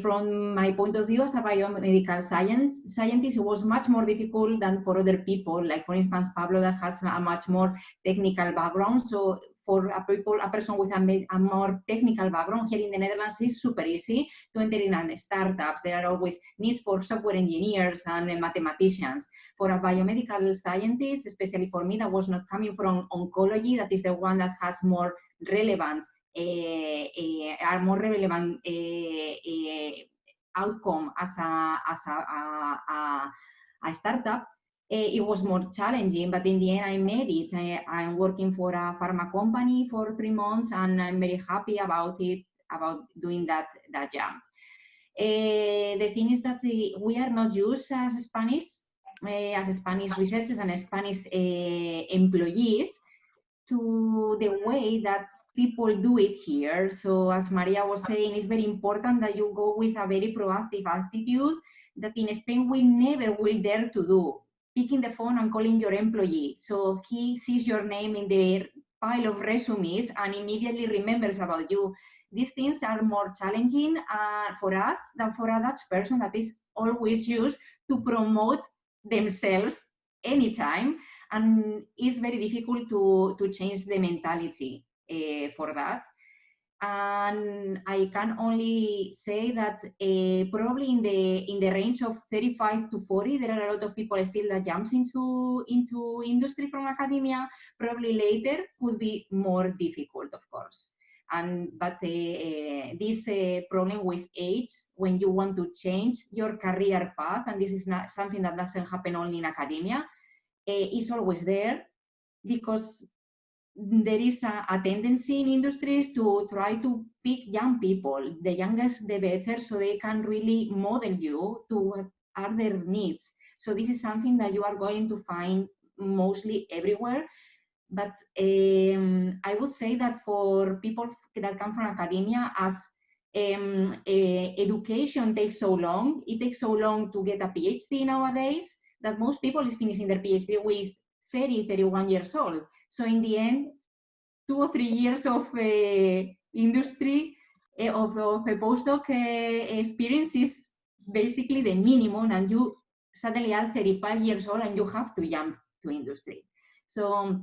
From my point of view as a biomedical scientist, it was much more difficult than for other people. Like, for instance, Pablo, that has a much more technical background. So for a person with a more technical background here in the Netherlands, it's super easy to enter in startups. There are always needs for software engineers and mathematicians. For a biomedical scientist, especially for me, that was not coming from oncology, that is the one that has more relevant outcome as a startup. It was more challenging, but in the end I made it. I'm working for a pharma company for 3 months, and I'm very happy about it, about doing that jump. The thing is that we are not used as Spanish researchers and Spanish employees to the way that people do it here. So as Maria was saying, it's very important that you go with a very proactive attitude that in Spain we never will dare to do. Picking the phone and calling your employee. So he sees your name in the pile of resumes and immediately remembers about you. These things are more challenging for us than for a Dutch person that is always used to promote themselves anytime. And it's very difficult to change the mentality for that. And I can only say that probably in the range of 35 to 40, there are a lot of people still that jumps into industry from academia. Probably later could be more difficult, of course. But this problem with age, when you want to change your career path, and this is not something that doesn't happen only in academia, is always there, because there is a tendency in industries to try to pick young people, the youngest the better, so they can really model you to what are their needs. So this is something that you are going to find mostly everywhere. But I would say that for people that come from academia, as education takes so long, it takes so long to get a PhD nowadays, that most people is finishing their PhD with 30, 31 years old. So in the end, 2 or 3 years of industry, of a postdoc experience is basically the minimum, and you suddenly are 35 years old and you have to jump to industry. So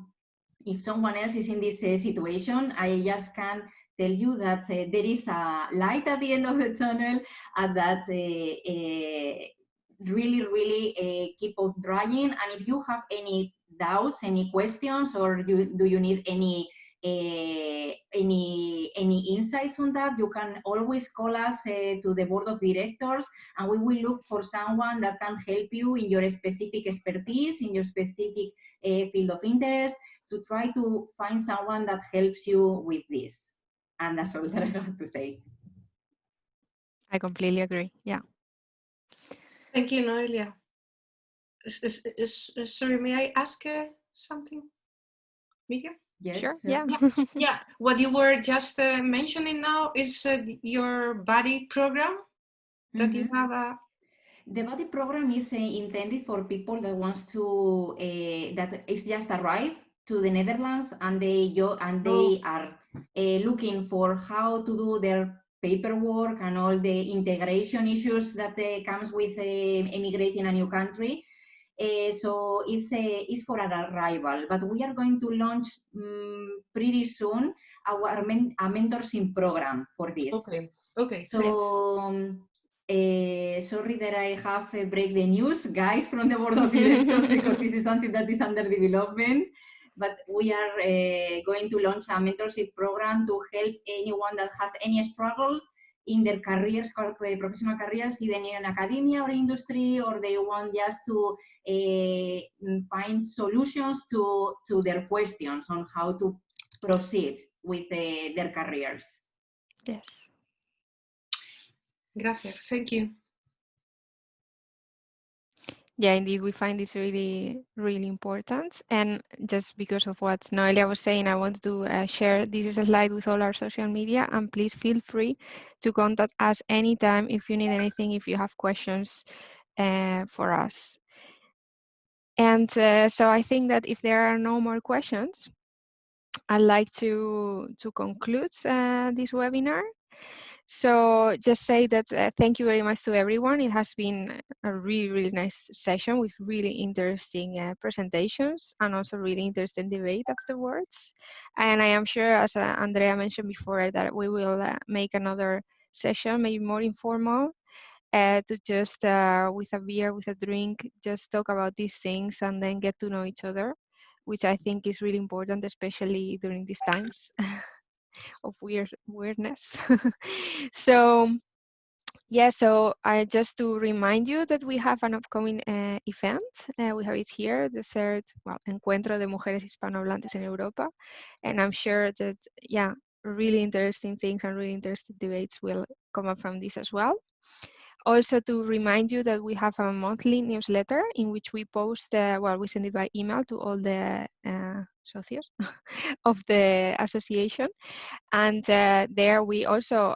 if someone else is in this situation, I just can tell you that there is a light at the end of the tunnel, and that really keep on trying. And if you have any doubts, any questions, or do you need any insights on that, you can always call us to the board of directors, and we will look for someone that can help you in your specific expertise, in your specific field of interest, to try to find someone that helps you with this. And that's all that I have to say. I completely agree. Yeah. Thank you, Noelia. Sorry, may I ask something, Miriam? Yes. Sure. Yeah. Yeah. What you were just mentioning now is your Buddy program that you have a. The Buddy program is intended for people that wants to that is just arrived to the Netherlands, and they are looking for how to do their paperwork and all the integration issues that comes with emigrating a new country. So it's for an arrival, but we are going to launch pretty soon a mentorship program for this. Okay. So sorry that I have to break the news, guys, from the board of directors, because this is something that is under development. But we are going to launch a mentorship program to help anyone that has any struggle in their careers, professional careers, either in academia or industry, or they want just to find solutions to their questions on how to proceed with their careers. Yes. Gracias. Thank you. Yeah, indeed, we find this really, really important. And just because of what Noelia was saying, I want to share this slide with all our social media. And please feel free to contact us anytime if you need anything, if you have questions for us. And so I think that if there are no more questions, I'd like to conclude this webinar. So just say that thank you very much to everyone. It has been a really, really nice session with really interesting presentations and also really interesting debate afterwards. And I am sure, as Andrea mentioned before, that we will make another session, maybe more informal, to just with a beer, with a drink, just talk about these things and then get to know each other, which I think is really important, especially during these times of weirdness. So yeah, so I just to remind you that we have an upcoming event. We have it here, the third, well, Encuentro de Mujeres Hispanohablantes en Europa. And I'm sure that, yeah, really interesting things and really interesting debates will come up from this as well. Also to remind you that we have a monthly newsletter in which we post, well, we send it by email to all the socios of the association. And there we also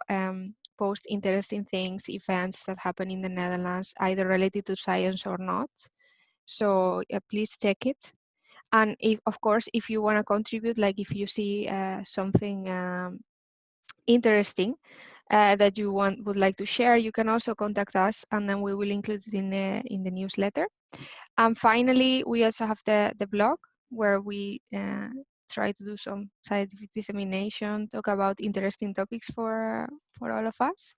post interesting things, events that happen in the Netherlands, either related to science or not. So please check it. And if, of course, if you want to contribute, like if you see something interesting that you would like to share, you can also contact us, and then we will include it in the newsletter. And finally, we also have the blog where we try to do some scientific dissemination, talk about interesting topics for all of us.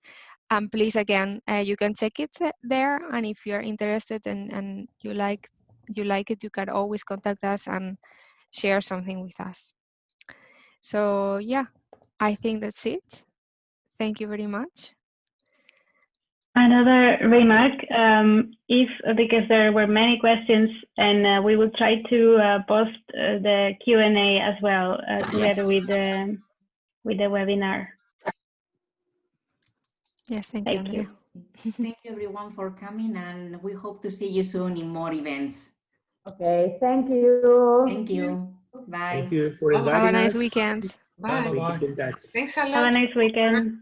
And please, again, you can check it there. And if you're interested and you like it, you can always contact us and share something with us. So yeah, I think that's it. Thank you very much. Another remark, because there were many questions, and we will try to post the Q&A as well together with the webinar. Yes, thank you. Thank you everyone for coming, and we hope to see you soon in more events. Okay, thank you. Thank you. Bye. Thank you for inviting us. Have a nice weekend. Bye. We keep in touch. Thanks a lot. Have a nice weekend.